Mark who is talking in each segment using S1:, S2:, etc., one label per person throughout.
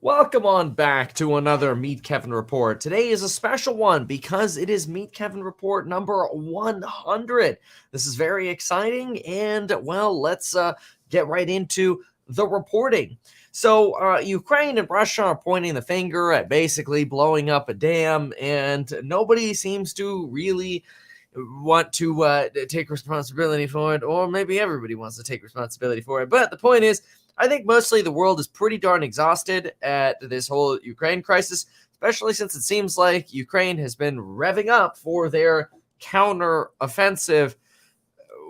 S1: Welcome on back to another Meet Kevin report. Today is a special one because it is Meet Kevin report number 100. This is very exciting, and well, let's get right into the reporting. So, Ukraine and Russia are pointing the finger at basically blowing up a dam, and nobody seems to really want to take responsibility for it, or maybe everybody wants to take responsibility for it. But the point is, I think mostly the world is pretty darn exhausted at this whole Ukraine crisis, especially since it seems like Ukraine has been revving up for their counter-offensive,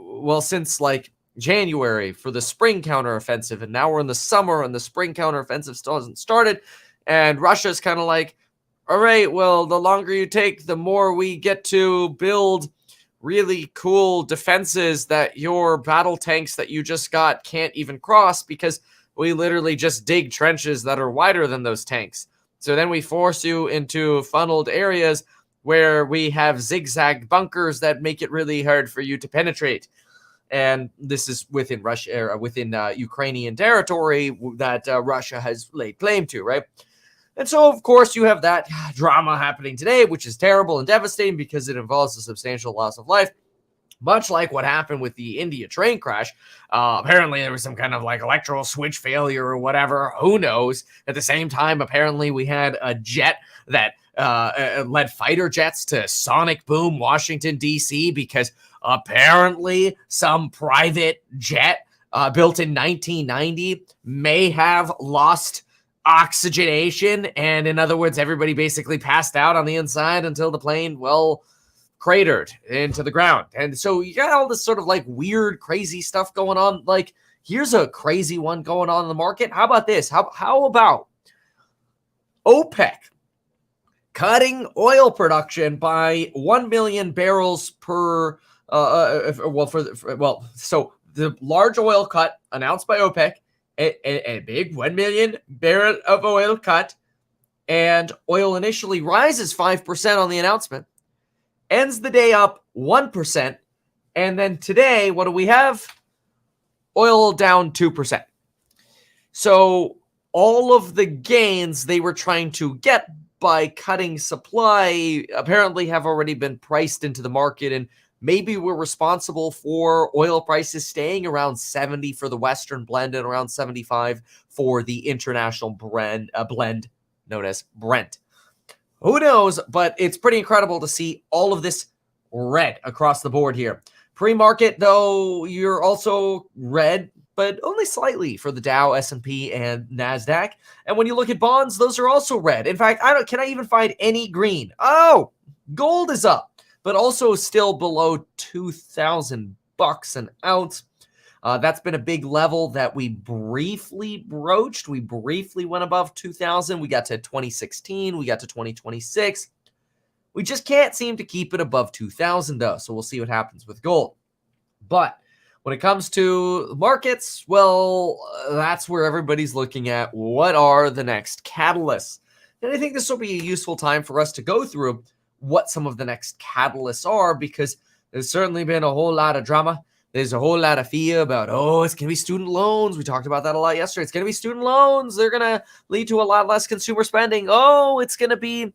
S1: well, since like January for the spring counteroffensive, and now we're in the summer and the spring counteroffensive still hasn't started, and Russia's kind of like, all right, well, the longer you take, the more we get to build really cool defenses that your battle tanks that you just got can't even cross because we literally just dig trenches that are wider than those tanks. So then we force you into funneled areas where we have zigzag bunkers that make it really hard for you to penetrate. And this is within Russia, within Ukrainian territory that Russia has laid claim to, right? And so, of course, you have that drama happening today, which is terrible and devastating because it involves a substantial loss of life, much like what happened with the India train crash. Apparently, there was some kind of like electrical switch failure or whatever. Who knows? At the same time, apparently, we had a jet that led fighter jets to sonic boom Washington, D.C. because apparently some private jet built in 1990 may have lost oxygenation, and in other words, everybody basically passed out on the inside until the plane, well, cratered into the ground. And so you got all this sort of like weird, crazy stuff going on. Like, here's a crazy one going on in the market. How about this? How about OPEC cutting oil production by 1 million barrels per so the large oil cut announced by OPEC, a big 1 million barrel of oil cut, and oil initially rises 5% on the announcement, ends the day up 1%, and then today, what do we have? Oil down 2%. So all of the gains they were trying to get by cutting supply apparently have already been priced into the market, and maybe we're responsible for oil prices staying around 70 for the Western blend and around 75 for the international blend known as Brent. Who knows? But it's pretty incredible to see all of this red across the board here. Pre-market, though, you're also red, but only slightly for the Dow, S&P, and NASDAQ. And when you look at bonds, those are also red. In fact, can I even find any green? Oh, gold is up, but also still below $2,000 an ounce. That's been a big level that we briefly broached. We briefly went above 2,000. We got to 2016. We got to 2026. We just can't seem to keep it above 2,000 though. So we'll see what happens with gold. But when it comes to markets, well, that's where everybody's looking at what are the next catalysts. And I think this will be a useful time for us to go through what some of the next catalysts are, because there's certainly been a whole lot of drama. There's a whole lot of fear about, it's going to be student loans. We talked about that a lot yesterday. It's going to be student loans. They're going to lead to a lot less consumer spending. It's going to be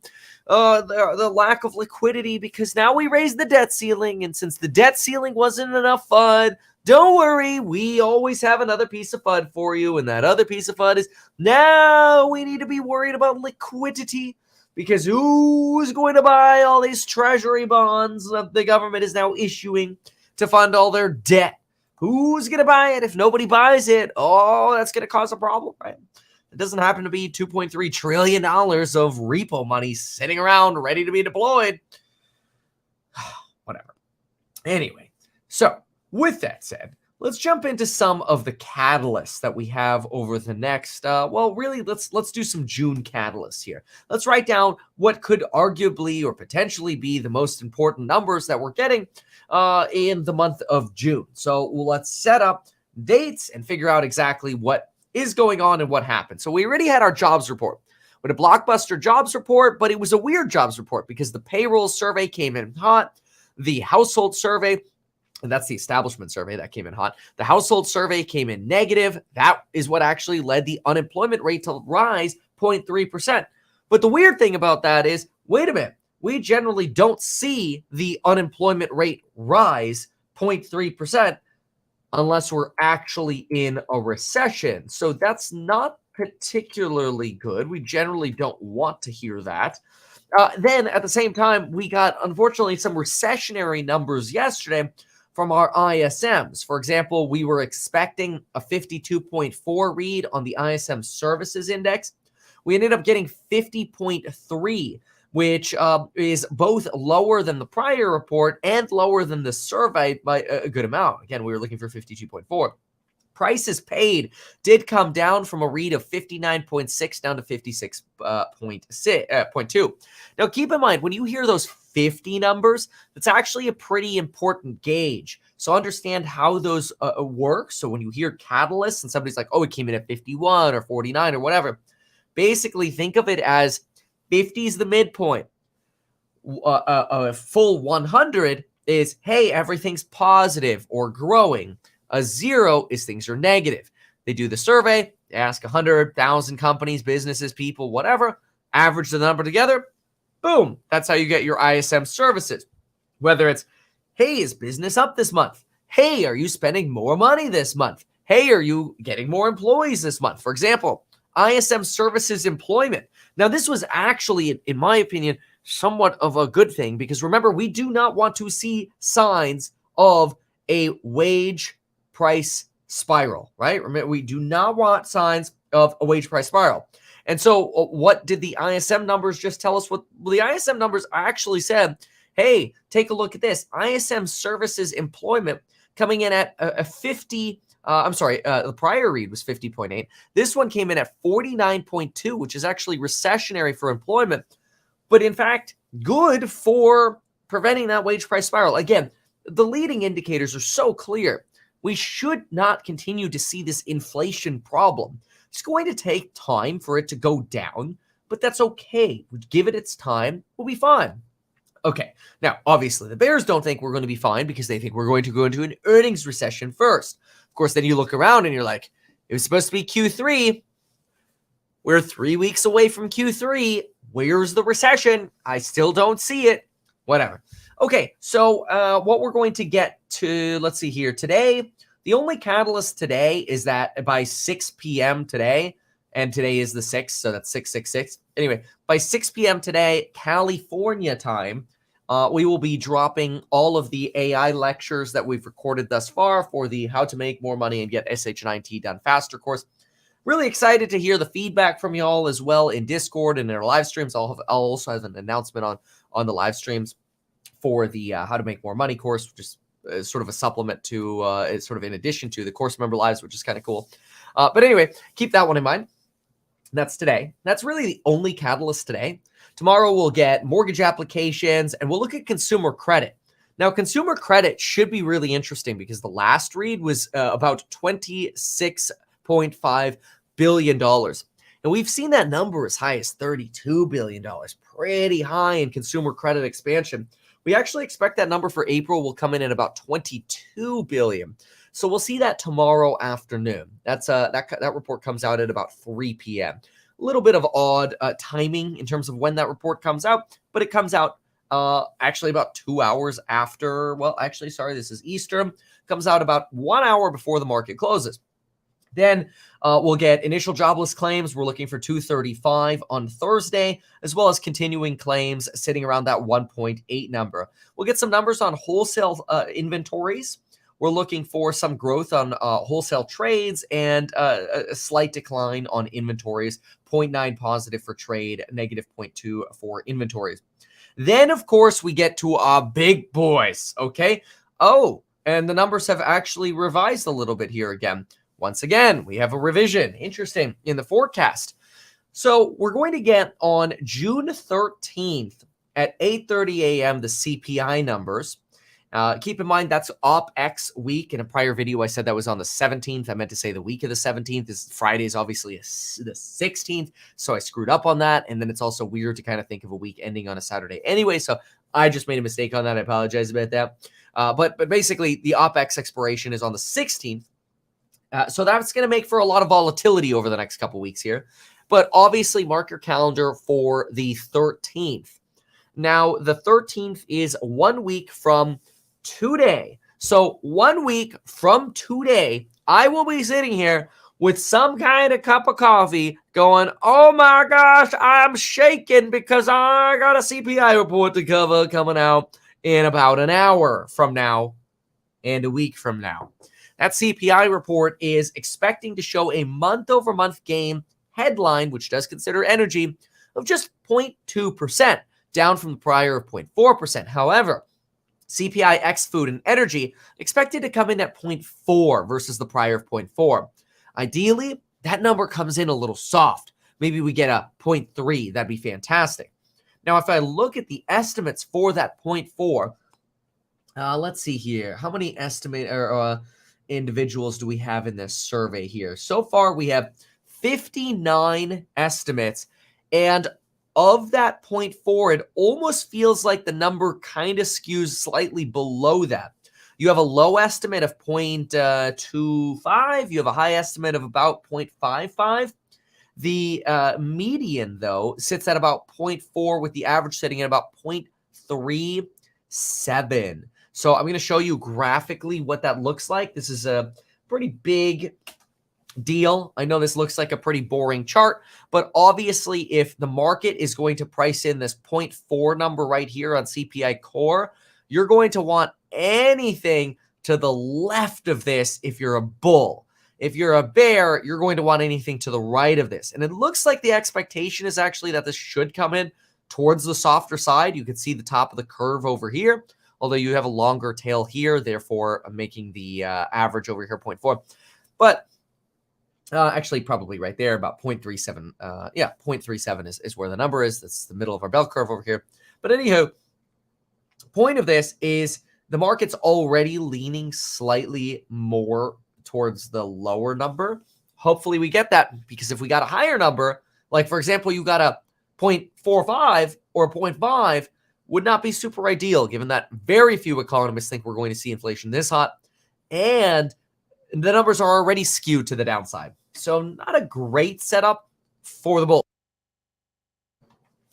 S1: the lack of liquidity because now we raised the debt ceiling. And since the debt ceiling wasn't enough FUD, don't worry, we always have another piece of FUD for you. And that other piece of FUD is now we need to be worried about liquidity. Because who's going to buy all these treasury bonds that the government is now issuing to fund all their debt? Who's going to buy it? If nobody buys it, that's going to cause a problem, right? It doesn't happen to be $2.3 trillion of repo money sitting around ready to be deployed. Whatever. Anyway, so with that said, let's jump into some of the catalysts that we have over the next, let's do some June catalysts here. Let's write down what could arguably or potentially be the most important numbers that we're getting in the month of June. So let's set up dates and figure out exactly what is going on and what happened. So we already had our jobs report. We had a blockbuster jobs report, but it was a weird jobs report because the payroll survey came in hot. The household survey, and that's the establishment survey that came in hot. The household survey came in negative. That is what actually led the unemployment rate to rise 0.3%. But the weird thing about that is, wait a minute, we generally don't see the unemployment rate rise 0.3% unless we're actually in a recession. So that's not particularly good. We generally don't want to hear that. Then at the same time, we got, unfortunately, some recessionary numbers yesterday from our ISMs. For example, we were expecting a 52.4 read on the ISM Services Index. We ended up getting 50.3, which is both lower than the prior report and lower than the survey by a good amount. Again, we were looking for 52.4. Prices paid did come down from a read of 59.6 down to 56.2. Now, keep in mind, when you hear those 50 numbers, that's actually a pretty important gauge. So understand how those work. So when you hear catalysts and somebody's like, oh, it came in at 51 or 49 or whatever, basically think of it as 50 is the midpoint. A full 100 is, hey, everything's positive or growing. A 0 is things are negative. They do the survey, they ask 100,000 companies, businesses, people, whatever, average the number together, boom. That's how you get your ISM services. Whether it's, hey, is business up this month? Hey, are you spending more money this month? Hey, are you getting more employees this month? For example, ISM services employment. Now, this was actually, in my opinion, somewhat of a good thing because remember, we do not want to see signs of a wage price spiral, right? Remember, we do not want signs of a wage price spiral. And so what did the ISM numbers just tell us? Well, the ISM numbers actually said, hey, take a look at this. ISM services employment coming in at a 50. The prior read was 50.8. This one came in at 49.2, which is actually recessionary for employment, but in fact, good for preventing that wage price spiral. Again, the leading indicators are so clear. We should not continue to see this inflation problem. It's going to take time for it to go down, but that's okay. We give it its time, we'll be fine. Okay, now, obviously, the bears don't think we're going to be fine because they think we're going to go into an earnings recession first. Of course, then you look around and you're like, it was supposed to be Q3. We're 3 weeks away from Q3. Where's the recession? I still don't see it. Whatever. Okay, so what we're going to get to, let's see here. Today, the only catalyst today is that by 6 p.m. today, and today is the 6th, so that's 666. Anyway, by 6 p.m. today, California time, we will be dropping all of the AI lectures that we've recorded thus far for the How to Make More Money and Get SH9T Done Faster course. Really excited to hear the feedback from y'all as well in Discord and in our live streams. I'll also have an announcement on the live streams for the How to Make More Money course, which is sort of a supplement to, it's sort of in addition to the course member lives, which is kind of cool. But anyway, keep that one in mind. That's today. That's really the only catalyst today. Tomorrow we'll get mortgage applications and we'll look at consumer credit. Now, consumer credit should be really interesting because the last read was about $26.5 billion. And we've seen that number as high as $32 billion, pretty high in consumer credit expansion. We actually expect that number for April will come in at about $22 billion. So we'll see that tomorrow afternoon. That's that report comes out at about 3 p.m. A little bit of odd timing in terms of when that report comes out, but it comes out actually about 2 hours after. Well, actually, sorry, this is Eastern. Comes out about 1 hour before the market closes. Then we'll get initial jobless claims. We're looking for 235 on Thursday, as well as continuing claims sitting around that 1.8 number. We'll get some numbers on wholesale inventories. We're looking for some growth on wholesale trades and a slight decline on inventories, 0.9 positive for trade, negative 0.2 for inventories. Then, of course, we get to our big boys, okay? Oh, and the numbers have actually revised a little bit here again. Once again, we have a revision, interesting, in the forecast. So we're going to get on June 13th at 8:30 a.m. the CPI numbers. Keep in mind, that's OpEx week. In a prior video, I said that was on the 17th. I meant to say the week of the 17th. This Friday is obviously the 16th, so I screwed up on that. And then it's also weird to kind of think of a week ending on a Saturday anyway, so I just made a mistake on that. I apologize about that. But basically, the OpEx expiration is on the 16th. So that's going to make for a lot of volatility over the next couple weeks here. But obviously, mark your calendar for the 13th. Now, the 13th is 1 week from today. So 1 week from today, I will be sitting here with some kind of cup of coffee going, oh my gosh, I'm shaking because I got a CPI report to cover coming out in about an hour from now and a week from now. That CPI report is expecting to show a month-over-month gain headline, which does consider energy, of just 0.2%, down from the prior of 0.4%. However, CPI ex food and energy expected to come in at 0.4 versus the prior of 0.4. Ideally, that number comes in a little soft. Maybe we get a 0.3. That'd be fantastic. Now, if I look at the estimates for that 0.4, let's see here. How many individuals do we have in this survey here? So far, we have 59 estimates, and of that 0.4, it almost feels like the number kind of skews slightly below that. You have a low estimate of 0.25. You have a high estimate of about 0.55. The median, though, sits at about 0.4, with the average sitting at about 0.37. So I'm going to show you graphically what that looks like. This is a pretty big deal. I know this looks like a pretty boring chart, but obviously if the market is going to price in this 0.4 number right here on CPI core, you're going to want anything to the left of this if you're a bull. If you're a bear, you're going to want anything to the right of this. And it looks like the expectation is actually that this should come in towards the softer side. You can see the top of the curve over here, although you have a longer tail here, therefore making the average over here 0.4. But actually, probably right there, about 0.37. 0.37 is where the number is. That's the middle of our bell curve over here. But anyhow, point of this is the market's already leaning slightly more towards the lower number. Hopefully we get that, because if we got a higher number, like for example, you got a 0.45 or a 0.5, would not be super ideal, given that very few economists think we're going to see inflation this hot, and the numbers are already skewed to the downside. So not a great setup for the bull.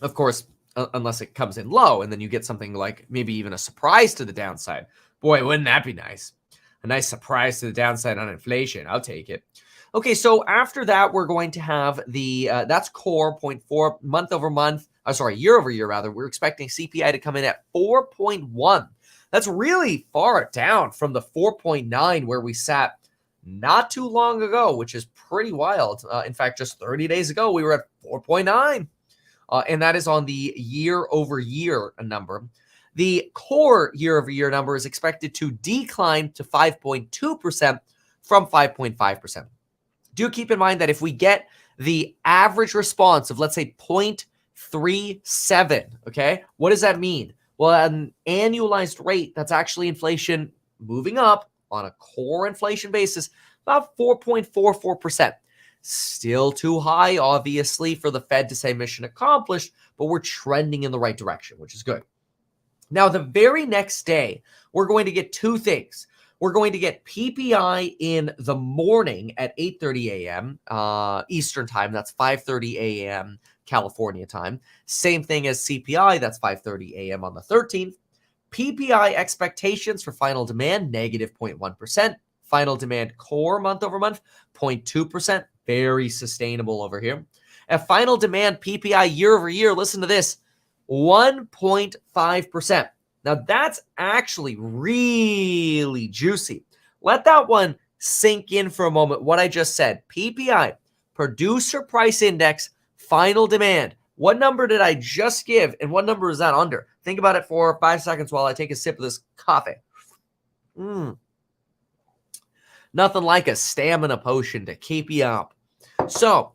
S1: Of course, unless it comes in low and then you get something like maybe even a surprise to the downside. Boy, wouldn't that be nice? A nice surprise to the downside on inflation. I'll take it. Okay, so after that, we're going to have the, that's core 0.4 month over month. Year over year, rather. We're expecting CPI to come in at 4.1. That's really far down from the 4.9 where we sat not too long ago, which is pretty wild. In fact, just 30 days ago, we were at 4.9. And that is on the year over year number. The core year over year number is expected to decline to 5.2% from 5.5%. Do keep in mind that if we get the average response of, let's say, 0.37, okay, what does that mean? Well, at an annualized rate, that's actually inflation moving up on a core inflation basis, about 4.44%. Still too high, obviously, for the Fed to say mission accomplished, but we're trending in the right direction, which is good. Now, the very next day, we're going to get two things. We're going to get PPI in the morning at 8:30 a.m. Eastern time. That's 5:30 a.m. California time. Same thing as CPI. That's 5:30 a.m. on the 13th. PPI expectations for final demand, negative 0.1%. Final demand core month over month, 0.2%. Very sustainable over here. At final demand PPI year over year, listen to this, 1.5%. Now that's actually really juicy. Let that one sink in for a moment. What I just said, PPI, producer price index, final demand. What number did I just give, and what number is that under? Think about it for 5 seconds while I take a sip of this coffee. Nothing like a stamina potion to keep you up. So,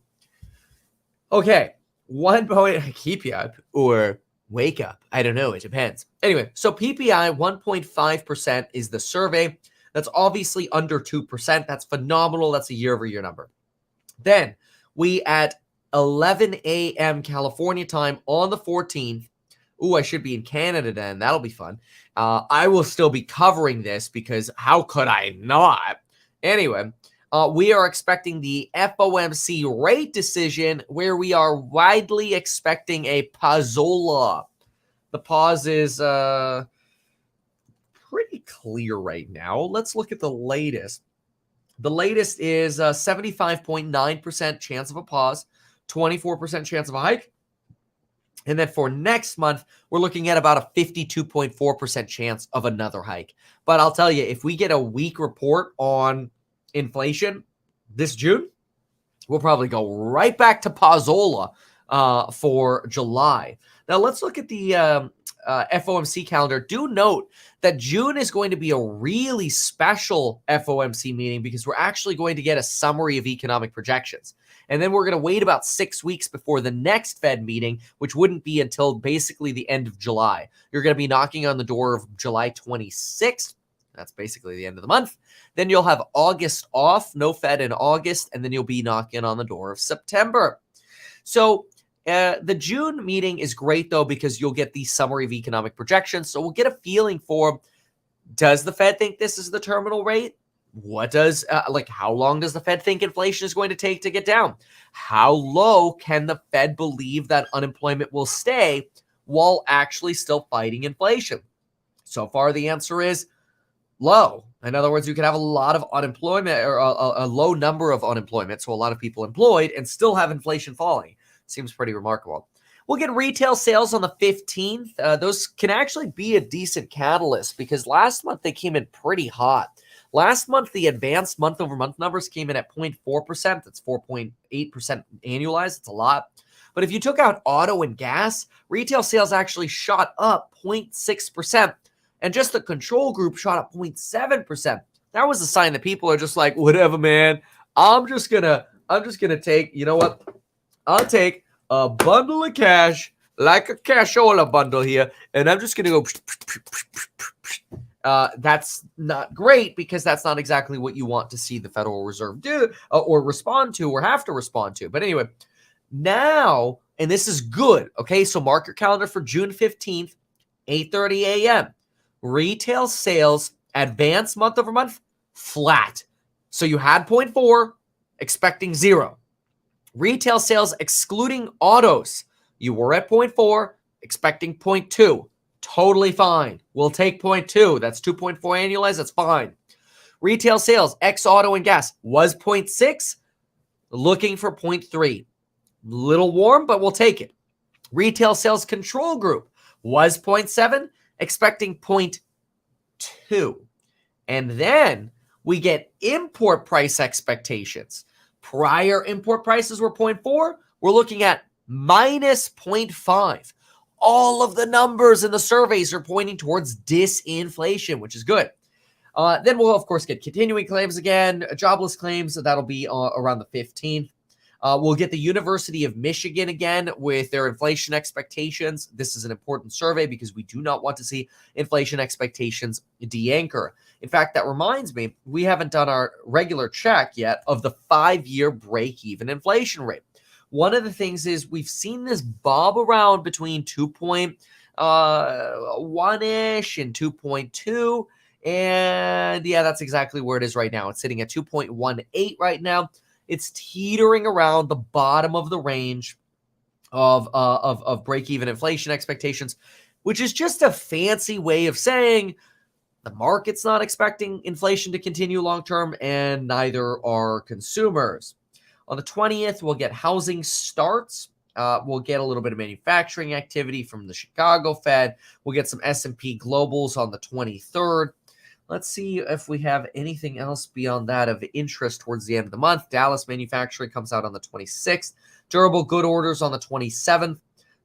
S1: okay, 1 point, keep you up or wake up. I don't know. It depends. Anyway, so PPI 1.5% is the survey. That's obviously under 2%. That's phenomenal. That's a year over year number. Then we at 11 a.m. California time on the 14th. Ooh, I should be in Canada then. That'll be fun. I will still be covering this because how could I not? Anyway, We are expecting the FOMC rate decision, where we are widely expecting a pausola. The pause is pretty clear right now. Let's look at the latest. The latest is 75.9% chance of a pause, 24% chance of a hike. And then for next month, we're looking at about a 52.4% chance of another hike. But I'll tell you, if we get a weak report on inflation this June, we'll probably go right back to pausola for July. Now, let's look at the FOMC calendar. Do note that June is going to be a really special FOMC meeting because we're actually going to get a summary of economic projections. And then we're going to wait about 6 weeks before the next Fed meeting, which wouldn't be until basically the end of July. You're going to be knocking on the door of July 26th. That's basically the end of the month. Then you'll have August off, no Fed in August, and then you'll be knocking on the door of September. So the June meeting is great, though, because you'll get the summary of economic projections. So we'll get a feeling for, does the Fed think this is the terminal rate? What does, how long does the Fed think inflation is going to take to get down? How low can the Fed believe that unemployment will stay while actually still fighting inflation? So far, the answer is low. In other words, you could have a lot of unemployment, or a low number of unemployment, so a lot of people employed, and still have inflation falling. Seems pretty remarkable. We'll get retail sales on the 15th. Those can actually be a decent catalyst because last month they came in pretty hot. Last month, the advanced month-over-month numbers came in at 0.4%. That's 4.8% annualized. It's a lot. But if you took out auto and gas, retail sales actually shot up 0.6%. And just the control group shot up 0.7%. That was a sign that people are just like, whatever, man. I'm just gonna take, you know what? I'll take a bundle of cash, like a cashola bundle here, and I'm just gonna go. That's not great because that's not exactly what you want to see the Federal Reserve do or respond to or have to respond to. But anyway, now, and this is good, okay? So mark your calendar for June 15th, 8:30 a.m. Retail sales, advanced month over month, flat. So you had 0.4, expecting 0. Retail sales excluding autos, you were at 0.4, expecting 0.2. Totally fine. We'll take 0.2. That's 2.4 annualized. That's fine. Retail sales, ex auto and gas, was 0.6, looking for 0.3. Little warm, but we'll take it. Retail sales control group was 0.7, expecting 0.2. And then we get import price expectations. Prior import prices were 0.4. We're looking at minus 0.5. All of the numbers in the surveys are pointing towards disinflation, which is good. Then we'll, of course, get continuing claims again, jobless claims. So that'll be around the 15th. We'll get the University of Michigan again with their inflation expectations. This is an important survey because we do not want to see inflation expectations de-anchor. In fact, that reminds me, we haven't done our regular check yet of the 5-year break-even inflation rate. One of the things is we've seen this bob around between 2.1-ish and 2.2. And yeah, that's exactly where it is right now. It's sitting at 2.18 right now. It's teetering around the bottom of the range of break-even inflation expectations, which is just a fancy way of saying the market's not expecting inflation to continue long-term, and neither are consumers. On the 20th, we'll get housing starts. We'll get a little bit of manufacturing activity from the Chicago Fed. We'll get some S&P Globals on the 23rd. Let's see if we have anything else beyond that of interest towards the end of the month. Dallas manufacturing comes out on the 26th. Durable good orders on the 27th.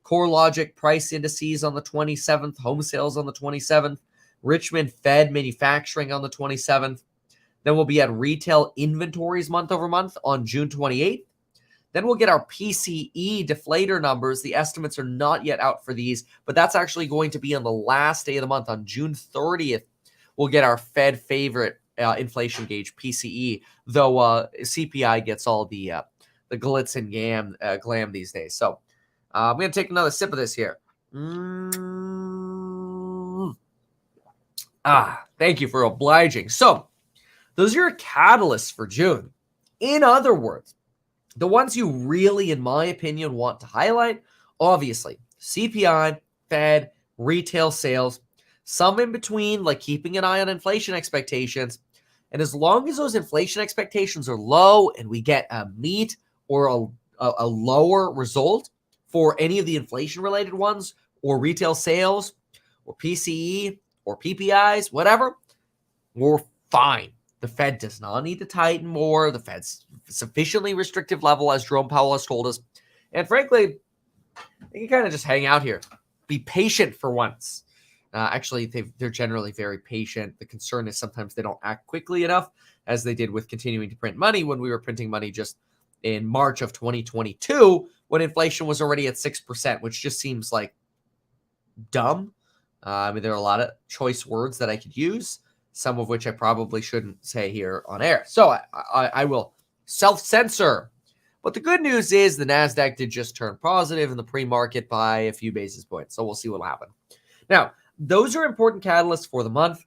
S1: CoreLogic price indices on the 27th. Home sales on the 27th. Richmond Fed manufacturing on the 27th. Then we'll be at retail inventories month over month on June 28th. Then we'll get our PCE deflator numbers. The estimates are not yet out for these, but that's actually going to be on the last day of the month on June 30th. We'll get our Fed favorite inflation gauge, PCE, though CPI gets all the glitz and glam these days. So I'm going to take another sip of this here. Thank you for obliging. So those are your catalysts for June. In other words, the ones you really, in my opinion, want to highlight, obviously, CPI, Fed, retail sales, some in between, like keeping an eye on inflation expectations. And as long as those inflation expectations are low and we get a meet or a lower result for any of the inflation-related ones or retail sales or PCE or PPIs, whatever, we're fine. The Fed does not need to tighten more. The Fed's sufficiently restrictive level, as Jerome Powell has told us. And frankly, they can kind of just hang out here. Be patient for once. Actually, they're generally very patient. The concern is sometimes they don't act quickly enough, as they did with continuing to print money when we were printing money just in March of 2022, when inflation was already at 6%, which just seems like dumb. I mean, there are a lot of choice words that I could use, some of which I probably shouldn't say here on air. So I will self-censor. But the good news is the NASDAQ did just turn positive in the pre-market by a few basis points. So we'll see what will happen. Now, those are important catalysts for the month.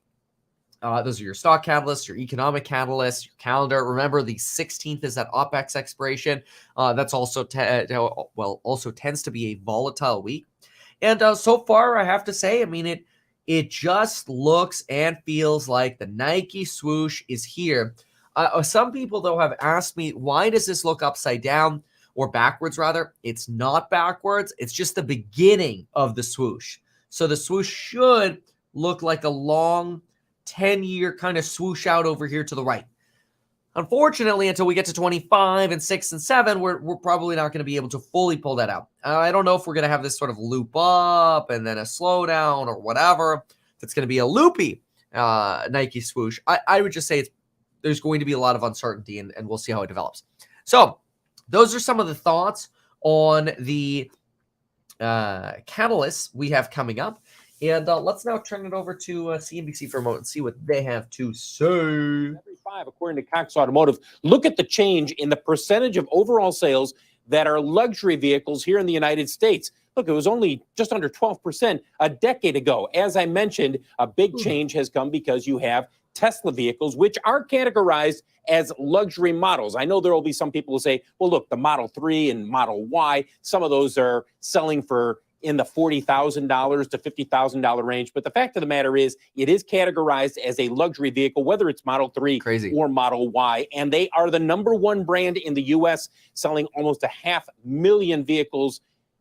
S1: Those are your stock catalysts, your economic catalysts, your calendar. Remember, the 16th is that OPEX expiration. That's also also tends to be a volatile week. And so far, I have to say, I mean, it just looks and feels like the Nike swoosh is here. Some people, though, have asked me, why does this look upside down or backwards, rather? It's not backwards. It's just the beginning of the swoosh. So the swoosh should look like a long 10-year kind of swoosh out over here to the right. Unfortunately, until we get to 25 and 6 and 7, we're probably not going to be able to fully pull that out. I don't know if we're going to have this sort of loop up and then a slowdown or whatever. If it's going to be a loopy Nike swoosh, I would just say there's going to be a lot of uncertainty, and we'll see how it develops. So those are some of the thoughts on the catalysts we have coming up. And let's now turn it over to CNBC for a moment and see what they have to say.
S2: According to Cox Automotive, look at the change in the percentage of overall sales that are luxury vehicles here in the United States. Look, it was only just under 12% a decade ago. As I mentioned, a big change has come because you have Tesla vehicles, which are categorized as luxury models. I know there will be some people who say, well, look, the Model 3 and Model Y, some of those are selling for in the $40,000 to $50,000 range. But the fact of the matter is, it is categorized as a luxury vehicle, whether it's Model 3 or Model Y. And they are the #1 brand in the U.S., selling almost 500,000 vehicles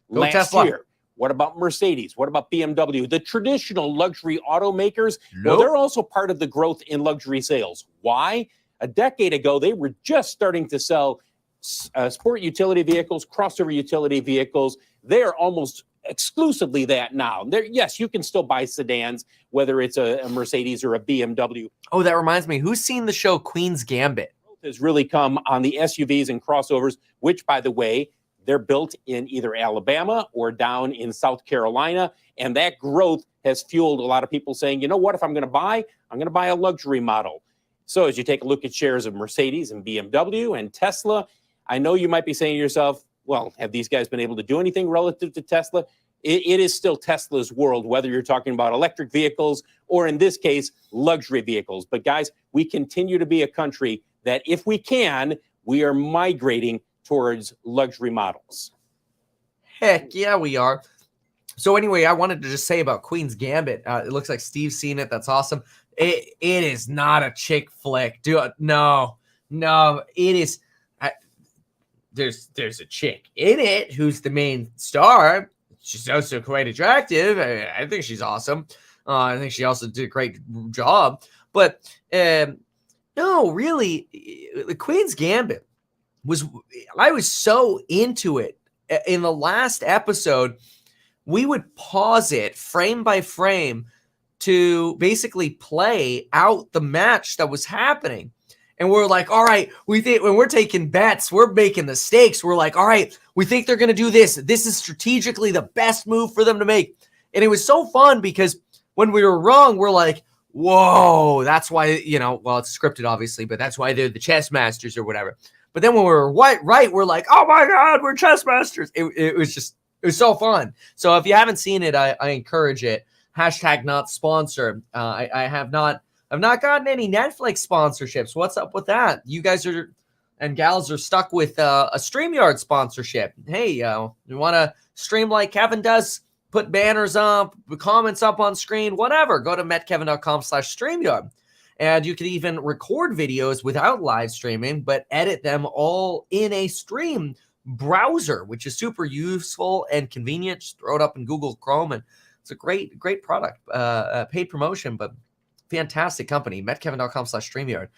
S2: last year. What about Mercedes? What about BMW? The traditional luxury automakers, well, they're also part of the growth in luxury sales. Why? A decade ago, they were just starting to sell sport utility vehicles, crossover utility vehicles. They are almost exclusively that now. Yes, you can still buy sedans, whether it's a Mercedes or a BMW.
S1: Oh, that reminds me. Who's seen the show Queen's Gambit?
S2: Has really come on the SUVs and crossovers, which, by the way, they're built in either Alabama or down in South Carolina. And that growth has fueled a lot of people saying, you know what, if I'm going to buy, I'm going to buy a luxury model. So as you take a look at shares of Mercedes and BMW and Tesla, I know you might be saying to yourself, well, have these guys been able to do anything relative to Tesla? It is still Tesla's world, whether you're talking about electric vehicles or, in this case, luxury vehicles. But guys, we continue to be a country that, if we can, we are migrating towards luxury models.
S1: Heck yeah, we are. So anyway, I wanted to just say about Queen's Gambit. It looks like Steve's seen it. That's awesome. It is not a chick flick. No, it is. There's a chick in it who's the main star. She's also quite attractive. I think she's awesome. I think she also did a great job. But no, really, the Queen's Gambit I was so into it. In the last episode, we would pause it frame by frame to basically play out the match that was happening. And we're like, all right, we think when we're taking bets, we're making the stakes. We're like, all right, we think they're going to do this. This is strategically the best move for them to make. And it was so fun because when we were wrong, we're like, whoa, that's why, well, it's scripted, obviously, but that's why they're the chess masters or whatever. But then when we were right, we're like, oh my God, we're chess masters. It was so fun. So if you haven't seen it, I encourage it. # not sponsored. I've not gotten any Netflix sponsorships. What's up with that? You guys are and gals are stuck with a StreamYard sponsorship. Hey, you want to stream like Kevin does? Put banners up, comments up on screen, whatever. Go to metkevin.com/StreamYard. And you can even record videos without live streaming, but edit them all in a stream browser, which is super useful and convenient. Just throw it up in Google Chrome, and it's a great product. Paid promotion, but fantastic company. metkevin.com/StreamYard.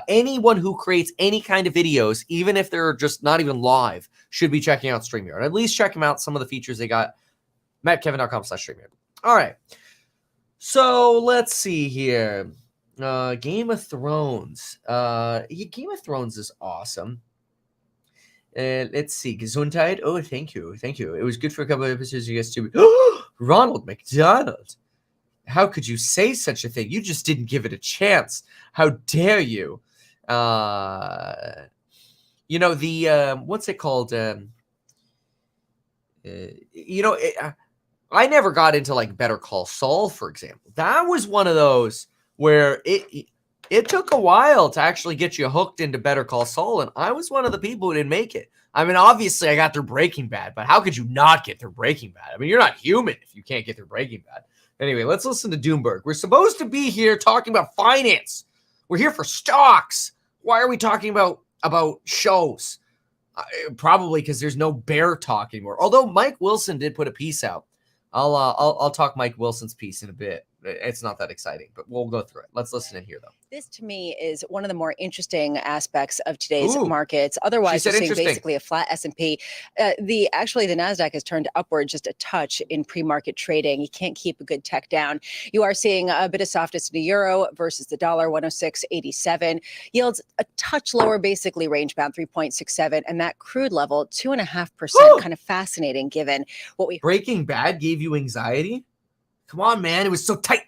S1: Anyone who creates any kind of videos, even if they're just not even live, should be checking out StreamYard. At least check them out. Some of the features they got. metkevin.com/StreamYard. All right. So let's see here. Game of Thrones. Game of Thrones is awesome. Let's see. Gesundheit. Oh, thank you. It was good for a couple of episodes. You guys too. Ronald McDonald. How could you say such a thing? You just didn't give it a chance. How dare you? The what's it called? I never got into like Better Call Saul, for example. That was one of those where it took a while to actually get you hooked into Better Call Saul, and I was one of the people who didn't make it. I mean, obviously I got through Breaking Bad, but how could you not get through Breaking Bad? I mean, you're not human if you can't get through Breaking Bad. Anyway, let's listen to Doomberg. We're supposed to be here talking about finance. We're here for stocks. Why are we talking about shows? Probably because there's no bear talk anymore. Although Mike Wilson did put a piece out. I'll talk Mike Wilson's piece in a bit. It's not that exciting, but we'll go through it. Let's listen in here, though.
S3: This, to me, is one of the more interesting aspects of today's markets. Otherwise, we're seeing basically a flat S&P. The NASDAQ has turned upward just a touch in pre-market trading. You can't keep a good tech down. You are seeing a bit of softness in the euro versus the dollar, 106.87. Yields a touch lower, basically range-bound, 3.67. And that crude level, 2.5%. Kind of fascinating, given what we...
S1: Breaking Bad gave you anxiety? Come on, man. It was so tight.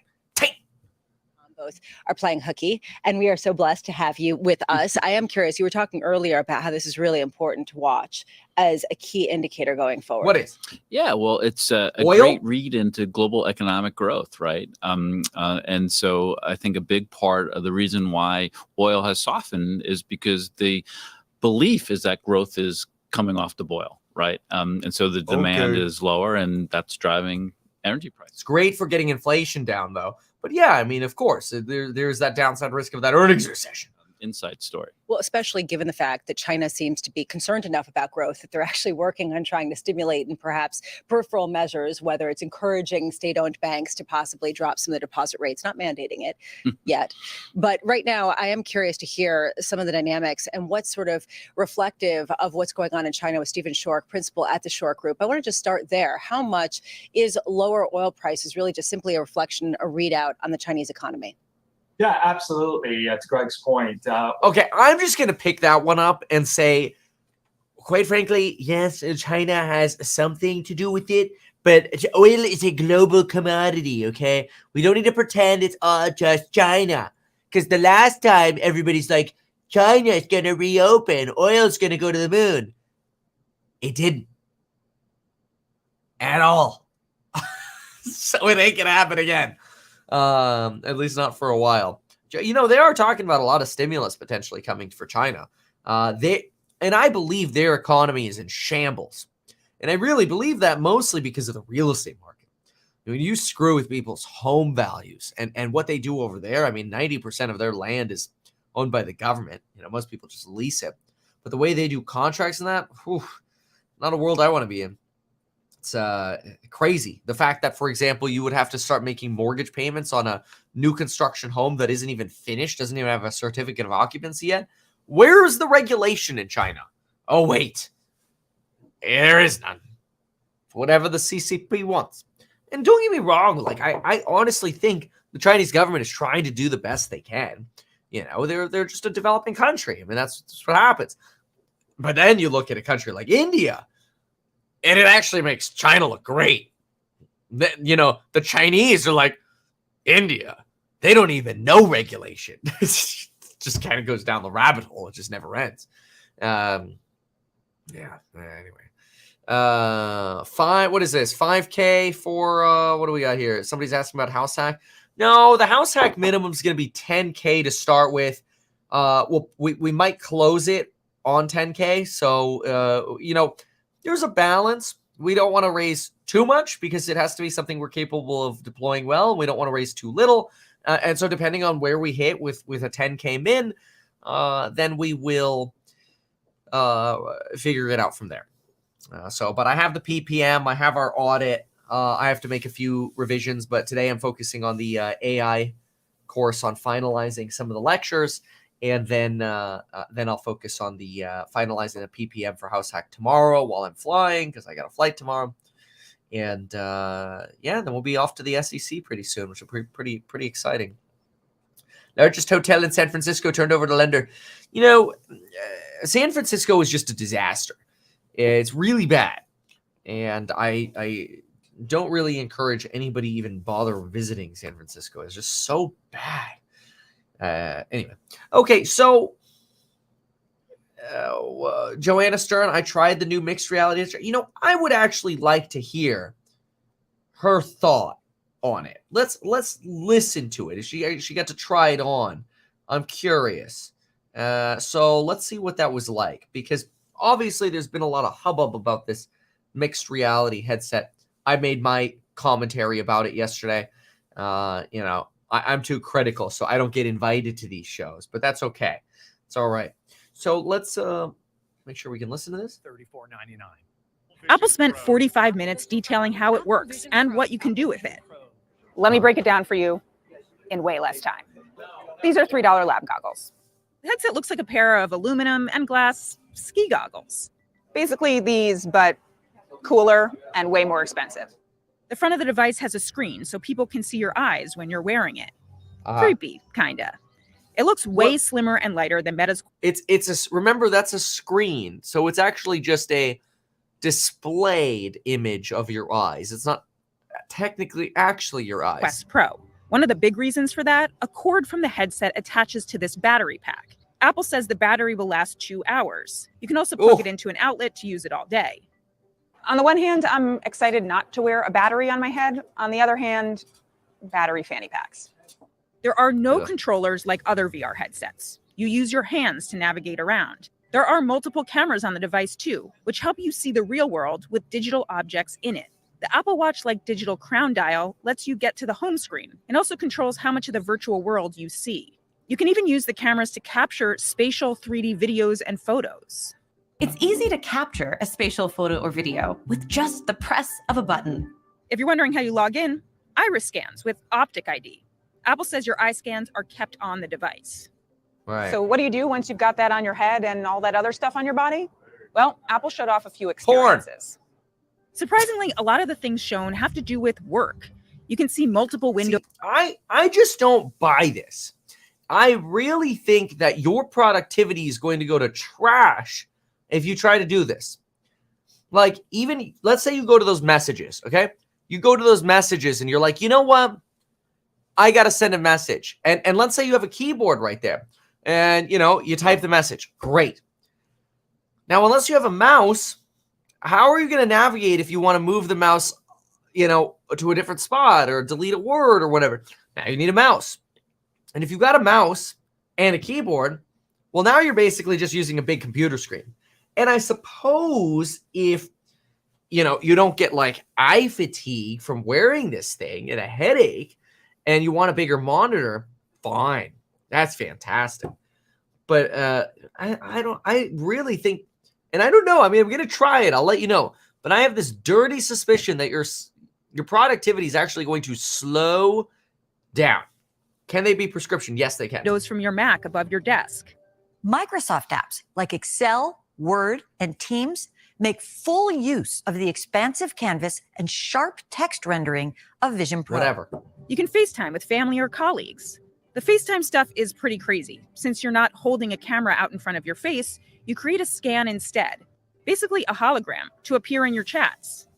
S3: Both are playing hooky, and we are so blessed to have you with us. I am curious, you were talking earlier about how this is really important to watch as a key indicator going forward.
S1: What is?
S4: Yeah, well, it's a great read into global economic growth, right? And so I think a big part of the reason why oil has softened is because the belief is that growth is coming off the boil, right? And so the demand is lower, and that's driving energy prices.
S1: It's great for getting inflation down, though. But yeah, I mean, of course, there's that downside risk of that earnings recession.
S4: Inside story.
S3: Well, especially given the fact that China seems to be concerned enough about growth that they're actually working on trying to stimulate and perhaps peripheral measures, whether it's encouraging state-owned banks to possibly drop some of the deposit rates, not mandating it yet. But right now, I am curious to hear some of the dynamics and what's sort of reflective of what's going on in China with Stephen Schork, principal at the Schork Group. I want to just start there. How much is lower oil prices really just simply a reflection, a readout on the Chinese economy?
S5: Yeah, absolutely. To Greg's point.
S1: Okay, I'm just going to pick that one up and say, quite frankly, yes, China has something to do with it, but oil is a global commodity, okay? We don't need to pretend it's just China. Because the last time everybody's like, China is going to reopen, oil's going to go to the moon. It didn't. At all. So it ain't going to happen again. At least not for a while. They are talking about a lot of stimulus potentially coming for China. And I believe their economy is in shambles. And I really believe that mostly because of the real estate market. When you screw with people's home values and what they do over there, I mean, 90% of their land is owned by the government. Most people just lease it. But the way they do contracts and that, not a world I want to be in. It's crazy. The fact that, for example, you would have to start making mortgage payments on a new construction home that isn't even finished, doesn't even have a certificate of occupancy yet. Where is the regulation in China? Oh, wait. There is none. Whatever the CCP wants. And don't get me wrong, like I honestly think the Chinese government is trying to do the best they can. They're just a developing country. I mean, that's what happens. But then you look at a country like India, and it actually makes China look great. The Chinese are like, India, they don't even know regulation. It just kind of goes down the rabbit hole. It just never ends. Anyway. What is this? 5K for, what do we got here? Somebody's asking about house hack. No, the house hack minimum is going to be 10K to start with. We might close it on 10K. So, there's a balance. We don't want to raise too much because it has to be something we're capable of deploying well. We don't want to raise too little. And so depending on where we hit with a 10K min, then we will figure it out from there. But I have the PPM. I have our audit. I have to make a few revisions, but today I'm focusing on the AI course on finalizing some of the lectures. And then I'll focus on the finalizing the PPM for House Hack tomorrow while I'm flying because I got a flight tomorrow. And then we'll be off to the SEC pretty soon, which will be pretty exciting. Largest hotel in San Francisco turned over to lender. San Francisco is just a disaster. It's really bad, and I don't really encourage anybody even bother visiting San Francisco. It's just so bad. Anyway, okay, so Joanna Stern, I tried the new mixed reality. I would actually like to hear her thought on it. Let's listen to it. She got to try it on. I'm curious. So let's see what that was like, because obviously there's been a lot of hubbub about this mixed reality headset. I made my commentary about it yesterday. I'm too critical, so I don't get invited to these shows, but that's okay. It's all right. So let's make sure we can listen to this.
S6: $34.99. Apple spent 45 minutes detailing how it works and what you can do with it.
S7: Let me break it down for you in way less time. These are $3 lab goggles.
S6: The headset looks like a pair of aluminum and glass ski goggles.
S7: Basically these, but cooler and way more expensive.
S6: The front of the device has a screen so people can see your eyes when you're wearing it. Creepy, kinda. It looks way slimmer and lighter than Meta's.
S1: Remember, that's a screen, so it's actually just a displayed image of your eyes. It's not technically actually your eyes.
S6: Quest Pro. One of the big reasons for that, a cord from the headset attaches to this battery pack. Apple says the battery will last 2 hours. You can also plug it into an outlet to use it all day.
S7: On the one hand, I'm excited not to wear a battery on my head. On the other hand, battery fanny packs.
S6: There are no controllers like other VR headsets. You use your hands to navigate around. There are multiple cameras on the device too, which help you see the real world with digital objects in it. The Apple Watch-like digital crown dial lets you get to the home screen and also controls how much of the virtual world you see. You can even use the cameras to capture spatial 3D videos and photos.
S8: It's easy to capture a spatial photo or video with just the press of a button.
S6: If you're wondering how you log in, iris scans with Optic ID. Apple says your eye scans are kept on the device.
S1: Right.
S7: So what do you do once you've got that on your head and all that other stuff on your body? Well, Apple showed off a few experiences.
S6: Surprisingly, a lot of the things shown have to do with work. You can see multiple windows.
S1: I just don't buy this. I really think that your productivity is going to go to trash if you try to do this. Like, even, let's say you go to those messages, okay? You go to those messages and you're like, you know what? I got to send a message. And let's say you have a keyboard right there. And, you type the message. Great. Now, unless you have a mouse, how are you going to navigate if you want to move the mouse, to a different spot or delete a word or whatever? Now you need a mouse. And if you've got a mouse and a keyboard, well, now you're basically just using a big computer screen. And I suppose if, you don't get like eye fatigue from wearing this thing and a headache and you want a bigger monitor, fine. That's fantastic. But I really think, and I don't know. I mean, I'm going to try it. I'll let you know. But I have this dirty suspicion that your productivity is actually going to slow down. Can they be prescription? Yes, they can.
S6: Windows from your Mac above your desk.
S9: Microsoft apps like Excel, Word, and Teams make full use of the expansive canvas and sharp text rendering of Vision Pro.
S1: Whatever.
S6: You can FaceTime with family or colleagues. The FaceTime stuff is pretty crazy. Since you're not holding a camera out in front of your face, you create a scan instead, basically a hologram, to appear in your chats.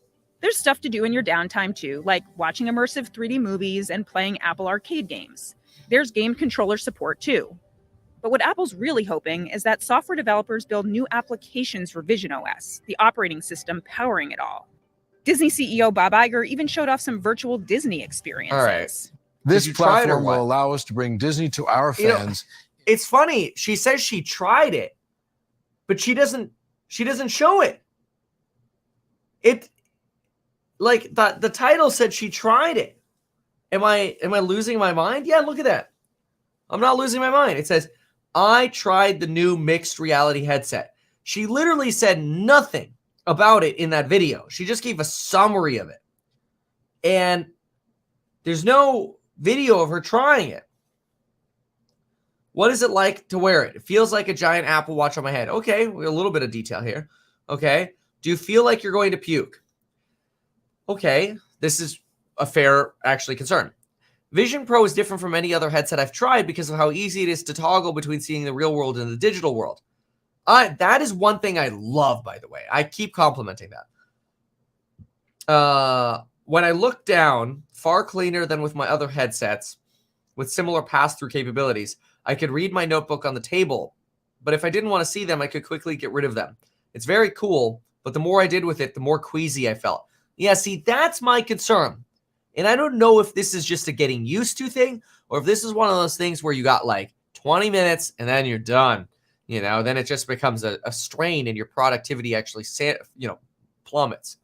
S6: There's stuff to do in your downtime too, like watching immersive 3D movies and playing Apple Arcade games. There's game controller support too. But what Apple's really hoping is that software developers build new applications for Vision OS, the operating system powering it all. Disney CEO Bob Iger even showed off some virtual Disney experiences.
S1: All right.
S10: This platform will allow us to bring Disney to our fans.
S1: It's funny. She says she tried it, but she doesn't show it. It, like, the title said she tried it. Am I losing my mind? Yeah, look at that. I'm not losing my mind. It says, I tried the new mixed reality headset. She literally said nothing about it in that video. She just gave a summary of it. And there's no video of her trying it. What is it like to wear it? It feels like a giant Apple Watch on my head. Okay, a little bit of detail here. Okay. Do you feel like you're going to puke? Okay, this is a fair, actually, concern. Vision Pro is different from any other headset I've tried because of how easy it is to toggle between seeing the real world and the digital world. That is one thing I love, by the way. I keep complimenting that. When I look down, far cleaner than with my other headsets with similar pass-through capabilities, I could read my notebook on the table, but if I didn't want to see them, I could quickly get rid of them. It's very cool, but the more I did with it, the more queasy I felt. Yeah, see, that's my concern. And I don't know if this is just a getting used to thing or if this is one of those things where you got like 20 minutes and then you're done. You know, then it just becomes a strain and your productivity actually, plummets.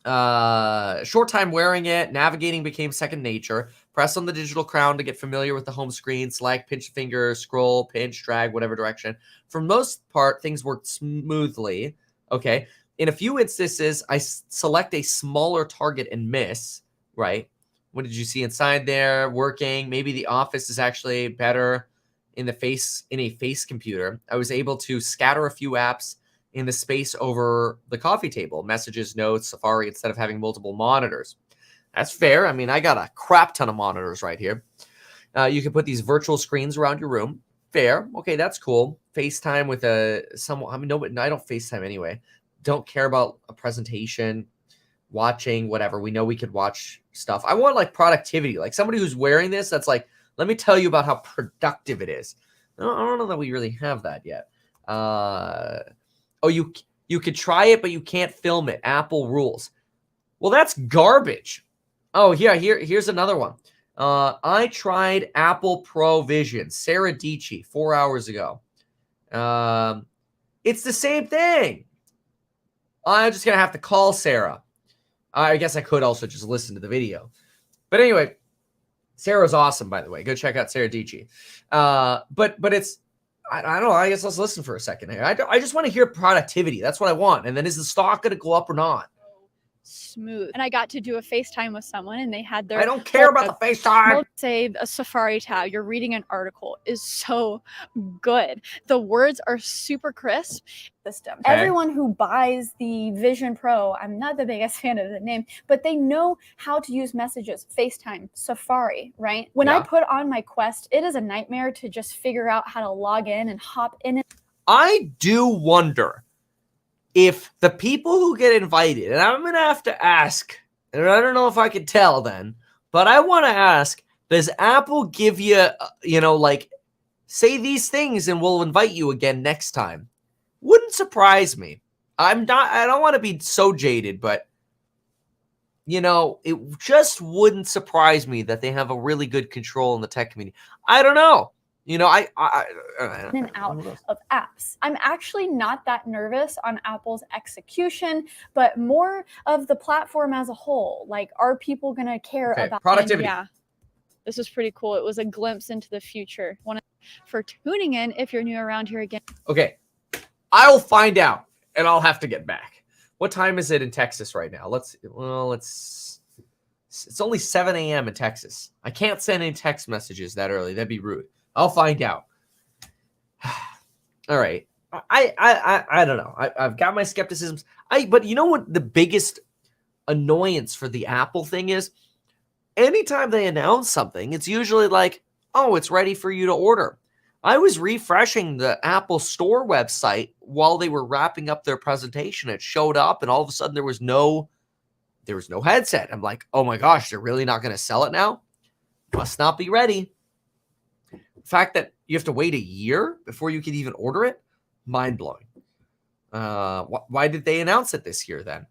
S1: Short time wearing it, navigating became second nature. Press on the digital crown to get familiar with the home screen. Select, pinch finger, scroll, pinch, drag, whatever direction. For most part, things worked smoothly. Okay. In a few instances, I select a smaller target and miss, right? What did you see inside there? Working. Maybe the office is actually better in a face computer. I was able to scatter a few apps in the space over the coffee table, messages, notes, Safari, instead of having multiple monitors. That's fair. I mean, I got a crap ton of monitors right here. You can put these virtual screens around your room. Fair. Okay, that's cool. FaceTime with someone. I mean, no, I don't FaceTime anyway. Don't care about a presentation, watching, whatever. We know we could watch stuff. I want like productivity, like somebody who's wearing this. That's like, let me tell you about how productive it is. I don't know that we really have that yet. You could try it, but you can't film it. Apple rules. Well, that's garbage. Oh, yeah, here's another one. I tried Apple Pro Vision, Sarah Dici, 4 hours ago. It's the same thing. I'm just going to have to call Sarah. I guess I could also just listen to the video. But anyway, Sarah's awesome, by the way. Go check out Sarah Dici. But it's, I don't know. I guess let's listen for a second here. I just want to hear productivity. That's what I want. And then is the stock going to go up or not?
S11: Smooth. And I got to do a FaceTime with someone and they had their—
S1: I don't care about the FaceTime.
S11: Say a Safari tab, you're reading an article is so good. The words are super crisp.
S12: System.
S1: Okay.
S12: Everyone who buys the Vision Pro, I'm not the biggest fan of the name, but they know how to use messages, FaceTime, Safari, right? When I put on my Quest, it is a nightmare to just figure out how to log in and hop in.
S1: I do wonder if the people who get invited, and I'm going to have to ask, and I don't know if I can tell then, but I want to ask, does Apple give you, like, say these things and we'll invite you again next time? Wouldn't surprise me. I don't want to be so jaded, but, it just wouldn't surprise me that they have a really good control in the tech community. I don't know. In
S12: and out of apps. I'm actually not that nervous on Apple's execution, but more of the platform as a whole. Like, are people going to care about
S1: productivity?
S11: Yeah, this was pretty cool. It was a glimpse into the future. For tuning in if you're new around here again.
S1: Okay, I'll find out, and I'll have to get back. What time is it in Texas right now? It's only 7 a.m. in Texas. I can't send any text messages that early. That'd be rude. I'll find out. All right. I don't know. I've got my skepticisms. But you know what the biggest annoyance for the Apple thing is? Anytime they announce something, it's usually like, oh, it's ready for you to order. I was refreshing the Apple Store website while they were wrapping up their presentation. It showed up, and all of a sudden there was no headset. I'm like, oh my gosh, they're really not going to sell it now? Must not be ready. The fact that you have to wait a year before you can even order it, mind-blowing. Why did they announce it this year then?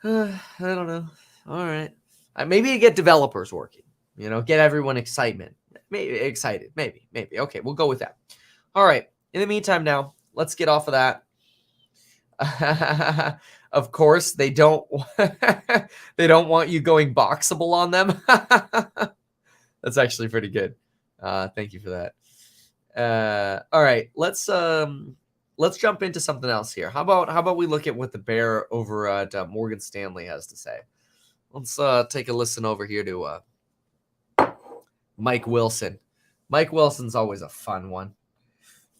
S1: I don't know. All right. Maybe to get developers working, get everyone excited. Maybe. Okay, we'll go with that. All right. In the meantime, now let's get off of that. Of course, they don't they don't want you going boxable on them. That's actually pretty good. Thank you for that. All right, let's jump into something else here. How about we look at what the bear over at Morgan Stanley has to say? Let's take a listen over here to Mike Wilson. Mike Wilson's always a fun one.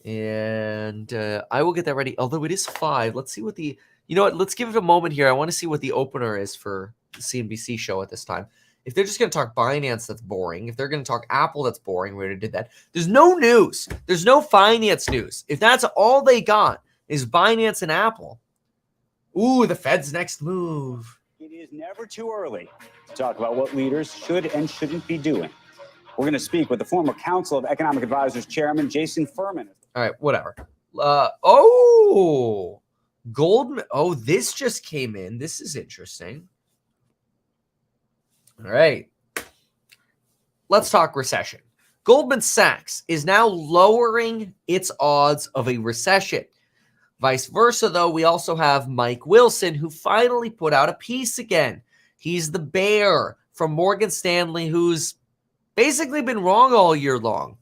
S1: And I will get that ready. Although it is 5. Let's see what the... You know what? Let's give it a moment here. I want to see what the opener is for the CNBC show at this time. If they're just going to talk Binance, that's boring. If they're going to talk Apple, that's boring. We already did that. There's no news. There's no finance news. If that's all they got is Binance and Apple. Ooh, the Fed's next move.
S13: It is never too early to talk about what leaders should and shouldn't be doing. We're going to speak with the former Council of Economic Advisors Chairman Jason Furman.
S1: All right, whatever. Goldman. Oh, this just came in. This is interesting. All right. Let's talk recession. Goldman Sachs is now lowering its odds of a recession. Vice versa, though, we also have Mike Wilson, who finally put out a piece again. He's the bear from Morgan Stanley, who's basically been wrong all year long.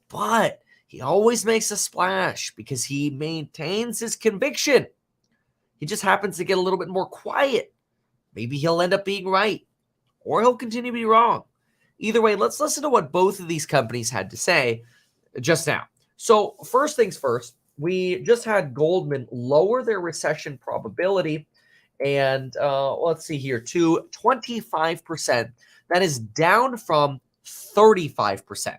S1: But he always makes a splash because he maintains his conviction. He just happens to get a little bit more quiet. Maybe he'll end up being right, or he'll continue to be wrong. Either way, let's listen to what both of these companies had to say just now. So first things first, we just had Goldman lower their recession probability, and let's see here, to 25%. That is down from 35%.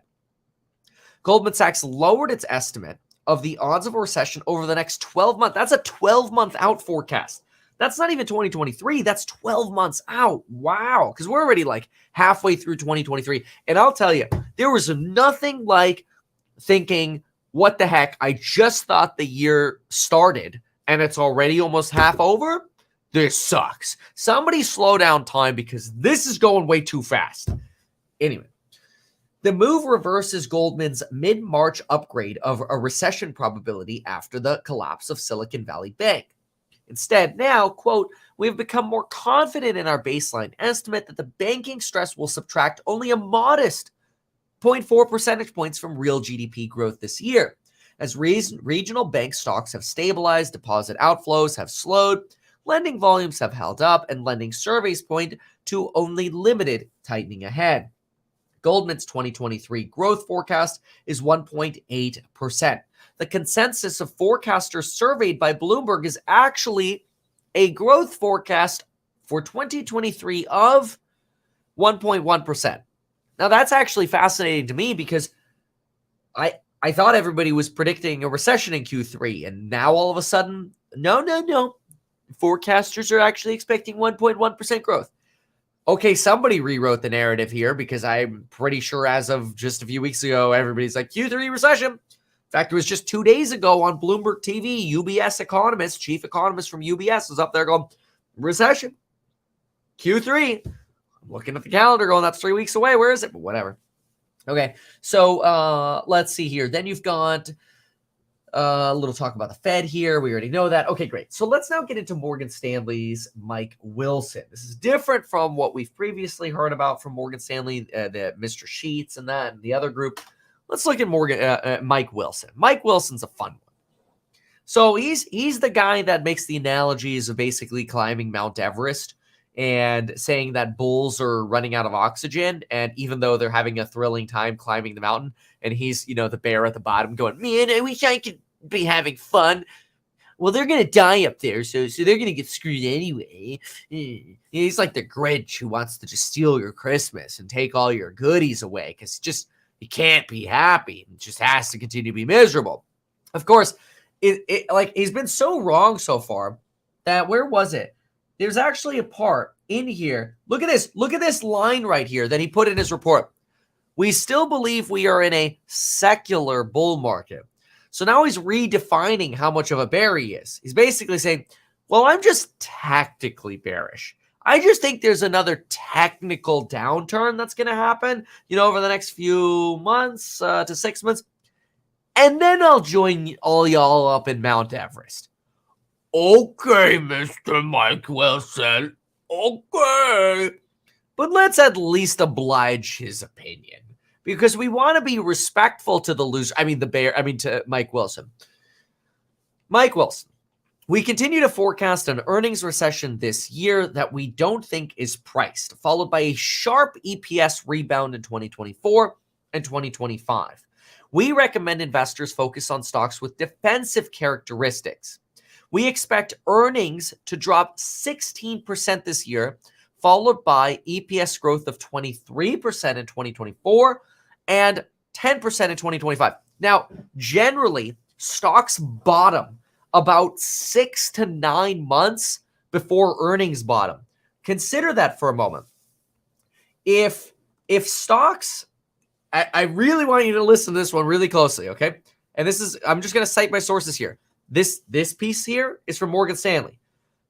S1: Goldman Sachs lowered its estimate of the odds of a recession over the next 12 months. That's a 12-month out forecast. That's not even 2023. That's 12 months out. Wow. Because we're already like halfway through 2023. And I'll tell you, there was nothing like thinking, what the heck? I just thought the year started and it's already almost half over. This sucks. Somebody slow down time because this is going way too fast. Anyway. The move reverses Goldman's mid-March upgrade of a recession probability after the collapse of Silicon Valley Bank. Instead, now, quote, we have become more confident in our baseline estimate that the banking stress will subtract only a modest 0.4 percentage points from real GDP growth this year. As regional bank stocks have stabilized, deposit outflows have slowed, lending volumes have held up, and lending surveys point to only limited tightening ahead. Goldman's 2023 growth forecast is 1.8%. The consensus of forecasters surveyed by Bloomberg is actually a growth forecast for 2023 of 1.1%. Now, that's actually fascinating to me because I thought everybody was predicting a recession in Q3, and now all of a sudden, no. Forecasters are actually expecting 1.1% growth. Okay, somebody rewrote the narrative here because I'm pretty sure as of just a few weeks ago, everybody's like, Q3 recession. In fact, it was just 2 days ago on Bloomberg TV, UBS economist, chief economist from UBS was up there going, recession, Q3. I'm looking at the calendar going, that's 3 weeks away. Where is it? But whatever. Okay, so let's see here. Then you've got a little talk about the Fed here. We already know that. Okay, great. So let's now get into Morgan Stanley's Mike Wilson. This is different from what we've previously heard about from Morgan Stanley, the Mr. Sheets and that and the other group. Let's look at Mike Wilson. Mike Wilson's a fun one. So he's the guy that makes the analogies of basically climbing Mount Everest and saying that bulls are running out of oxygen. And even though they're having a thrilling time climbing the mountain, and he's, the bear at the bottom going, man, I wish I could be having fun. Well, they're going to die up there, so they're going to get screwed anyway. He's like the Grinch who wants to just steal your Christmas and take all your goodies away because you can't be happy. It just has to continue to be miserable. Of course, he's been so wrong so far that where was it? There's actually a part in here. Look at this. Look at this line right here that he put in his report. We still believe we are in a secular bull market. So now he's redefining how much of a bear he is. He's basically saying, well, I'm just tactically bearish. I just think there's another technical downturn that's going to happen, over the next few months to 6 months. and then I'll join all y'all up in Mount Everest. Okay, Mr. Mike Wilson. Okay. But let's at least oblige his opinion, because we want to be respectful to the loser. To Mike Wilson. Mike Wilson, we continue to forecast an earnings recession this year that we don't think is priced, followed by a sharp EPS rebound in 2024 and 2025. We recommend investors focus on stocks with defensive characteristics. We expect earnings to drop 16% this year, followed by EPS growth of 23% in 2024 and 10% in 2025. Now, generally, stocks bottom about 6 to 9 months before earnings bottom. Consider that for a moment. If stocks, I really want you to listen to this one really closely, okay? And I'm just going to cite my sources here. This piece here is from Morgan Stanley.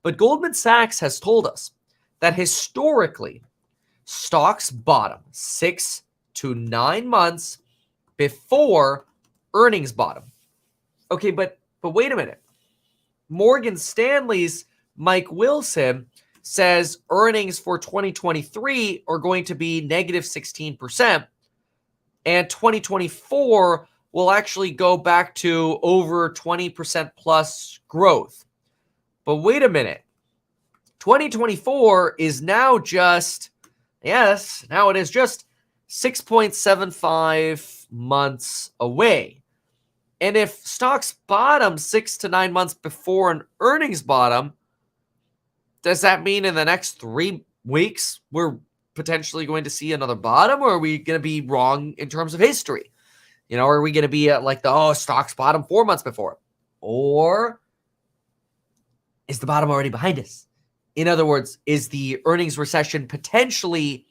S1: But Goldman Sachs has told us that historically, stocks bottom 6 to 9 months before earnings bottom. Okay, but wait a minute. Morgan Stanley's Mike Wilson says earnings for 2023 are going to be negative 16%, and 2024 will actually go back to over 20% plus growth. But wait a minute. 2024 is now just, now it is just 6.75 months away. And if stocks bottom 6 to 9 months before an earnings bottom, does that mean in the next 3 weeks we're potentially going to see another bottom, or are we going to be wrong in terms of history? Are we going to be at like stocks bottom 4 months before? Or is the bottom already behind us? In other words, is the earnings recession potentially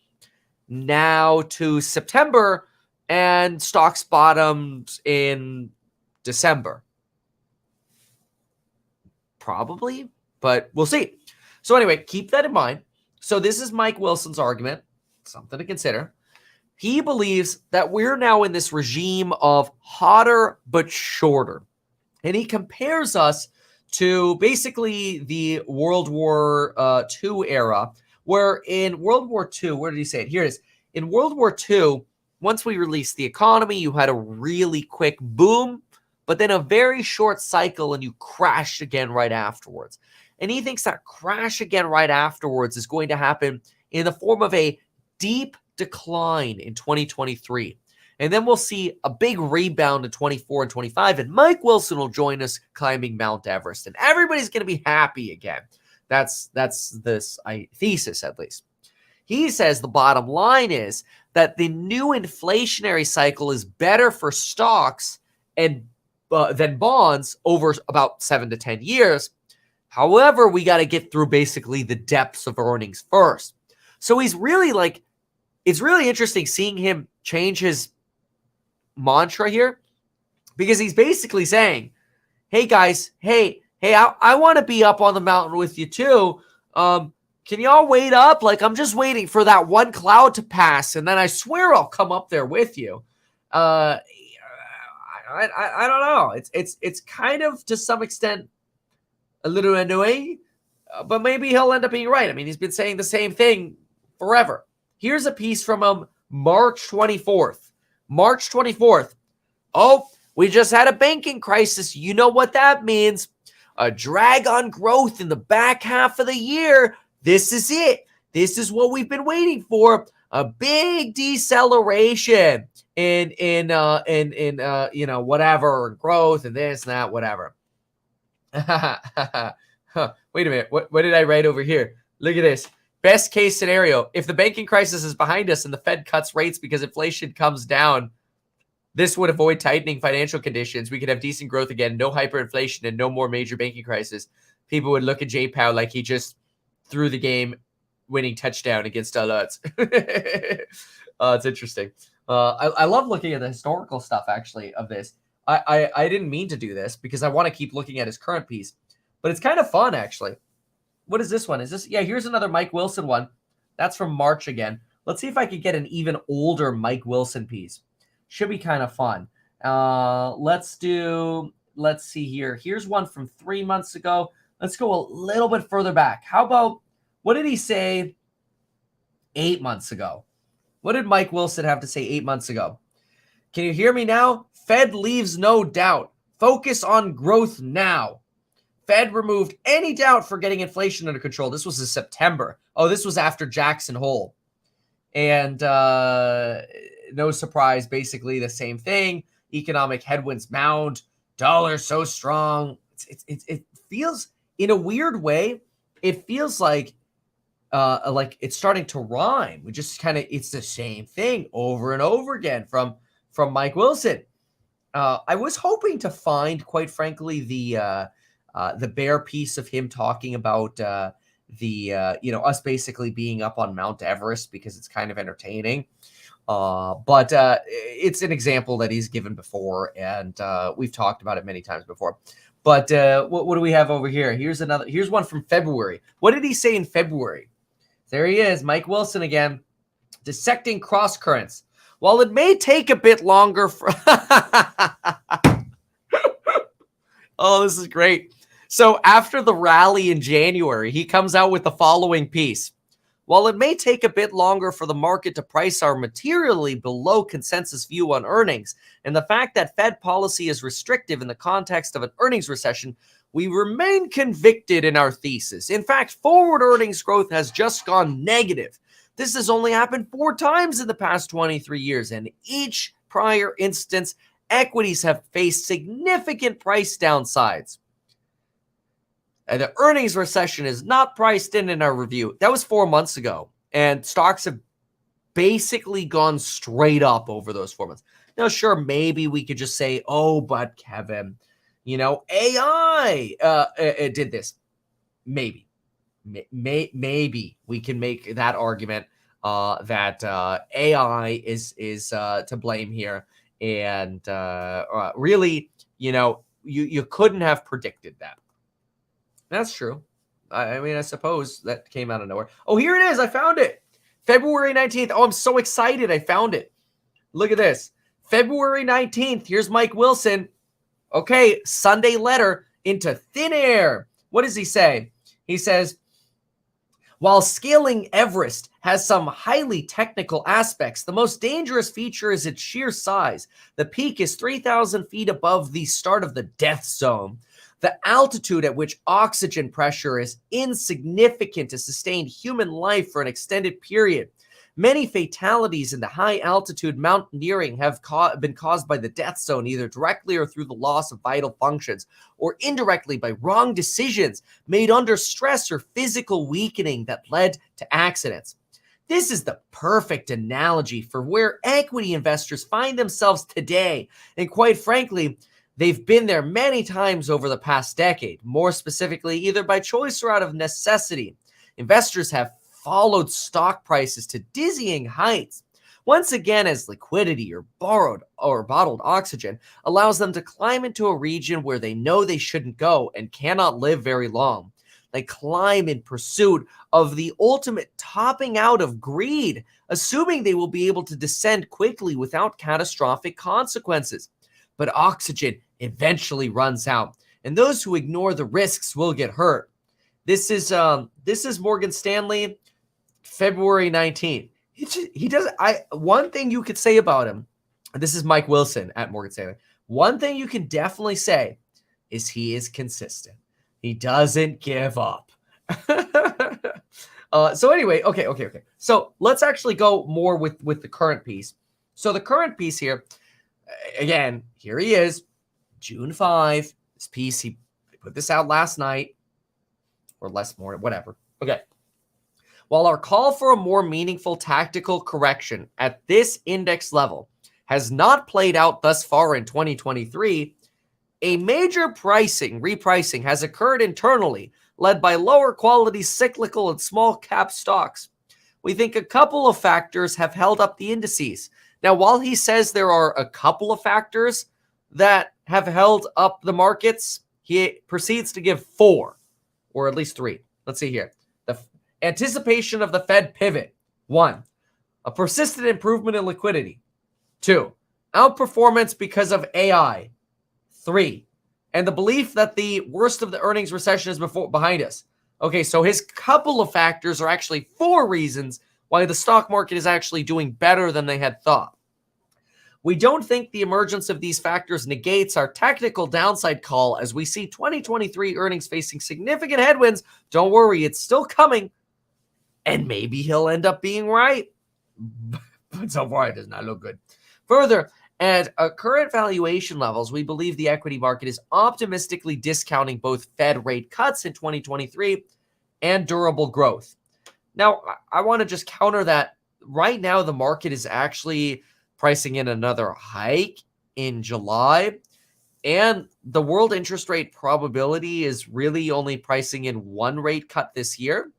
S1: now to September and stocks bottomed in December? Probably, but we'll see. So anyway, keep that in mind. So this is Mike Wilson's argument, something to consider. He believes that we're now in this regime of hotter but shorter. And he compares us to basically the World War II era, where in World War II, where did he say it? Here it is. In World War II, once we released the economy, you had a really quick boom, but then a very short cycle and you crashed again right afterwards. And he thinks that crash again right afterwards is going to happen in the form of a deep decline in 2023. And then we'll see a big rebound in 24 and 25. And Mike Wilson will join us climbing Mount Everest. And everybody's going to be happy again. That's this thesis, at least. He says the bottom line is that the new inflationary cycle is better for stocks and than bonds over about 7 to 10 years. However, we got to get through basically the depths of earnings first. So he's really it's really interesting seeing him change his mantra here, because he's basically saying, hey guys, hey, I want to be up on the mountain with you too. Can y'all wait up? I'm just waiting for that one cloud to pass, and then I swear I'll come up there with you. I don't know. It's kind of, to some extent, a little annoying, but maybe he'll end up being right. I mean, he's been saying the same thing forever. Here's a piece from him, March 24th. March 24th. Oh, we just had a banking crisis. You know what that means. A drag on growth in the back half of the year. This is it. This is what we've been waiting for. A big deceleration in whatever, growth and this and that, whatever. Wait a minute. What did I write over here? Look at this. Best case scenario. If the banking crisis is behind us and the Fed cuts rates because inflation comes down, this would avoid tightening financial conditions. We could have decent growth again, no hyperinflation, and no more major banking crisis. People would look at J. Powell like he just threw the game winning touchdown against Lutz. It's interesting. I love looking at the historical stuff, actually, of this. I didn't mean to do this because I want to keep looking at his current piece, but it's kind of fun, actually. What is this one? Is this? Yeah, here's another Mike Wilson one. That's from March again. Let's see if I could get an even older Mike Wilson piece. Should be kind of fun. Let's see here. Here's one from 3 months ago. Let's go a little bit further back. How about, what did he say 8 months ago? What did Mike Wilson have to say 8 months ago? Can you hear me now? Fed leaves no doubt. Focus on growth now. Fed removed any doubt for getting inflation under control. This was in September. Oh, this was after Jackson Hole. And no surprise, basically the same thing. Economic headwinds mound. Dollar so strong. It feels, in a weird way, it feels like it's starting to rhyme. We just kind of, it's the same thing over and over again from Mike Wilson. I was hoping to find, quite frankly, the bear piece of him talking about us basically being up on Mount Everest, because it's kind of entertaining. But it's an example that he's given before, and we've talked about it many times before. But what do we have over here? Here's one from February. What did he say in February? There he is, Mike Wilson again, dissecting cross currents. While it may take a bit longer for oh, this is great. So after the rally in January, he comes out with the following piece. While it may take a bit longer for the market to price our materially below consensus view on earnings, and the fact that Fed policy is restrictive in the context of an earnings recession, we remain convicted in our thesis. In fact, forward earnings growth has just gone negative. This has only happened 4 times in the past 23 years, and each prior instance, equities have faced significant price downsides. And the earnings recession is not priced in our review. That was 4 months ago, and stocks have basically gone straight up over those 4 months. Now, sure, maybe we could just say, oh, but Kevin, AI did this. Maybe we can make that argument that AI is to blame here, and really, you couldn't have predicted that. That's true. I mean, I suppose that came out of nowhere. Oh, here it is. I found it. February 19th. Oh, I'm so excited. I found it. Look at this. February 19th. Here's Mike Wilson. Okay, Sunday letter into thin air. What does he say? He says, while scaling Everest has some highly technical aspects, the most dangerous feature is its sheer size. The peak is 3,000 feet above the start of the death zone. The altitude at which oxygen pressure is insignificant to sustain human life for an extended period. Many fatalities in the high-altitude mountaineering have been caused by the death zone, either directly or through the loss of vital functions, or indirectly by wrong decisions made under stress or physical weakening that led to accidents. This is the perfect analogy for where equity investors find themselves today, and quite frankly, they've been there many times over the past decade, more specifically, either by choice or out of necessity. Investors have followed stock prices to dizzying heights, once again as liquidity or borrowed or bottled oxygen allows them to climb into a region where they know they shouldn't go and cannot live very long. They climb in pursuit of the ultimate topping out of greed, assuming they will be able to descend quickly without catastrophic consequences. But oxygen eventually runs out, and those who ignore the risks will get hurt. This is Morgan Stanley, February 19th. He does. One thing you could say about him, and this is Mike Wilson at Morgan Stanley. One thing you can definitely say is he is consistent. He doesn't give up. So anyway, okay. So let's actually go more with the current piece. So the current piece here, again, here he is, June 5. This piece, he put this out last night, or less more, whatever. Okay. While our call for a more meaningful tactical correction at this index level has not played out thus far in 2023, a major repricing has occurred internally, led by lower quality cyclical and small cap stocks. We think a couple of factors have held up the indices. Now, while he says there are a couple of factors that have held up the markets, he proceeds to give 4, or at least 3. Let's see here. The anticipation of the Fed pivot. 1, a persistent improvement in liquidity. 2, Outperformance because of AI, 3. And the belief that the worst of the earnings recession is behind us. Okay, so his couple of factors are actually 4 reasons why the stock market is actually doing better than they had thought. We don't think the emergence of these factors negates our technical downside call as we see 2023 earnings facing significant headwinds. Don't worry, it's still coming. And maybe he'll end up being right. But so far, it does not look good. Further, at current valuation levels, we believe the equity market is optimistically discounting both Fed rate cuts in 2023 and durable growth. Now, I want to just counter that. Right now, the market is actually pricing in another hike in July, and the world interest rate probability is really only pricing in 1 rate cut this year,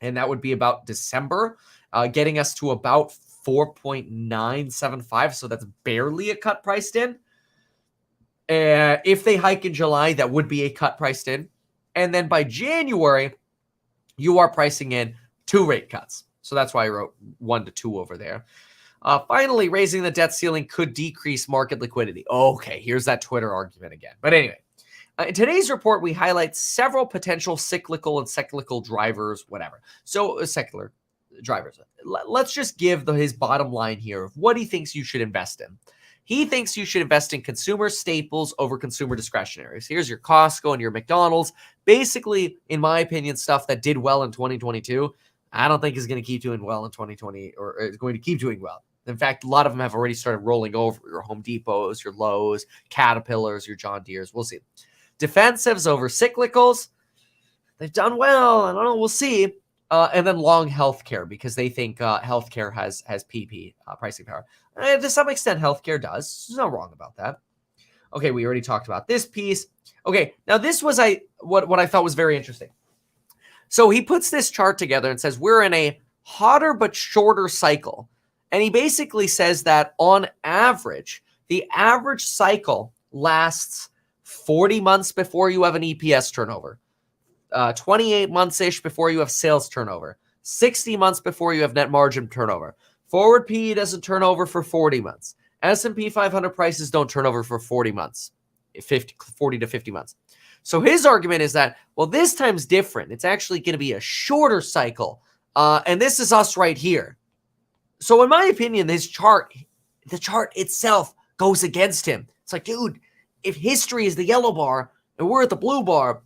S1: and that would be about December, getting us to about 4.975, so that's barely a cut priced in. If they hike in July, that would be a cut priced in. And then by January, you are pricing in 2 rate cuts. So that's why I wrote 1 to 2 over there. Finally, raising the debt ceiling could decrease market liquidity. Okay, here's that Twitter argument again. But anyway, in today's report, we highlight several potential cyclical and secular drivers, whatever. So secular drivers. Let's just give his bottom line here of what he thinks you should invest in. He thinks you should invest in consumer staples over consumer discretionaries. Here's your Costco and your McDonald's. Basically, in my opinion, stuff that did well in 2022, I don't think is going to keep doing well in 2020 or is going to keep doing well. In fact, a lot of them have already started rolling over. Your Home Depots, your Lowe's, Caterpillars, your John Deere's. We'll see. Defensives over cyclicals. They've done well. I don't know. We'll see. And then long healthcare because they think healthcare has PP pricing power. To some extent, healthcare does. There's no wrong about that. Okay, we already talked about this piece. Okay, now this was what I thought was very interesting. So he puts this chart together and says we're in a hotter but shorter cycle. And he basically says that on average, the average cycle lasts 40 months before you have an EPS turnover. 28 months-ish before you have sales turnover, 60 months before you have net margin turnover. Forward PE doesn't turn over for 40 months. S&P 500 prices don't turn over for 40 months, 40 to 50 months. So his argument is that, well, this time's different. It's actually going to be a shorter cycle. And this is us right here. So in my opinion, the chart itself goes against him. It's like, dude, if history is the yellow bar and we're at the blue bar,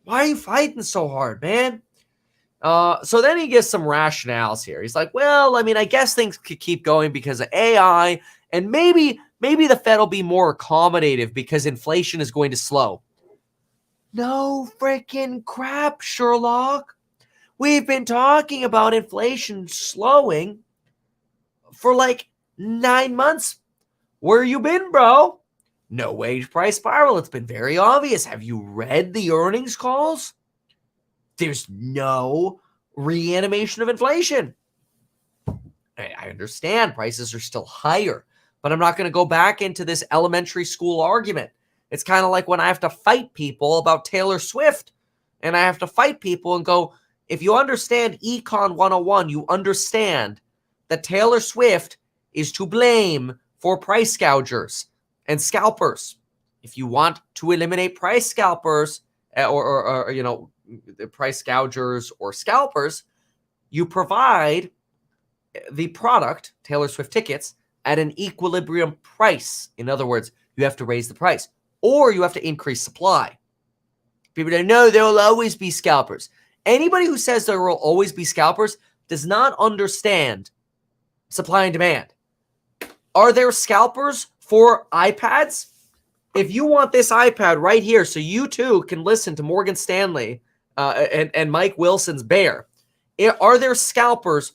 S1: why are you fighting so hard, man? So then he gives some rationales here. He's like, well, I mean, I guess things could keep going because of AI, and maybe the Fed will be more accommodative because inflation is going to slow. No freaking crap, Sherlock. We've been talking about inflation slowing for like 9 months. Where you been, bro? No wage price spiral. It's been very obvious. Have you read the earnings calls? There's no reanimation of inflation. I understand prices are still higher, but I'm not going to go back into this elementary school argument. It's kind of like when I have to fight people about Taylor Swift, and I have to fight people and go, if you understand Econ 101, you understand that Taylor Swift is to blame for price gougers and scalpers. If you want to eliminate price scalpers or the price gougers or scalpers, you provide the product, Taylor Swift tickets, at an equilibrium price. In other words, you have to raise the price or you have to increase supply. People don't know there will always be scalpers. Anybody who says there will always be scalpers does not understand supply and demand. Are there scalpers for iPads? If you want this iPad right here so you too can listen to Morgan Stanley and Mike Wilson's Bear, are there scalpers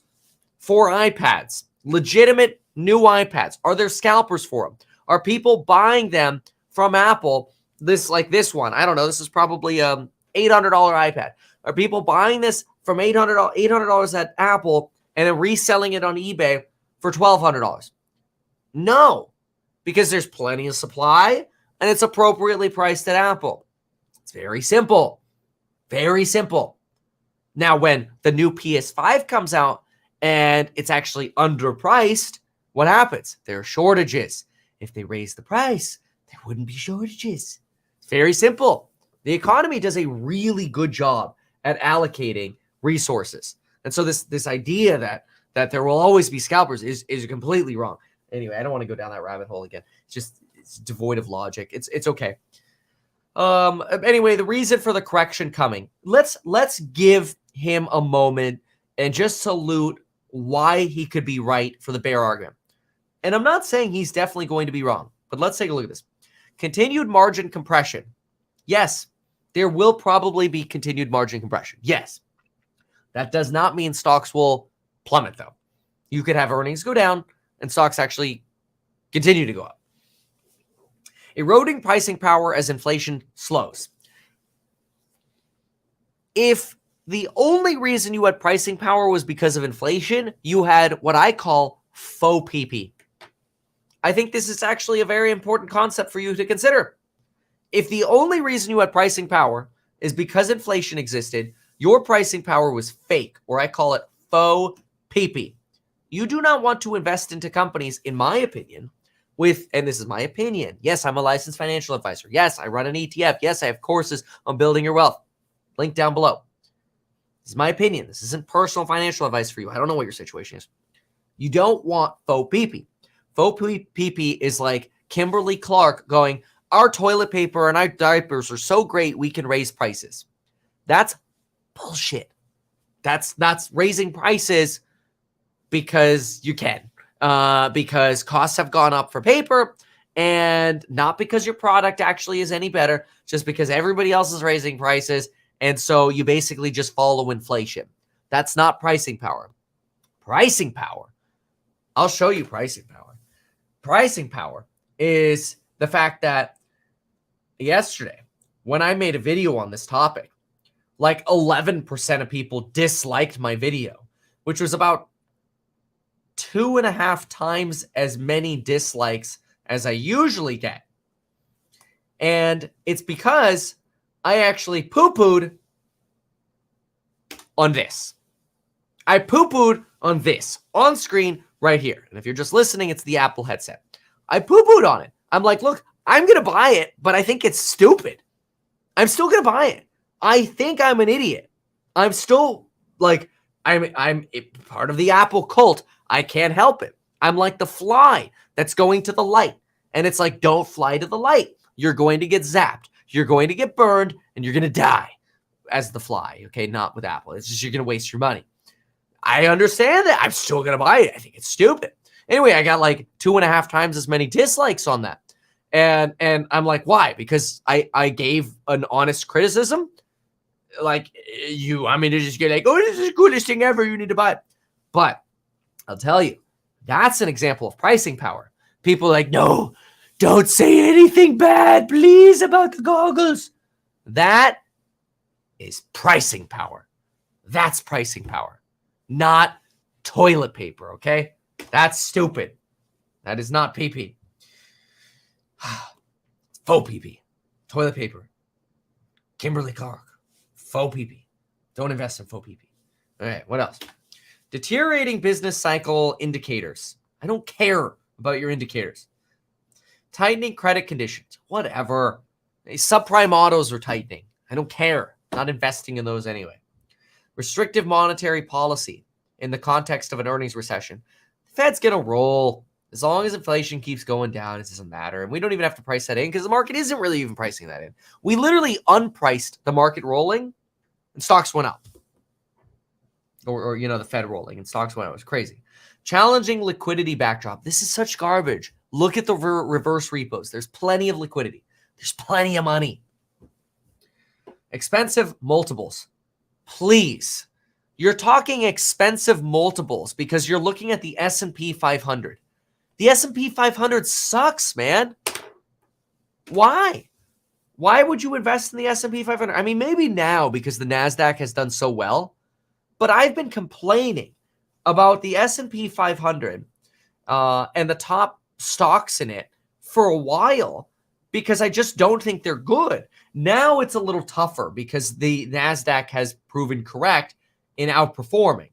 S1: for iPads? Legitimate new iPads. Are there scalpers for them? Are people buying them from Apple? This one. I don't know. This is probably $800 iPad. Are people buying this from $800 at Apple and then reselling it on eBay for $1,200? No, because there's plenty of supply and it's appropriately priced at Apple. It's very simple. Very simple. Now, when the new PS5 comes out and it's actually underpriced, what happens? There are shortages. If they raise the price, there wouldn't be shortages. It's very simple. The economy does a really good job at allocating resources. And so this idea that there will always be scalpers is completely wrong. Anyway, I don't want to go down that rabbit hole again. It's devoid of logic. It's okay. Anyway, the reason for the correction coming. Let's give him a moment and just salute why he could be right for the bear argument. And I'm not saying he's definitely going to be wrong, but let's take a look at this. Continued margin compression. Yes, there will probably be continued margin compression. Yes. That does not mean stocks will plummet, though. You could have earnings go down and stocks actually continue to go up. Eroding pricing power as inflation slows. If the only reason you had pricing power was because of inflation, you had what I call faux PP. I think this is actually a very important concept for you to consider. If the only reason you had pricing power is because inflation existed, your pricing power was fake, or I call it faux PP. You do not want to invest into companies, in my opinion, and this is my opinion. Yes, I'm a licensed financial advisor. Yes, I run an ETF. Yes, I have courses on building your wealth. Link down below. This is my opinion. This isn't personal financial advice for you. I don't know what your situation is. You don't want faux PP. Faux PP is like Kimberly Clark going, our toilet paper and our diapers are so great we can raise prices. That's bullshit. That's raising prices because you can. Because costs have gone up for paper, and not because your product actually is any better, just because everybody else is raising prices, and so you basically just follow inflation. That's not pricing power. Pricing power. I'll show you pricing power. Pricing power is the fact that yesterday, when I made a video on this topic, like 11% of people disliked my video, which was about 2.5 times as many dislikes as I usually get. And it's because I actually poo-pooed on this. I poo-pooed on this on screen right here. And if you're just listening, it's the Apple headset. I poo-pooed on it. I'm like, look, I'm going to buy it, but I think it's stupid. I'm still going to buy it. I think I'm an idiot. I'm still like, I'm part of the Apple cult. I can't help it. I'm like the fly that's going to the light. And it's like, don't fly to the light. You're going to get zapped. You're going to get burned and you're going to die as the fly. Okay. Not with Apple. It's just, you're going to waste your money. I understand that. I'm still going to buy it. I think it's stupid. Anyway, I got like 2.5 times as many dislikes on that. And I'm like, why? Because I gave an honest criticism. Like to just get like, oh, this is the coolest thing ever. You need to buy it. But I'll tell you, that's an example of pricing power. People are like, no, don't say anything bad, please, about the goggles. That is pricing power. That's pricing power, not toilet paper, okay? That's stupid. That is not PP. Faux PP. Toilet paper. Kimberly Clark. Faux PP. Don't invest in faux PP. All right, what else? Deteriorating business cycle indicators. I don't care about your indicators. Tightening credit conditions. Whatever. Subprime autos are tightening. I don't care. Not investing in those anyway. Restrictive monetary policy in the context of an earnings recession. The Fed's going to roll. As long as inflation keeps going down, it doesn't matter. And we don't even have to price that in because the market isn't really even pricing that in. We literally unpriced the market rolling and stocks went up. Or the Fed rolling and stocks went up. It was crazy. Challenging liquidity backdrop. This is such garbage. Look at the reverse repos. There's plenty of liquidity. There's plenty of money. Expensive multiples. Please. You're talking expensive multiples because you're looking at the S&P 500. The S&P 500 sucks, man. Why? Why would you invest in the S&P 500? I mean, maybe now because the NASDAQ has done so well. But I've been complaining about the S&P 500 and the top stocks in it for a while because I just don't think they're good. Now it's a little tougher because the NASDAQ has proven correct in outperforming.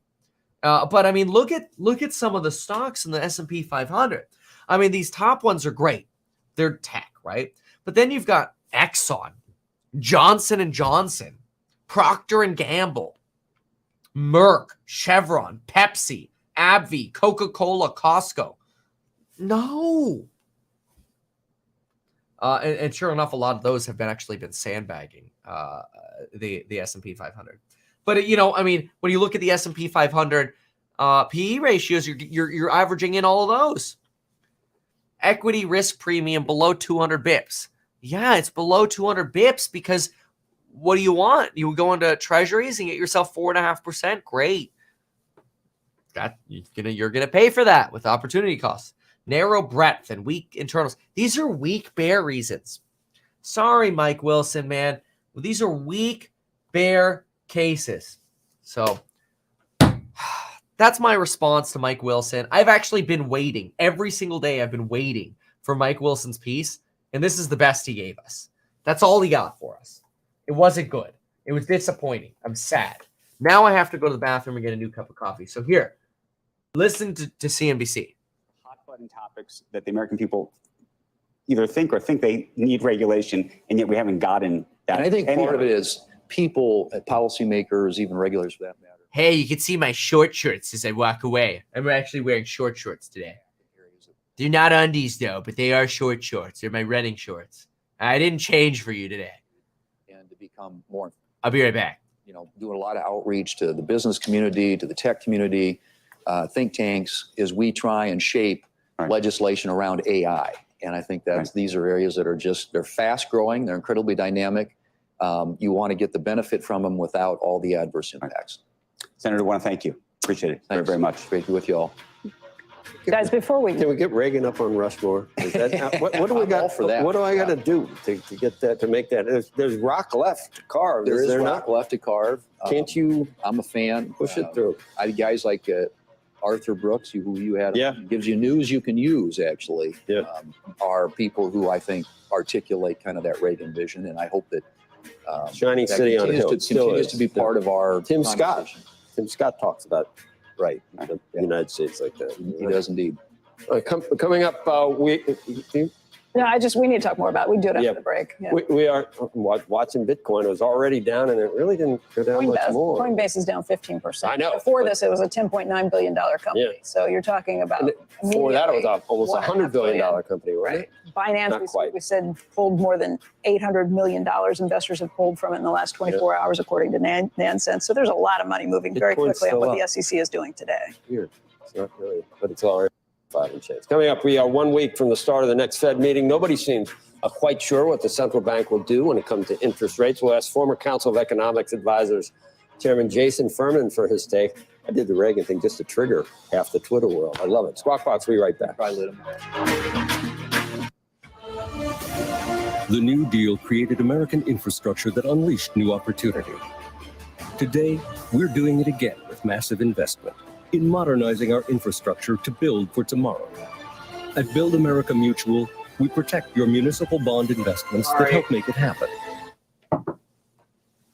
S1: But I mean, look at some of the stocks in the S&P 500. I mean, these top ones are great. They're tech, right? But then you've got Exxon, Johnson & Johnson, Procter & Gamble, Merck, Chevron, Pepsi, AbbVie, Coca-Cola, Costco. No. And sure enough, a lot of those have actually been sandbagging the S&P 500. But you know, I mean, when you look at the S&P 500 PE ratios, you're averaging in all of those. Equity risk premium below 200 bips. Yeah, it's below 200 bips because what do you want? You go into treasuries and get yourself 4.5%. Great. You're gonna pay for that with opportunity costs. Narrow breadth and weak internals. These are weak bear reasons. Sorry, Mike Wilson, man. These are weak bear cases. So that's my response to Mike Wilson. I've actually been waiting. Every single day I've been waiting for Mike Wilson's piece, and this is the best he gave us. That's all he got for us. It wasn't good. It was disappointing. I'm sad. Now I have to go to the bathroom and get a new cup of coffee. So here, listen to CNBC.
S13: Hot button topics that the American people either think they need regulation, and yet we haven't gotten that.
S14: And I think part of it is people, policymakers, even regulators for that matter.
S1: Hey, you can see my short shorts as I walk away. I'm actually wearing short shorts today. They're not undies though, but they are short shorts. They're my running shorts. I didn't change for you today.
S14: And to become more.
S1: I'll be right back.
S14: You know, doing a lot of outreach to the business community, to the tech community, think tanks, as we try and shape legislation around AI. And I think these are areas that are they're fast growing. They're incredibly dynamic. You want to get the benefit from them without all the adverse impacts.
S13: Senator, I want to thank you. Appreciate it very, very much.
S14: Great to be with you all.
S15: Guys, before we
S16: can we get Reagan up on Rushmore? Is that, what do we got
S14: for that?
S16: What do I got to do to get that, to make that? There's rock left to carve.
S14: There is
S16: not?
S14: rock left to carve.
S16: Can't you?
S14: I'm a fan.
S16: Push it through.
S14: Guys like Arthur Brooks, who you had, gives you news you can use. Actually, are people who I think articulate kind of that Reagan vision, and I hope that
S16: Shining City on a Hill
S14: continues to be part of our
S16: Tim Scott. Tim Scott talks about the United States like that.
S14: He does indeed.
S16: Coming up, we
S15: need to talk more about it. We do it after the break. Yeah.
S16: We are watching Bitcoin. It was already down, and it really didn't go down much more.
S15: Coinbase is down 15%.
S16: I know.
S15: Before this, it was a $10.9 billion company.
S16: Yeah.
S15: So you're talking about.
S16: Before that, it was almost a $100 billion company, right?
S15: Binance, we said, pulled more than $800 million. Investors have pulled from it in the last 24 hours, according to Nansen. So there's a lot of money moving very quickly on what the SEC is doing today.
S16: Weird. It's not really, but it's all right. 5 and change. Coming up, we are 1 week from the start of the next Fed meeting. Nobody seems quite sure what the central bank will do when it comes to interest rates. We'll ask former Council of Economics Advisors Chairman Jason Furman for his take. I did the Reagan thing just to trigger half the Twitter world. I love it. Squawk Box, we'll be right back.
S17: The New Deal created American infrastructure that unleashed new opportunity. Today, we're doing it again with massive investment in modernizing our infrastructure to build for tomorrow. At Build America Mutual, we protect your municipal bond investments that help make it happen.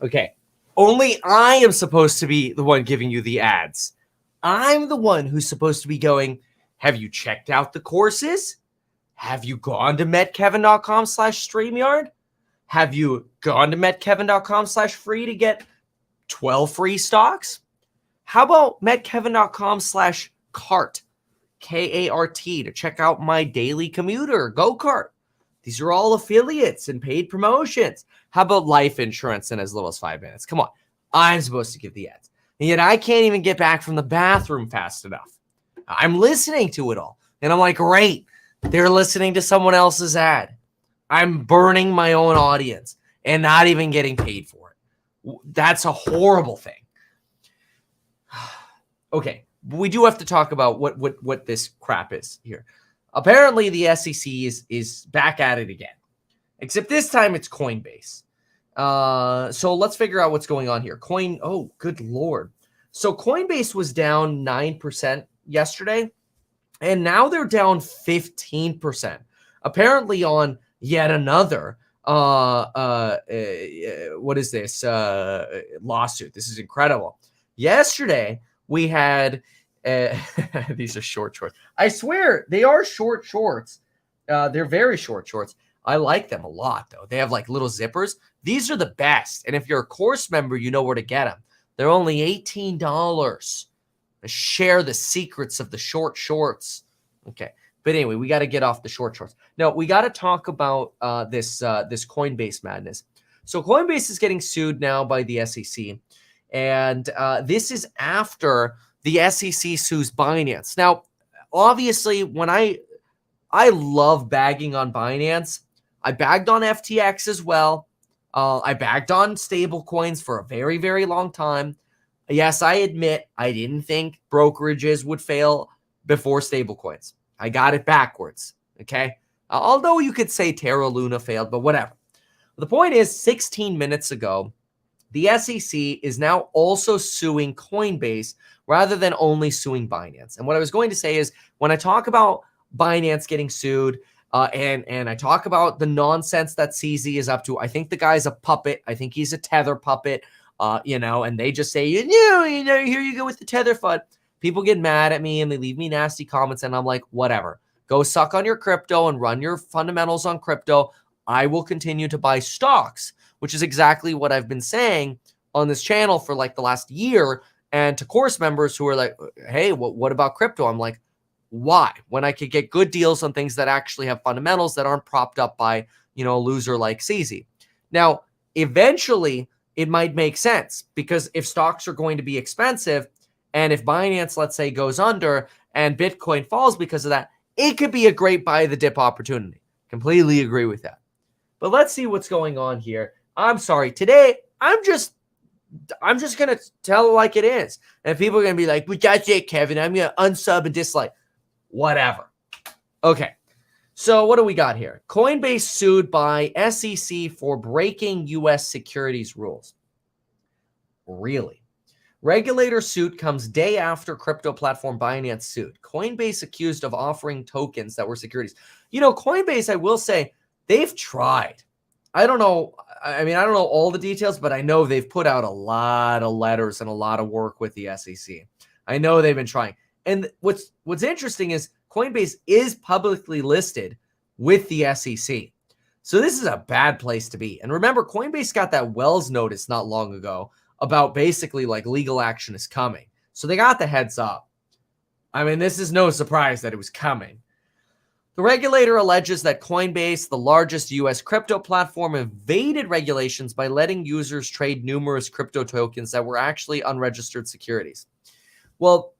S1: Okay. Only I am supposed to be the one giving you the ads. I'm the one who's supposed to be going, have you checked out the courses? Have you gone to metkevin.com/StreamYard? Have you gone to metkevin.com/free to get 12 free stocks? How about metkevin.com/cart, K-A-R-T, to check out my daily commuter, go-kart? These are all affiliates and paid promotions. How about life insurance in as little as 5 minutes? Come on. I'm supposed to give the ads. And yet I can't even get back from the bathroom fast enough. I'm listening to it all. And I'm like, great. They're listening to someone else's ad. I'm burning my own audience and not even getting paid for it. That's a horrible thing. Okay, we do have to talk about what this crap is here. Apparently, the SEC is back at it again, except this time it's Coinbase. So let's figure out what's going on here. Oh, good Lord. So Coinbase was down 9% yesterday, and now they're down 15%. Apparently on yet another, what is this, lawsuit. This is incredible. Yesterday, We had these are short shorts. I swear they are short shorts. They're very short shorts. I like them a lot, though. They have like little zippers. These are the best. And if you're a course member, you know where to get them. They're only $18. Share the secrets of the short shorts. Okay. But anyway, we got to get off the short shorts. Now, we got to talk about this Coinbase madness. So Coinbase is getting sued now by the SEC. And this is after the SEC sues Binance. Now, obviously, when I love bagging on Binance. I bagged on FTX as well. I bagged on stable coins for a very, very long time. Yes, I admit I didn't think brokerages would fail before stable coins. I got it backwards, okay? Although you could say Terra Luna failed, but whatever. The point is, 16 minutes ago, the SEC is now also suing Coinbase rather than only suing Binance. And what I was going to say is, when I talk about Binance getting sued, and I talk about the nonsense that CZ is up to, I think the guy's a puppet. I think he's a tether puppet, and they just say, here you go with the tether fund. People get mad at me and they leave me nasty comments, and I'm like, whatever. Go suck on your crypto and run your fundamentals on crypto. I will continue to buy stocks, which is exactly what I've been saying on this channel for like the last year. And to course members who are like, hey, what about crypto? I'm like, why? When I could get good deals on things that actually have fundamentals that aren't propped up by, a loser like CZ. Now, eventually, it might make sense, because if stocks are going to be expensive, and if Binance, let's say, goes under and Bitcoin falls because of that, it could be a great buy the dip opportunity. Completely agree with that. But let's see what's going on here. I'm sorry. Today, I'm just going to tell it like it is. And people are going to be like, but that's it, Kevin. I'm going to unsub and dislike. Whatever. Okay. So what do we got here? Coinbase sued by SEC for breaking U.S. securities rules. Really? Regulator suit comes day after crypto platform Binance sued. Coinbase accused of offering tokens that were securities. Coinbase, I will say, they've tried. I don't know. I don't know all the details, but I know they've put out a lot of letters and a lot of work with the SEC. I know they've been trying. And what's interesting is Coinbase is publicly listed with the SEC. So this is a bad place to be. And remember, Coinbase got that Wells notice not long ago about basically like legal action is coming. So they got the heads up. This is no surprise that it was coming. The regulator alleges that Coinbase, the largest U.S. crypto platform, evaded regulations by letting users trade numerous crypto tokens that were actually unregistered securities. Well,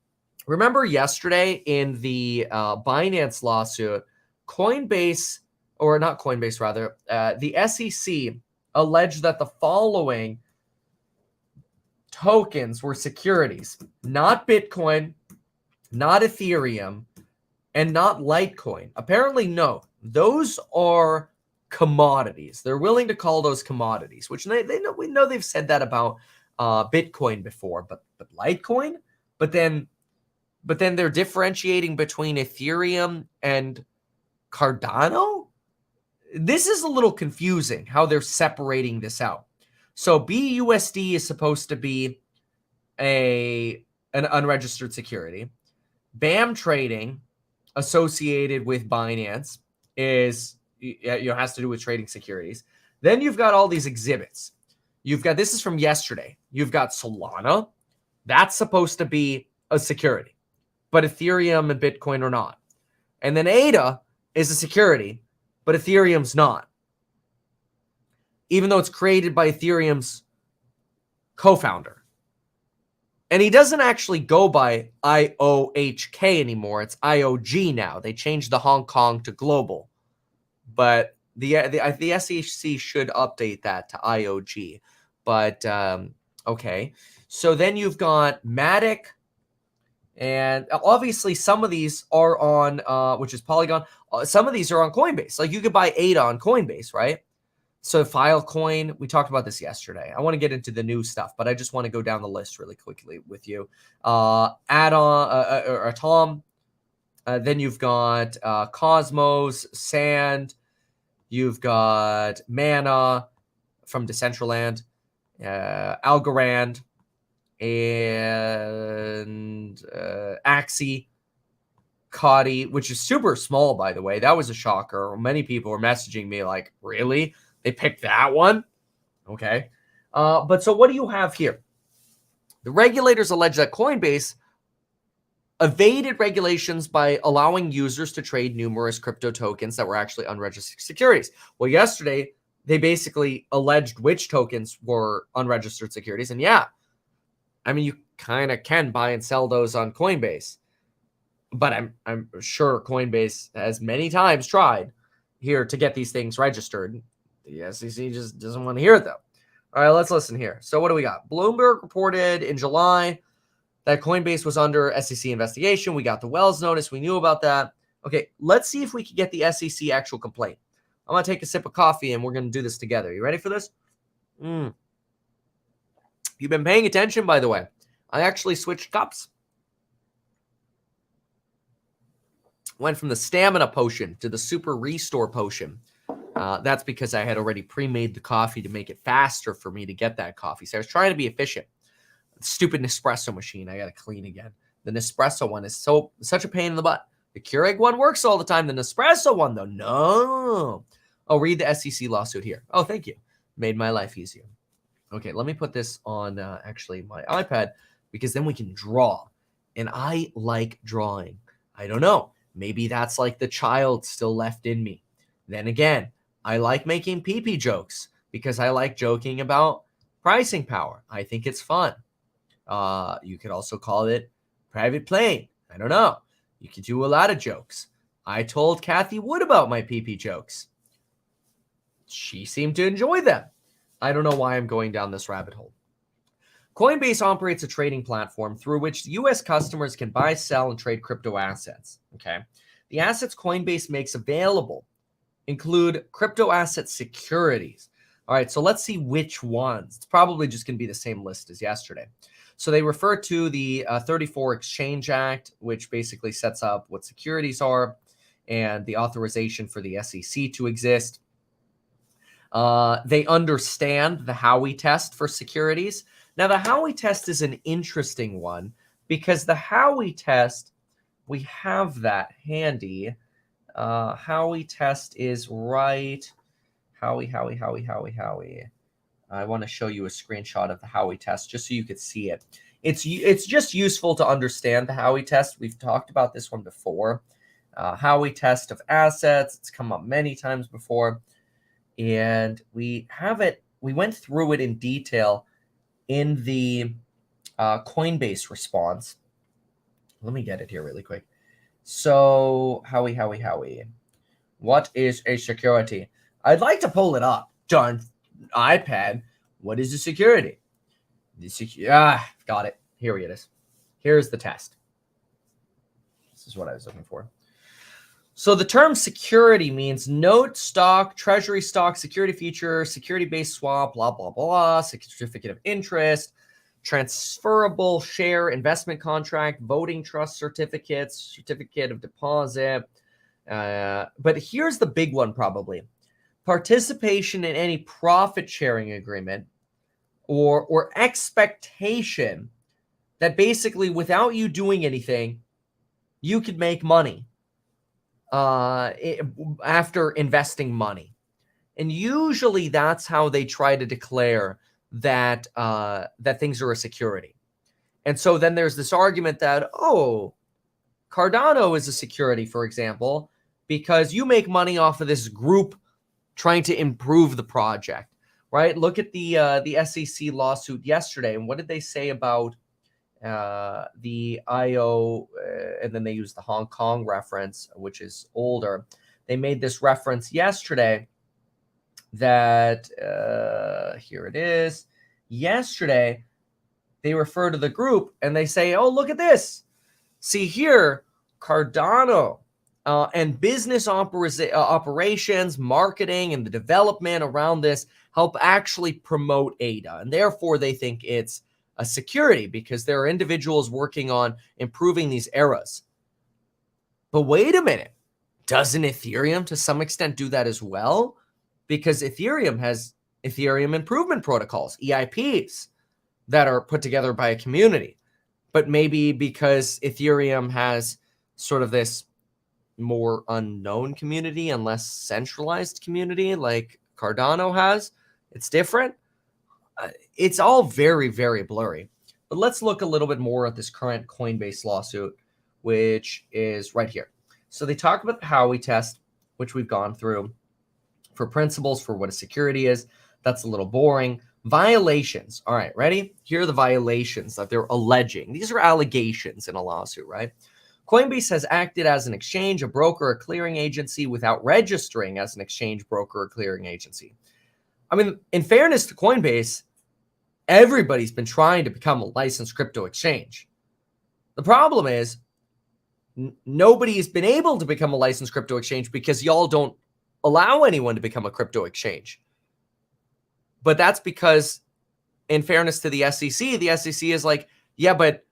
S1: remember yesterday in the Binance lawsuit, Coinbase, or not Coinbase rather, the SEC alleged that the following tokens were securities: not Bitcoin, not Ethereum, and not Litecoin. Apparently, no. Those are commodities. They're willing to call those commodities, which we know they've said that about Bitcoin before, but Litecoin? But then they're differentiating between Ethereum and Cardano? This is a little confusing how they're separating this out. So BUSD is supposed to be an unregistered security. BAM trading associated with Binance has to do with trading securities. Then you've got all these exhibits. This is from yesterday. You've got Solana. That's supposed to be a security, but Ethereum and Bitcoin are not. And then ADA is a security, but Ethereum's not. Even though it's created by Ethereum's co-founder. And he doesn't actually go by IOHK anymore. It's IOG now. They changed the Hong Kong to global. But the SEC should update that to IOG. But, okay. So then you've got Matic. And obviously some of these are on, which is Polygon. Some of these are on Coinbase. Like you could buy ADA on Coinbase, right? So Filecoin, we talked about this yesterday. I want to get into the new stuff, but I just want to go down the list really quickly with you. Atom. Then you've got Cosmos, Sand. You've got Mana from Decentraland, Algorand, and Axie, Cati, which is super small, by the way. That was a shocker. Many people were messaging me like, really? They picked that one? Okay. But so what do you have here? The regulators allege that Coinbase evaded regulations by allowing users to trade numerous crypto tokens that were actually unregistered securities. Well, yesterday, they basically alleged which tokens were unregistered securities. And yeah, I mean, you kind of can buy and sell those on Coinbase. But I'm sure Coinbase has many times tried here to get these things registered. The SEC just doesn't want to hear it, though. All right, let's listen here. So what do we got? Bloomberg reported in July that Coinbase was under SEC investigation. We got the Wells notice. We knew about that. Okay, let's see if we can get the SEC actual complaint. I'm going to take a sip of coffee, and we're going to do this together. You ready for this? You've been paying attention, by the way. I actually switched cups. Went from the stamina potion to the super restore potion. That's because I had already pre-made the coffee to make it faster for me to get that coffee. So I was trying to be efficient. Stupid Nespresso machine. I got to clean again. The Nespresso one is such a pain in the butt. The Keurig one works all the time. The Nespresso one, though, no. Oh, read the SEC lawsuit here. Oh, thank you. Made my life easier. Okay, let me put this on actually my iPad because then we can draw. And I like drawing. I don't know. Maybe that's like the child still left in me. Then again, I like making pee-pee jokes because I like joking about pricing power. I think it's fun. You could also call it private plane. I don't know. You could do a lot of jokes. I told Kathy Wood about my pee-pee jokes. She seemed to enjoy them. I don't know why I'm going down this rabbit hole. Coinbase operates a trading platform through which U.S. customers can buy, sell, and trade crypto assets. Okay. The assets Coinbase makes available include crypto asset securities. All right, so let's see which ones. It's probably just going to be the same list as yesterday. So they refer to the 34 Exchange Act, which basically sets up what securities are and the authorization for the SEC to exist. They understand the Howey test for securities. Now, the Howey test is an interesting one because the Howey test, we have that handy. Howey test is right. Howey. I want to show you a screenshot of the Howey test just so you could see it. It's just useful to understand the Howey test. We've talked about this one before. Howey test of assets. It's come up many times before. And we have it. We went through it in detail in the Coinbase response. Let me get it here really quick. So, Howey. What is a security? I'd like to pull it up. Darn iPad. What is a security? Got it. Here it is. Here's the test. This is what I was looking for. So the term security means note, stock, treasury stock, security feature, security-based swap, blah, blah, blah, certificate of interest, transferable share, investment contract, voting trust certificates, certificate of deposit. But here's the big one probably. Participation in any profit-sharing agreement or expectation that basically without you doing anything, you could make money after investing money. And usually that's how they try to declare that that things are a security. And so then there's this argument that, oh, Cardano is a security, for example, because you make money off of this group trying to improve the project, right? Look at the SEC lawsuit yesterday. And what did they say about the IO? And then they used the Hong Kong reference, which is older. They made this reference yesterday that, here it is. Yesterday, they refer to the group and they say, oh, look at this. See here, Cardano and business operations, marketing, and the development around this help actually promote ADA. And therefore, they think it's a security because there are individuals working on improving these eras. But wait a minute. Doesn't Ethereum to some extent do that as well? Because Ethereum has Ethereum improvement protocols, EIPs, that are put together by a community. but maybe because Ethereum has sort of this more unknown community and less centralized community like Cardano has, it's different. It's all very, very blurry. But let's look a little bit more at this current Coinbase lawsuit, which is right here. So they talk about the Howey test, which we've gone through, for principles for what a security is. That's a little boring. Violations. All right, ready? Here are the violations that they're alleging. These are allegations in a lawsuit, right? Coinbase has acted as an exchange, a broker, or clearing agency without registering as an exchange, broker, or clearing agency. I mean, in fairness to Coinbase, everybody's been trying to become a licensed crypto exchange. The problem is nobody has been able to become a licensed crypto exchange because y'all don't allow anyone to become a crypto exchange. But that's because, in fairness to the SEC is like, yeah, but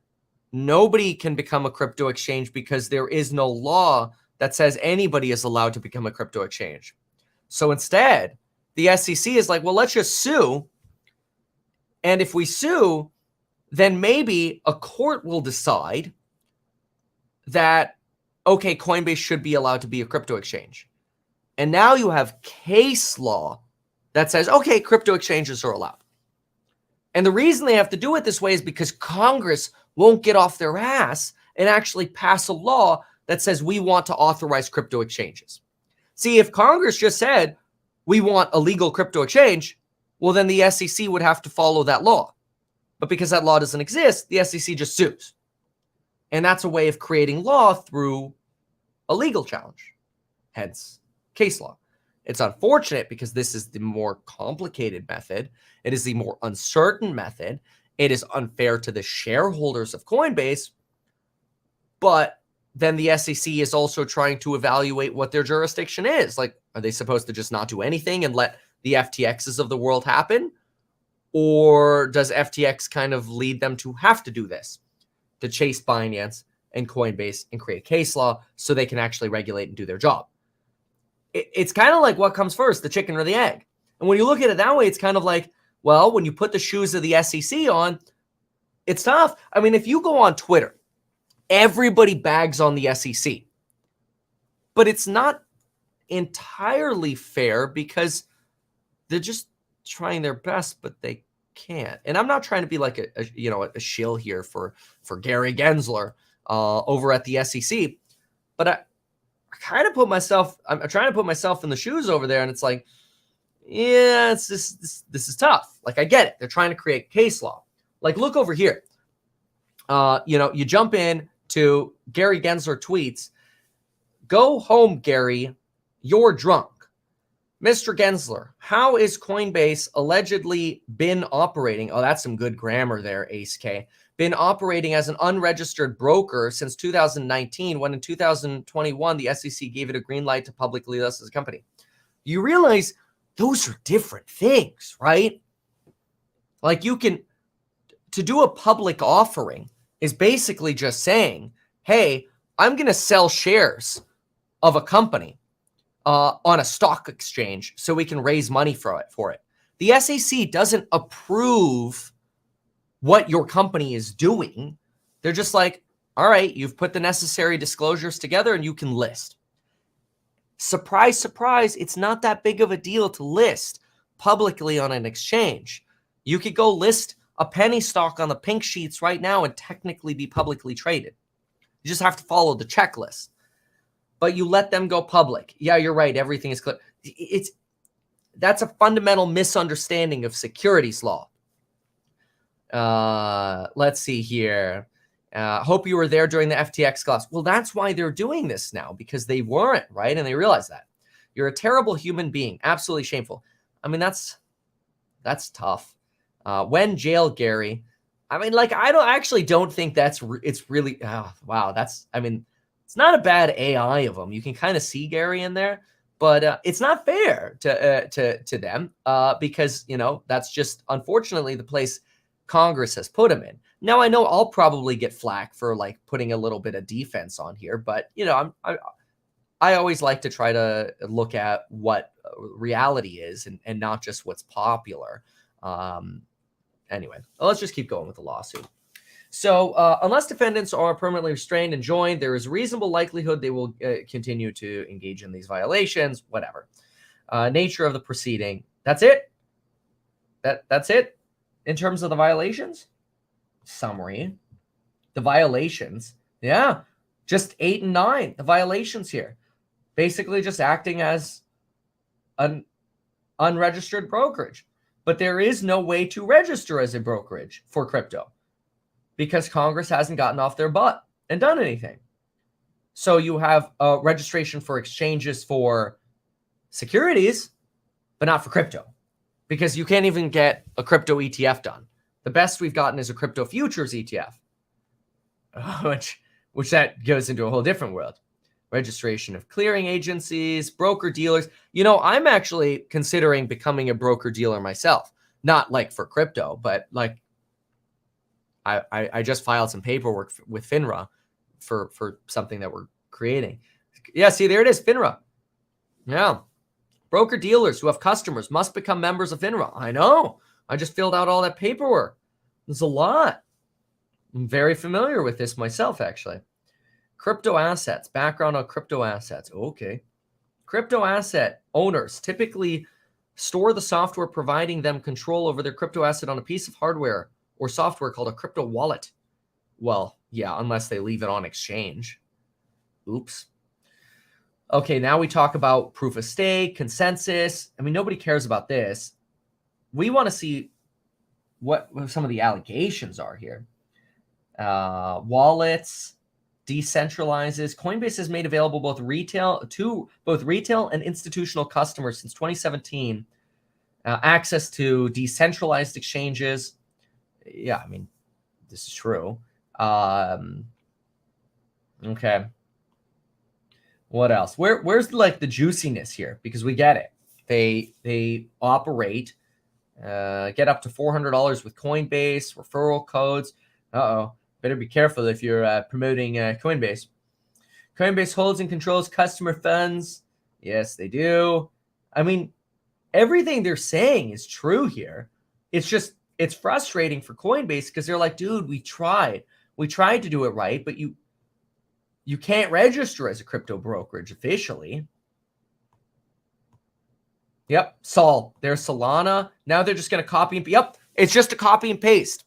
S1: nobody can become a crypto exchange because there is no law that says anybody is allowed to become a crypto exchange. So instead, the SEC is like, well, let's just sue. And if we sue, then maybe a court will decide that, okay, Coinbase should be allowed to be a crypto exchange. And now you have case law that says, okay, crypto exchanges are allowed. And the reason they have to do it this way is because Congress won't get off their ass and actually pass a law that says we want to authorize crypto exchanges. See, if Congress just said we want a legal crypto exchange, well, then the SEC would have to follow that law. But because that law doesn't exist, the SEC just sues. And that's a way of creating law through a legal challenge, hence case law. It's unfortunate because this is the more complicated method. It is the more uncertain method. It is unfair to the shareholders of Coinbase. But then the SEC is also trying to evaluate what their jurisdiction is. Like, are they supposed to just not do anything and let the FTXs of the world happen? Or does FTX kind of lead them to have to do this, to chase Binance and Coinbase and create case law so they can actually regulate and do their job? It's kind of like what comes first, the chicken or the egg. And when you look at it that way, it's kind of like, well, when you put the shoes of the SEC on, it's tough. I mean, if you go on Twitter, everybody bags on the SEC. But it's not entirely fair because they're just trying their best, but they can't. And I'm not trying to be like a shill here for Gary Gensler over at the SEC, but I kind of put myself, I'm trying to put myself in the shoes over there, and it's like, yeah, this is tough. Like, I get it. They're trying to create case law. Like, look over here. You jump in to Gary Gensler tweets, "Go home, Gary. You're drunk." Mr. Gensler, how is Coinbase allegedly been operating? Oh, that's some good grammar there, Ace K. Been operating as an unregistered broker since 2019, when in 2021, the SEC gave it a green light to publicly list as a company. You realize those are different things, right? Like, to do a public offering is basically just saying, hey, I'm going to sell shares of a company on a stock exchange so we can raise money for it. The SEC doesn't approve what your company is doing. They're just like, all right, you've put the necessary disclosures together and you can list. Surprise, surprise, it's not that big of a deal to list publicly on an exchange. You could go list a penny stock on the pink sheets right now and technically be publicly traded. You just have to follow the checklist. But you let them go public. Yeah, you're right. Everything is clear. That's a fundamental misunderstanding of securities law. Let's see here. Hope you were there during the FTX collapse. Well, that's why they're doing this now, because they weren't, right? And they realize that. You're a terrible human being. Absolutely shameful. I mean, that's tough. When jail, Gary. I mean, like, I don't think it's really, oh, wow. It's not a bad AI of them. You can kind of see Gary in there, but it's not fair to them because, that's just, unfortunately, the place Congress has put him in. Now, I know I'll probably get flack for like putting a little bit of defense on here, but I always like to try to look at what reality is and not just what's popular. Anyway, let's just keep going with the lawsuit. So unless defendants are permanently restrained and joined, there is a reasonable likelihood they will continue to engage in these violations, whatever. Nature of the proceeding. That's it? That's it in terms of the violations? Summary. The violations. Yeah, just 8 and 9. The violations here. Basically just acting as an unregistered brokerage. But there is no way to register as a brokerage for crypto because Congress hasn't gotten off their butt and done anything. So you have a registration for exchanges for securities, but not for crypto because you can't even get a crypto ETF done. The best we've gotten is a crypto futures ETF, which that goes into a whole different world. Registration of clearing agencies, broker dealers. You know, I'm actually considering becoming a broker dealer myself, not like for crypto, but like I just filed some paperwork with FINRA for something that we're creating. Yeah, see, there it is, FINRA. Yeah. Broker dealers who have customers must become members of FINRA. I know. I just filled out all that paperwork. There's a lot. I'm very familiar with this myself, actually. Crypto assets, background on crypto assets. Okay. Crypto asset owners typically store the software providing them control over their crypto asset on a piece of hardware or software called a crypto wallet. Well, yeah, unless they leave it on exchange. Oops. Okay, now we talk about proof of stake, consensus. I mean, nobody cares about this. We want to see what some of the allegations are here. Wallets, decentralizes. Coinbase has made available both retail and institutional customers since 2017 access to decentralized exchanges. Yeah, I mean, this is true. Okay. What else? Where's like the juiciness here? Because we get it. They operate, get up to $400 with Coinbase, referral codes. Uh-oh. Better be careful if you're promoting Coinbase. Coinbase holds and controls customer funds. Yes, they do. I mean, everything they're saying is true here. It's just, it's frustrating for Coinbase because they're like, dude, we tried. We tried to do it right, but you can't register as a crypto brokerage officially. Yep, Sol. There's Solana. Now they're just going to copy and yep, it's just a copy and paste.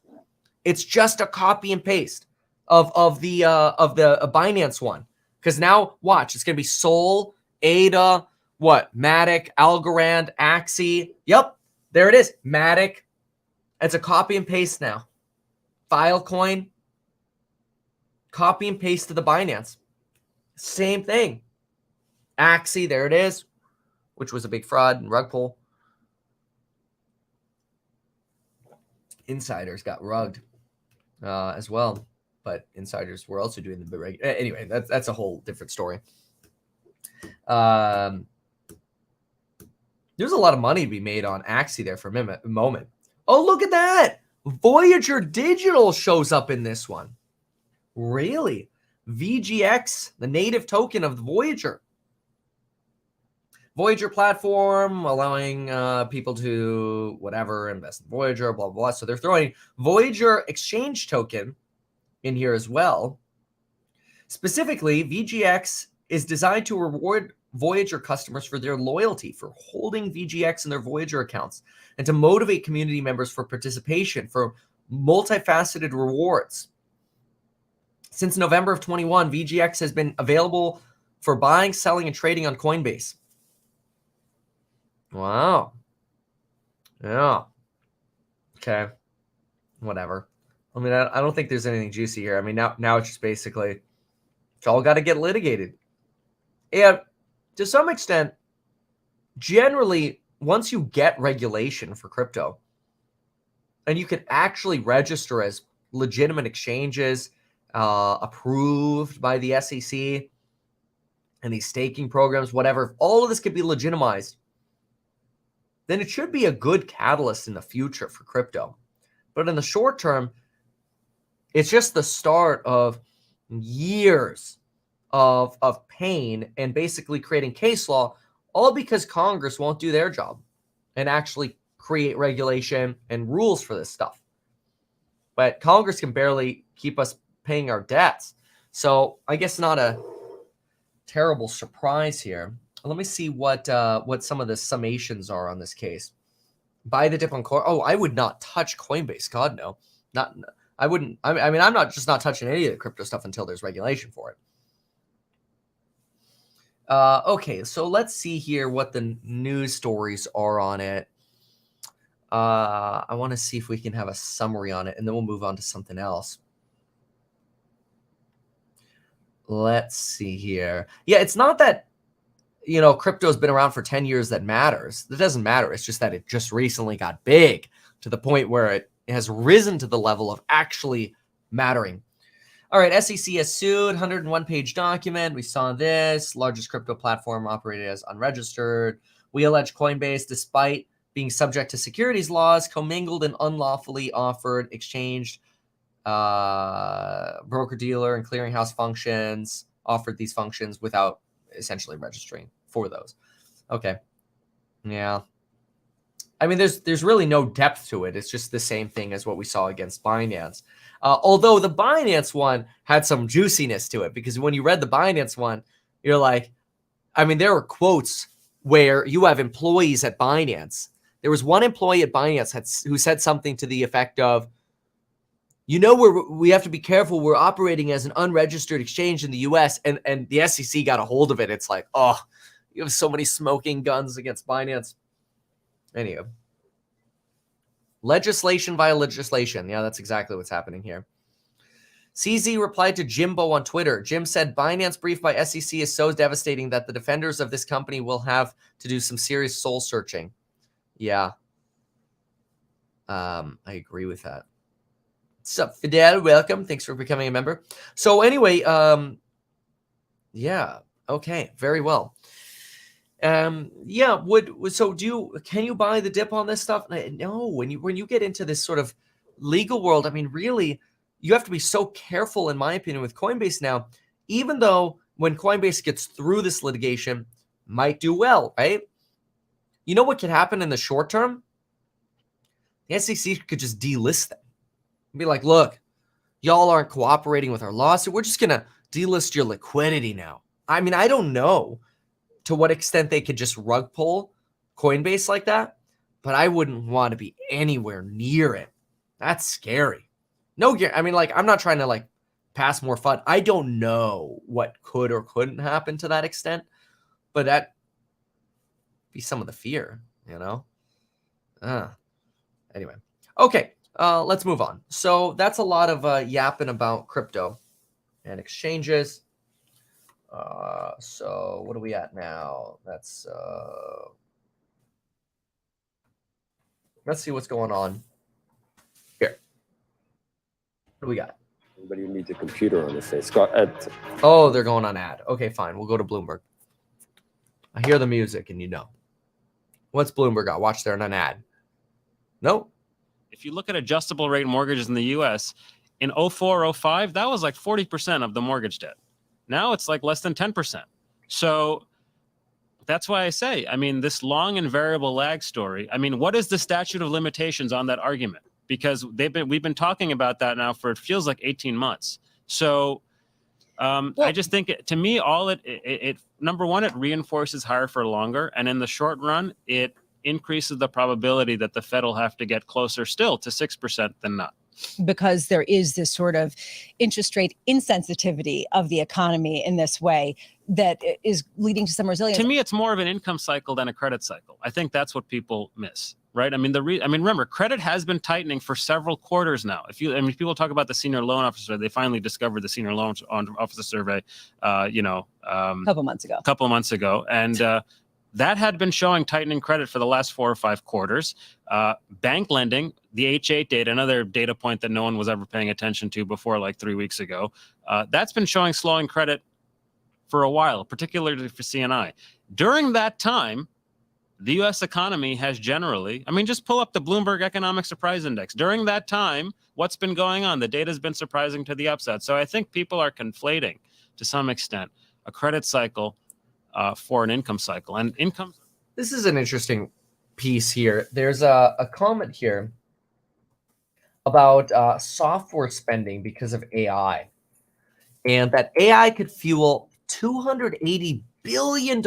S1: It's just a copy and paste of the Binance one. Because now, watch, it's going to be Sol, ADA, what? Matic, Algorand, Axie. Yep, there it is. Matic. It's a copy and paste now. Filecoin. Copy and paste to the Binance. Same thing. Axie, there it is, which was a big fraud and rug pull. Insiders got rugged as well, but insiders were also doing the anyway. That's a whole different story. There's a lot of money to be made on Axie there for a moment. Oh, look at that! Voyager Digital shows up in this one. Really? VGX, the native token of the Voyager. Voyager platform, allowing people to whatever, invest in Voyager, blah, blah, blah. So they're throwing Voyager exchange token in here as well. Specifically, VGX is designed to reward Voyager customers for their loyalty, for holding VGX in their Voyager accounts, and to motivate community members for participation, for multifaceted rewards. Since November of 21, VGX has been available for buying, selling, and trading on Coinbase. Wow. Yeah. Okay. Whatever. I mean, I don't think there's anything juicy here. I mean, now it's just basically, it's all got to get litigated. And to some extent, generally, once you get regulation for crypto, and you can actually register as legitimate exchanges, approved by the SEC, and these staking programs, whatever, if all of this could be legitimized, then it should be a good catalyst in the future for crypto. But in the short term, it's just the start of years of pain and basically creating case law, all because Congress won't do their job and actually create regulation and rules for this stuff. But Congress can barely keep us paying our debts. So I guess not a terrible surprise here. Let me see what some of the summations are on this case. Buy the dip on Coin. Oh, I would not touch Coinbase. God, no. Not. I wouldn't. I mean, I'm not touching any of the crypto stuff until there's regulation for it. Okay, so let's see here what the news stories are on it. I want to see if we can have a summary on it, and then we'll move on to something else. Let's see here. Yeah, it's not that, crypto's been around for 10 years that matters. That doesn't matter. It's just that it just recently got big to the point where it has risen to the level of actually mattering. All right, SEC has sued, 101-page document. We saw this. Largest crypto platform operated as unregistered. We allege Coinbase, despite being subject to securities laws, commingled and unlawfully offered, exchanged broker-dealer and clearinghouse functions, offered these functions without essentially registering for those. Okay. Yeah. I mean, there's really no depth to it. It's just the same thing as what we saw against Binance. Although the Binance one had some juiciness to it, because when you read the Binance one, you're like, I mean, there were quotes where you have employees at Binance. There was one employee at Binance who said something to the effect of, we have to be careful. We're operating as an unregistered exchange in the U.S. And the SEC got a hold of it. It's like, oh, you have so many smoking guns against Binance. Anyway, legislation via legislation. Yeah, that's exactly what's happening here. CZ replied to Jimbo on Twitter. Jim said, Binance brief by SEC is so devastating that the defenders of this company will have to do some serious soul searching. Yeah. I agree with that. What's up, Fidel? Welcome. Thanks for becoming a member. So anyway, yeah. Okay. Very well. Yeah. Can you buy the dip on this stuff? No. When you get into this sort of legal world, I mean, really, you have to be so careful, in my opinion, with Coinbase now, even though when Coinbase gets through this litigation, might do well, right? You know what could happen in the short term? The SEC could just delist them. Be like, look, y'all aren't cooperating with our lawsuit. We're just going to delist your liquidity now. I mean, I don't know to what extent they could just rug pull Coinbase like that, but I wouldn't want to be anywhere near it. That's scary. No, I mean, like, I'm not trying to like pass more fun. I don't know what could or couldn't happen to that extent, but that be some of the fear, Anyway, okay. Let's move on. So that's a lot of yapping about crypto and exchanges. So what are we at now? Let's see what's going on here. What do we got?
S16: Anybody who needs a computer on this thing.
S1: Oh, they're going on ad. Okay, fine. We'll go to Bloomberg. I hear the music and What's Bloomberg got? Watch, they're on an ad. Nope.
S18: If you look at adjustable rate mortgages in the U.S., in 04, 05, that was like 40% of the mortgage debt. Now it's like less than 10%. So that's why I say, I mean, this long and variable lag story, I mean, what is the statute of limitations on that argument? Because we've been talking about that now for, it feels like 18 months. So I just think, to me, it number one, it reinforces higher for longer. And in the short run, it increases the probability that the Fed will have to get closer still to 6% than not.
S3: Because there is this sort of interest rate insensitivity of the economy in this way that is leading to some resilience.
S18: To me, it's more of an income cycle than a credit cycle. I think that's what people miss, right? I mean, remember, credit has been tightening for several quarters now. People talk about the senior loan officer. They finally discovered the senior loan officer survey, a couple months ago, and that had been showing tightening credit for the last 4 or 5 quarters. Bank lending, the H8 data, another data point that no one was ever paying attention to before like 3 weeks ago, that's been showing slowing credit for a while, particularly for C&I. During that time, the U.S. economy has generally, just pull up the Bloomberg Economic Surprise Index. During that time, what's been going on? The data has been surprising to the upside. So I think people are conflating, to some extent, a credit cycle for an income cycle. And income.
S1: This is an interesting piece here. There's a comment here about software spending because of AI, and that AI could fuel $280 billion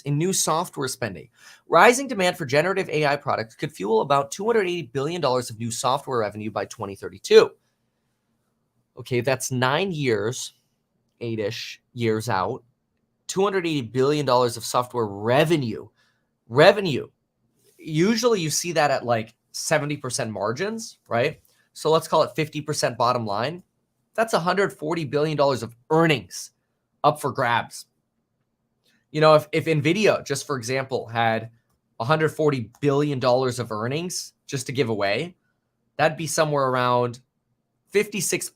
S1: in new software spending. Rising demand for generative AI products could fuel about $280 billion of new software revenue by 2032. Okay, that's 9 years, 8-ish years out. $280 billion of software revenue. Usually you see that at like 70% margins, right? So let's call it 50% bottom line. That's $140 billion of earnings up for grabs. You know, if NVIDIA, just for example, had $140 billion of earnings just to give away, that'd be somewhere around $56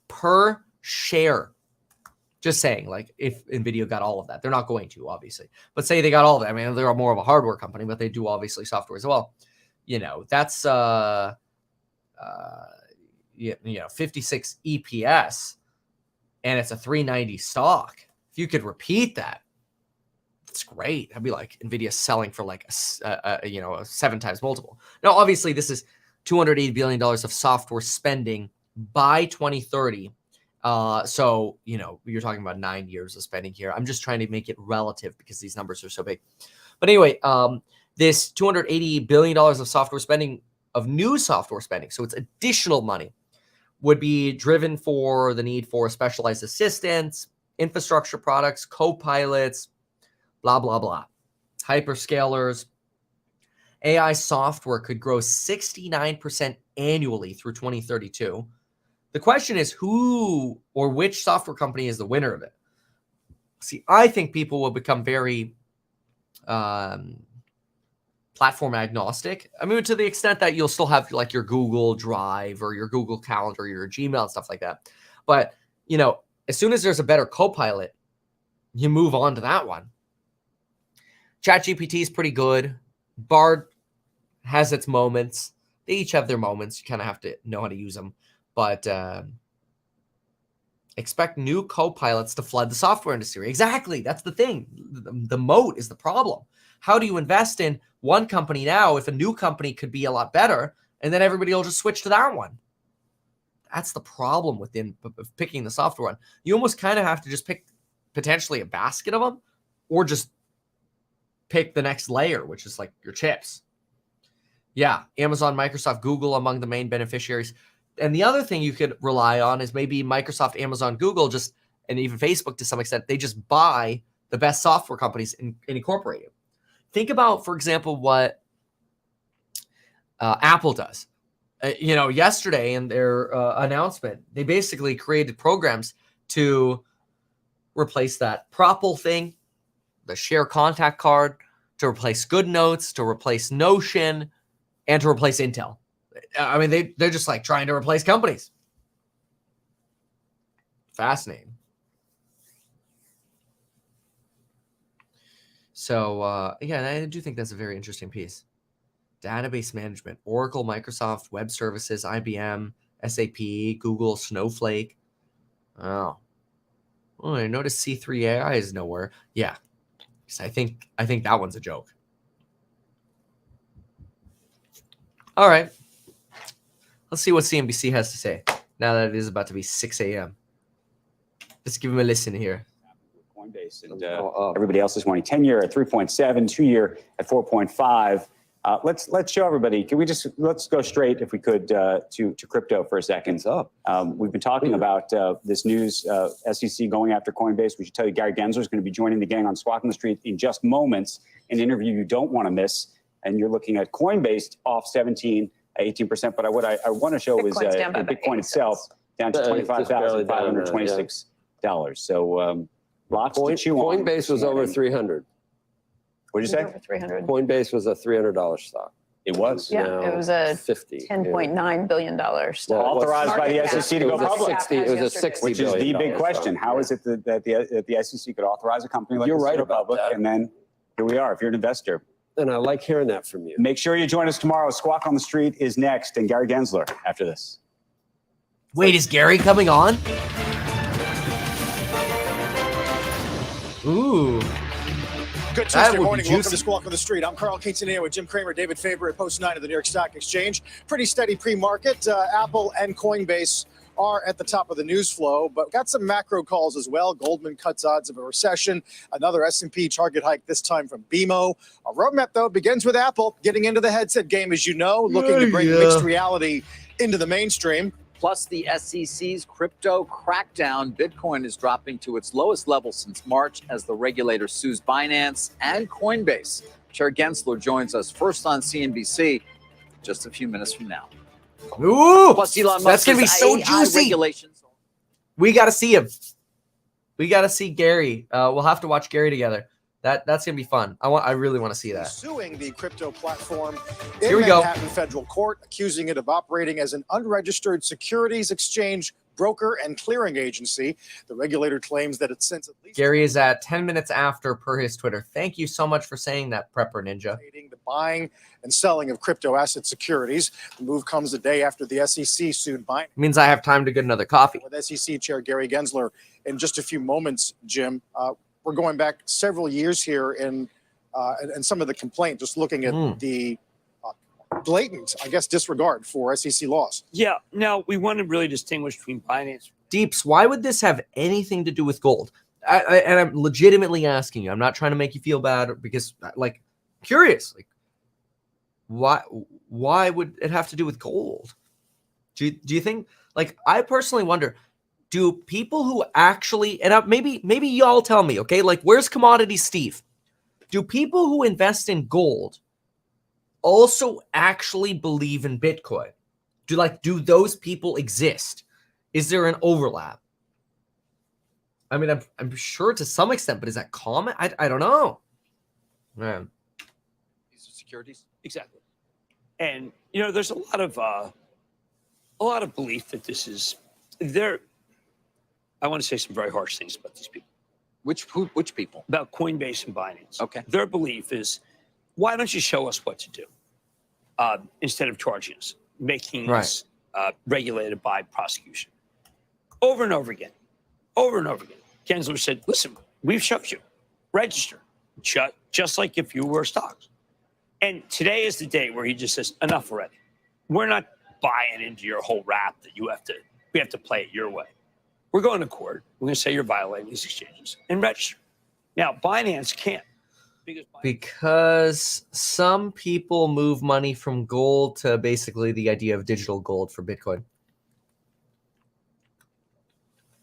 S1: per share. Just saying, like, if NVIDIA got all of that. They're not going to, obviously. But say they got all of that. I mean, they're more of a hardware company, but they do obviously software as well. You know, that's 56 EPS, and it's a 390 stock. If you could repeat that, it's great. That'd be like NVIDIA selling for like a 7 times multiple. Now, obviously, this is $280 billion of software spending by 2030. So, you know, you're talking about 9 years of spending here. I'm just trying to make it relative because these numbers are so big. But anyway, this $280 billion of software spending, of new software spending, so it's additional money, would be driven for the need for specialized assistants, infrastructure products, co-pilots, blah, blah, blah. Hyperscalers. AI software could grow 69% annually through 2032. The question is who or which software company is the winner of it? See, I think people will become very platform agnostic. I mean, to the extent that you'll still have like your Google Drive or your Google Calendar, your Gmail and stuff like that. But, you know, as soon as there's a better Copilot, you move on to that one. ChatGPT is pretty good. Bard has its moments. They each have their moments. You kind of have to know how to use them. But expect new co-pilots to flood the software industry. Exactly. That's the thing. The moat is the problem. How do you invest in one company now if a new company could be a lot better, and then everybody will just switch to that one? That's the problem within picking the software one. You almost kind of have to just pick potentially a basket of them, or just pick the next layer, which is like your chips. Yeah, Amazon, Microsoft, Google among the main beneficiaries. And the other thing you could rely on is maybe Microsoft, Amazon, Google, and even Facebook to some extent, they just buy the best software companies and incorporate it. Think about, for example, what Apple does. Yesterday in their announcement, they basically created programs to replace that Propel thing, the Share Contact Card, to replace GoodNotes, to replace Notion, and to replace Intel. I mean, they're just like trying to replace companies. Fascinating. So, yeah, I do think that's a very interesting piece. Database management, Oracle, Microsoft, Web Services, IBM, SAP, Google, Snowflake. Oh, I noticed C3 AI is nowhere. Yeah, I think that one's a joke. All right. Let's see what CNBC has to say now that it is about to be 6 a.m. Let's give him a listen here.
S13: Coinbase and everybody else is wanting 10-year at 3.7, 2-year at 4.5. Let's show everybody. Can we let's go straight, if we could, to crypto for a second. We've been talking about this news, SEC going after Coinbase. We should tell you Gary Gensler is going to be joining the gang on Squawk on the Street in just moments. An interview you don't want to miss. And you're looking at Coinbase off 18%. But what I want to show is Bitcoin itself down to $25,526. So lots to chew on.
S16: Coinbase was over 300.
S13: What did you say?
S15: Over 300.
S16: Coinbase was a $300 stock.
S13: It was.
S15: Yeah, it was a $10.9 billion stock.
S13: Authorized by the SEC to go public.
S16: It was a $60
S13: which is the big question. How is it that the SEC could authorize a company like this to go public? And then here we are, if you're an investor.
S16: And I like hearing that from you.
S13: Make sure you join us tomorrow. Squawk on the Street is next, and Gary Gensler after this.
S1: Wait, is Gary coming on? Ooh.
S19: Good Tuesday morning. Welcome to Squawk on the Street. I'm Carl Quintanilla with Jim Cramer, David Faber at Post 9 of the New York Stock Exchange. Pretty steady pre-market. Apple and Coinbase are at the top of the news flow, but got some macro calls as well. Goldman cuts odds of a recession. Another S&P target hike, this time from BMO. Our roadmap, though, begins with Apple getting into the headset game, as you know, looking to bring mixed reality into the mainstream.
S20: Plus the SEC's crypto crackdown. Bitcoin is dropping to its lowest level since March as the regulator sues Binance and Coinbase. Chair Gensler joins us first on CNBC just a few minutes from now.
S1: Ooh,
S20: plus Elon Musk's
S1: that's going to be so
S20: AI
S1: juicy.
S20: Regulations.
S1: We got to see him. We got to see Gary. We'll have to watch Gary together. That's gonna be fun. I really want to see that.
S19: Suing the crypto platform
S1: Here
S19: in
S1: we go.
S19: Manhattan federal court, accusing it of operating as an unregistered securities exchange broker and clearing agency. The regulator claims that it sends at least
S1: Gary is at 10 minutes after per his Twitter. Thank you so much for saying that, Prepper Ninja.
S19: the buying and selling of crypto asset securities. The move comes a day after the SEC sued Binance.
S1: It means I have time to get another coffee.
S19: With SEC Chair Gary Gensler in just a few moments, Jim. We're going back several years here and some of the complaint, just looking at the blatant, I guess, disregard for SEC laws.
S21: Yeah. Now, we want to really distinguish between Binance.
S1: Deeps, why would this have anything to do with gold? And I'm legitimately asking you. I'm not trying to make you feel bad because, like, curious. Like, why would it have to do with gold? Do you think? Like, I personally wonder. Do people who actually, and maybe y'all tell me, okay, like, where's Commodity Steve? Do people who invest in gold also actually believe in Bitcoin? Do those people exist? Is there an overlap? I mean, I'm sure to some extent, but is that common? I don't know. Man.
S21: These are securities. Exactly. And, you know, there's a lot of belief that this is there. I want to say some very harsh things about these people.
S20: Which people?
S21: About Coinbase and Binance.
S20: Okay.
S21: Their belief is, why don't you show us what to do instead of charging us, making us regulated by prosecution? Over and over again. Gensler said, listen, we've showed you. Register. Just like if you were stocks. And today is the day where he just says, enough already. We're not buying into your whole rap that we have to play it your way. We're going to court. We're going to say you're violating these exchanges and register. Now, Binance can't.
S1: Because some people move money from gold to basically the idea of digital gold for Bitcoin.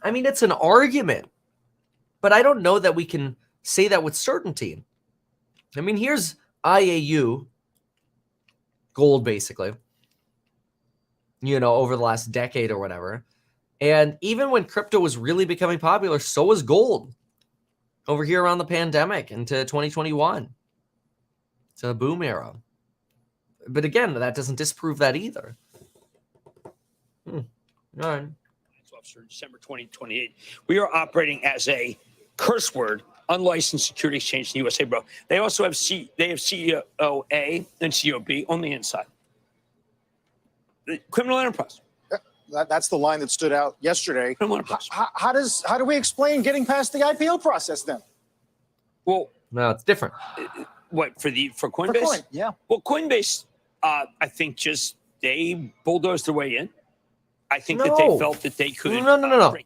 S1: I mean, it's an argument, but I don't know that we can say that with certainty. I mean, here's IAU gold, basically, you know, over the last decade or whatever. And even when crypto was really becoming popular, so was gold over here around the pandemic into 2021. It's a boom era. But again, that doesn't disprove that either. All right.
S21: Officer, December 2028. We are operating as a curse word, unlicensed security exchange in the USA, bro. They also have COA and COB on the inside. Criminal enterprise.
S19: That's the line that stood out yesterday. How do we explain getting past the IPO process then?
S21: Well,
S1: no, it's different.
S21: What for Coinbase?
S19: For Coin, yeah.
S21: Well, Coinbase, I think they bulldozed their way in. I think that they felt that they could.
S1: No.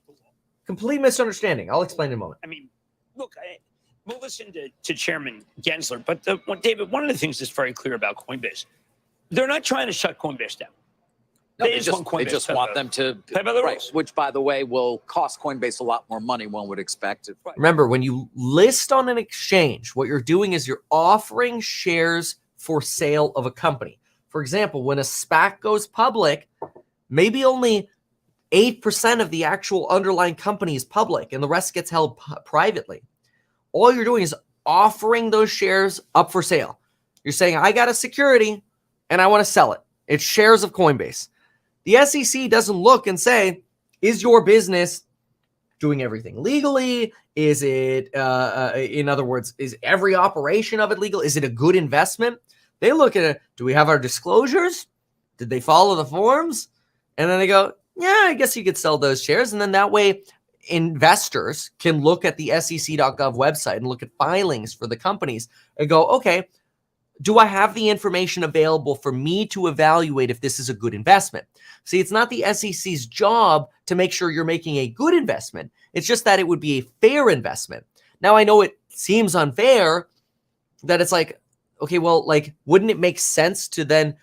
S1: Complete misunderstanding. I'll explain in a moment.
S21: I mean, look, we'll listen to Chairman Gensler, but David, one of the things that's very clear about Coinbase, they're not trying to shut Coinbase down.
S20: No, they just want them to
S21: play by the rules.
S20: Which, by the way, will cost Coinbase a lot more money, one would expect.
S1: Remember, when you list on an exchange, what you're doing is you're offering shares for sale of a company. For example, when a SPAC goes public, maybe only 8% of the actual underlying company is public and the rest gets held privately. All you're doing is offering those shares up for sale. You're saying, I got a security and I want to sell it. It's shares of Coinbase. The SEC doesn't look and say, is your business doing everything legally? Is it, in other words, is every operation of it legal? Is it a good investment? They look at it. Do we have our disclosures? Did they follow the forms? And then they go, yeah, I guess you could sell those shares. And then that way, investors can look at the SEC.gov website and look at filings for the companies and go, okay, do I have the information available for me to evaluate if this is a good investment? See, it's not the SEC's job to make sure you're making a good investment. It's just that it would be a fair investment. Now, I know it seems unfair that it's like, okay, well, like, wouldn't it make sense to then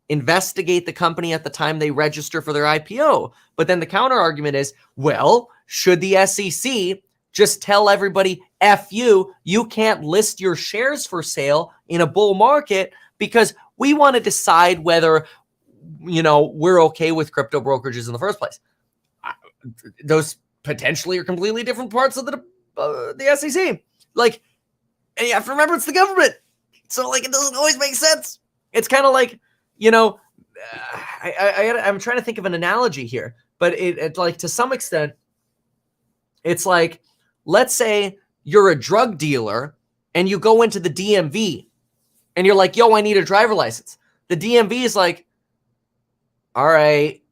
S1: investigate the company at the time they register for their IPO? But then the counter argument is, well, should the SEC just tell everybody, F you can't list your shares for sale in a bull market because we want to decide whether, we're okay with crypto brokerages in the first place. Those potentially are completely different parts of the SEC. Like, and you have to remember it's the government. So, like, it doesn't always make sense. It's kind of like, I'm trying to think of an analogy here, but it like, to some extent, it's like, let's say you're a drug dealer and you go into the DMV and you're like, yo, I need a driver license. The DMV is like, all right,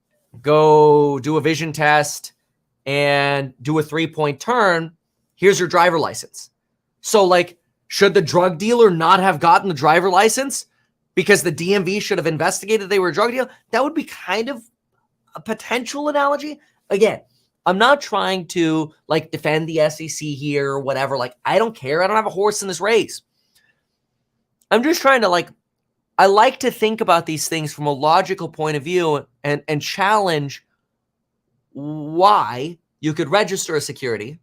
S1: go do a vision test and do a 3-point turn. Here's your driver license. So, like, should the drug dealer not have gotten the driver license because the DMV should have investigated they were a drug dealer? That would be kind of a potential analogy. Again, I'm not trying to, like, defend the SEC here or whatever. Like, I don't care. I don't have a horse in this race. I'm just trying to, like, I like to think about these things from a logical point of view and challenge why you could register a security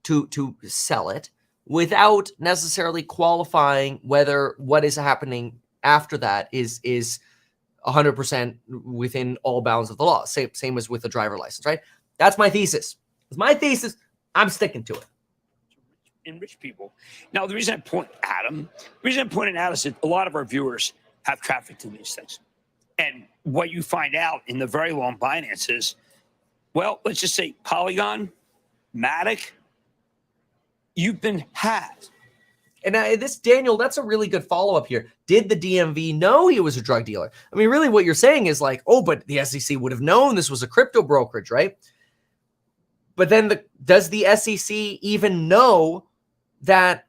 S1: to sell it without necessarily qualifying whether what is happening after that is 100% within all bounds of the law. Same as with a driver license, right? That's my thesis. It's my thesis. I'm sticking to it.
S21: Enrich people. Now, the reason I'm pointing out is that a lot of our viewers have traffic to these things. And what you find out in the very long Binance is, well, let's just say Polygon, Matic, you've been hacked.
S1: And this, Daniel, that's a really good follow-up here. Did the DMV know he was a drug dealer? I mean, really what you're saying is like, oh, but the SEC would have known this was a crypto brokerage, right? But then does the SEC even know that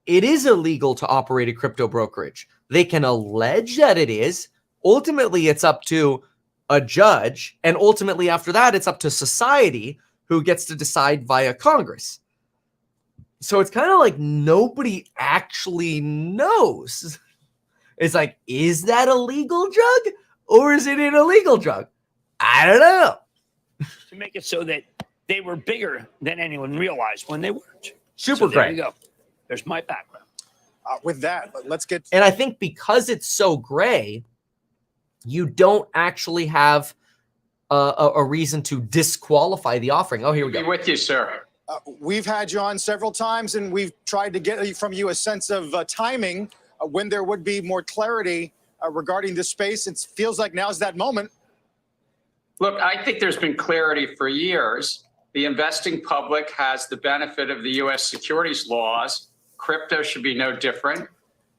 S1: it is illegal to operate a crypto brokerage? They can allege that it is. Ultimately, it's up to a judge. And ultimately, after that, it's up to society who gets to decide via Congress. So it's kind of like nobody actually knows. It's like, is that a legal drug or is it an illegal drug? I don't know.
S21: To make it so that they were bigger than anyone realized when they weren't.
S1: Super
S21: great. There
S1: great.
S21: you go. There's my background.
S19: With that, let's get.
S1: And I think because it's so gray, you don't actually have a reason to disqualify the offering. Oh, here we go.
S2: Be with you, sir.
S19: We've had you on several times, and we've tried to get from you a sense of timing when there would be more clarity regarding this space. It feels like now's that moment.
S2: Look, I think there's been clarity for years. The investing public has the benefit of the U.S. securities laws. Crypto should be no different.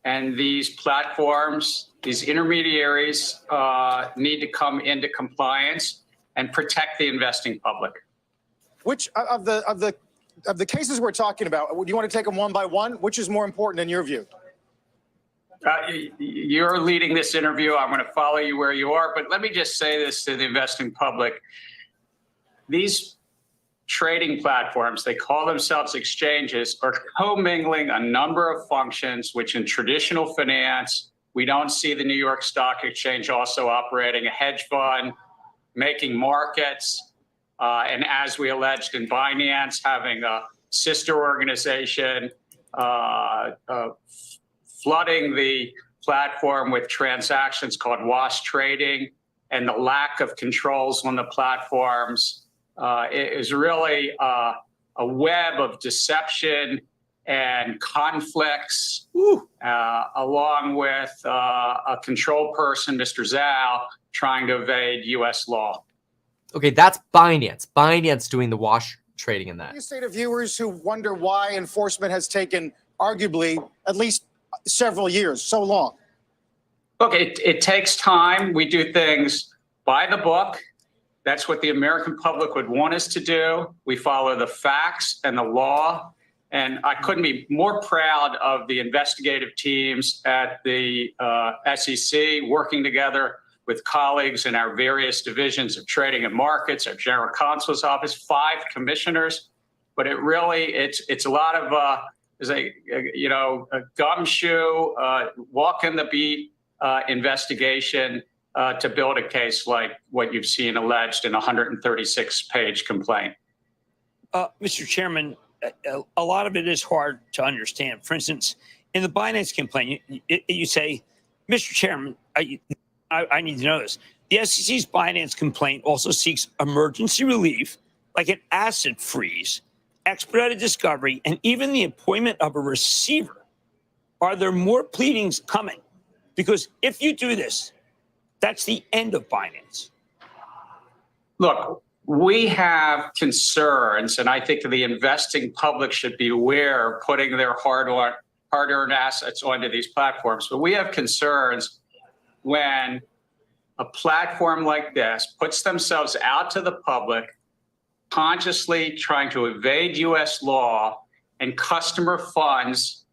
S2: And these platforms, these intermediaries need to come into compliance and protect the investing public.
S19: Which of the cases we're talking about, do you want to take them one by one? Which is more important in your view?
S2: You're leading this interview. I'm going to follow you where you are. But let me just say this to the investing public. These trading platforms, they call themselves exchanges, are commingling a number of functions, which in traditional finance, we don't see the New York Stock Exchange also operating a hedge fund, making markets, and as we alleged in Binance, having a sister organization, flooding the platform with transactions called wash trading, and the lack of controls on the platforms is really a web of deception and conflicts, along with a control person, Mr. Zhao, trying to evade U.S. law.
S1: Okay, that's Binance. Binance doing the wash trading in that.
S19: You say to viewers who wonder why enforcement has taken arguably at least several years, so long.
S2: Look, it takes time. We do things by the book. That's what the American public would want us to do. We follow the facts and the law. And I couldn't be more proud of the investigative teams at the SEC working together with colleagues in our various divisions of trading and markets, our general counsel's office, 5 commissioners. But it really, it's a lot of, a gumshoe, walk in the beat investigation to build a case like what you've seen alleged in a 136-page complaint.
S21: Mr. Chairman, a lot of it is hard to understand. For instance, in the Binance complaint, you say, Mr. Chairman, I need to know this. The SEC's Binance complaint also seeks emergency relief, like an asset freeze, expedited discovery, and even the appointment of a receiver. Are there more pleadings coming? Because if you do this, that's the end of Binance.
S2: Look, we have concerns, and I think the investing public should be aware of putting their hard-earned assets onto these platforms. But we have concerns when a platform like this puts themselves out to the public, consciously trying to evade U.S. law and customer funds.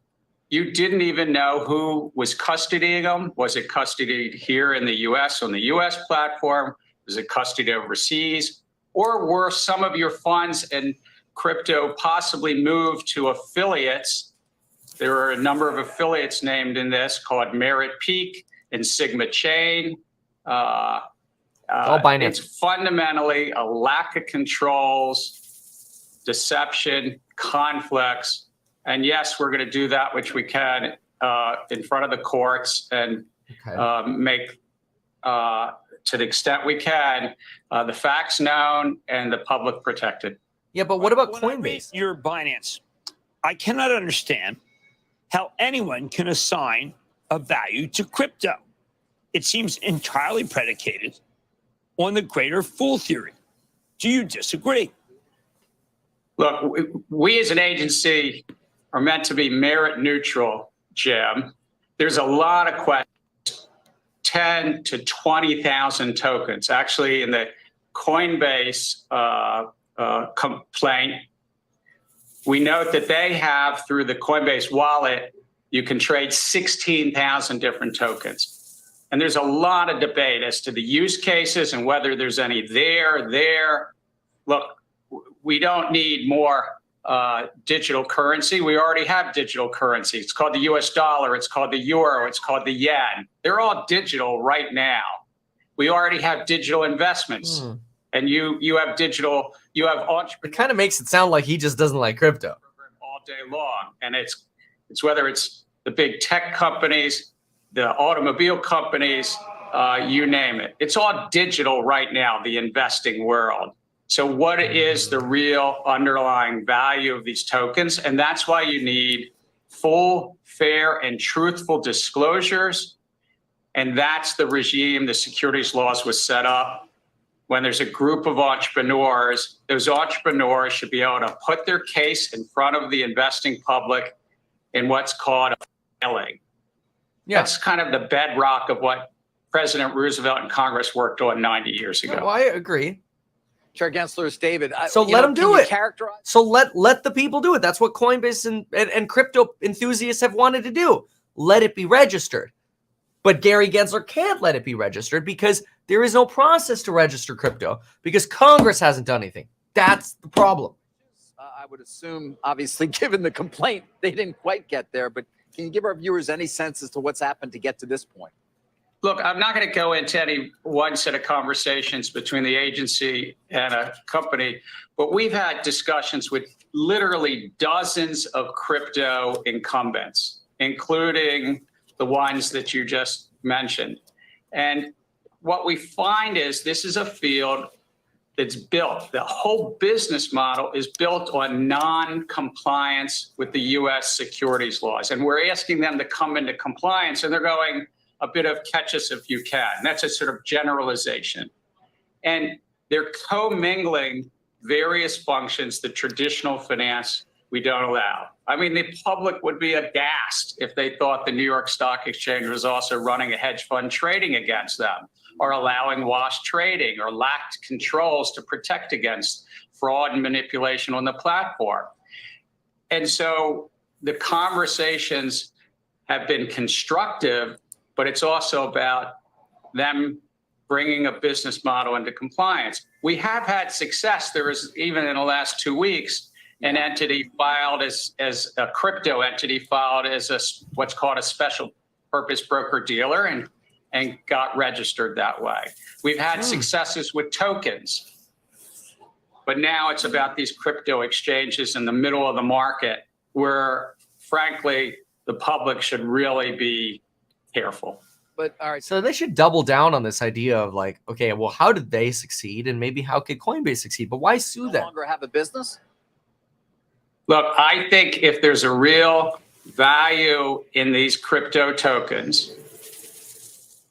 S2: You didn't even know who was custodying them. Was it custodied here in the U.S. on the U.S. platform? Was it custodied overseas? Or were some of your funds in crypto possibly moved to affiliates? There are a number of affiliates named in this called Merit Peak and Sigma Chain.
S1: All Binance.
S2: It's fundamentally a lack of controls, deception, conflicts. And yes, we're going to do that which we can in front of the courts and make, to the extent we can, the facts known and the public protected.
S1: Yeah, but what about
S21: When I read
S1: Coinbase?
S21: your Binance, I cannot understand how anyone can assign a value to crypto. It seems entirely predicated on the greater fool theory. Do you disagree?
S2: Look, we as an agency are meant to be merit neutral, Jim. There's a lot of questions, 10 to 20,000 tokens. Actually, in the Coinbase complaint, we note that they have, through the Coinbase wallet, you can trade 16,000 different tokens. And there's a lot of debate as to the use cases and whether there's any there. Look, we don't need more digital currency. We already have digital currency. It's called the US dollar. It's called the euro. It's called the yen. They're all digital right now. We already have digital investments. And you have digital, you have entrepreneurs.
S1: It kind of makes it sound like he just doesn't like crypto.
S2: All day long. And it's whether it's the big tech companies, the automobile companies, you name it. It's all digital right now, the investing world. So what is the real underlying value of these tokens? And that's why you need full, fair, and truthful disclosures. And that's the regime the securities laws was set up. When there's a group of entrepreneurs, those entrepreneurs should be able to put their case in front of the investing public in what's called a filing. Yeah. That's kind of the bedrock of what President Roosevelt and Congress worked on 90 years ago.
S1: No, I agree.
S20: Chair Gensler, is David.
S1: So let them do it. So let the people do it. That's what Coinbase and crypto enthusiasts have wanted to do. Let it be registered. But Gary Gensler can't let it be registered because there is no process to register crypto because Congress hasn't done anything. That's the problem.
S20: I would assume, obviously, given the complaint, they didn't quite get there. But can you give our viewers any sense as to what's happened to get to this point?
S2: Look, I'm not going to go into any one set of conversations between the agency and a company, but we've had discussions with literally dozens of crypto incumbents, including the ones that you just mentioned. And what we find is this is a field that's built. The whole business model is built on non-compliance with the U.S. securities laws. And we're asking them to come into compliance, and they're going a bit of catch us if you can. That's a sort of generalization. And they're commingling various functions that traditional finance we don't allow. I mean, the public would be aghast if they thought the New York Stock Exchange was also running a hedge fund trading against them, are allowing wash trading or lacked controls to protect against fraud and manipulation on the platform. And so the conversations have been constructive, but it's also about them bringing a business model into compliance. We have had success. There was, even in the last 2 weeks, an entity filed as a crypto entity filed as what's called a special purpose broker dealer and got registered that way. We've had successes with tokens, but now it's about these crypto exchanges in the middle of the market where, frankly, the public should really be careful.
S20: But all right,
S1: so they should double down on this idea of like, okay, well, how did they succeed, and maybe how could Coinbase succeed? But why sue them?
S20: No longer have a business?
S2: Look, I think if there's a real value in these crypto tokens,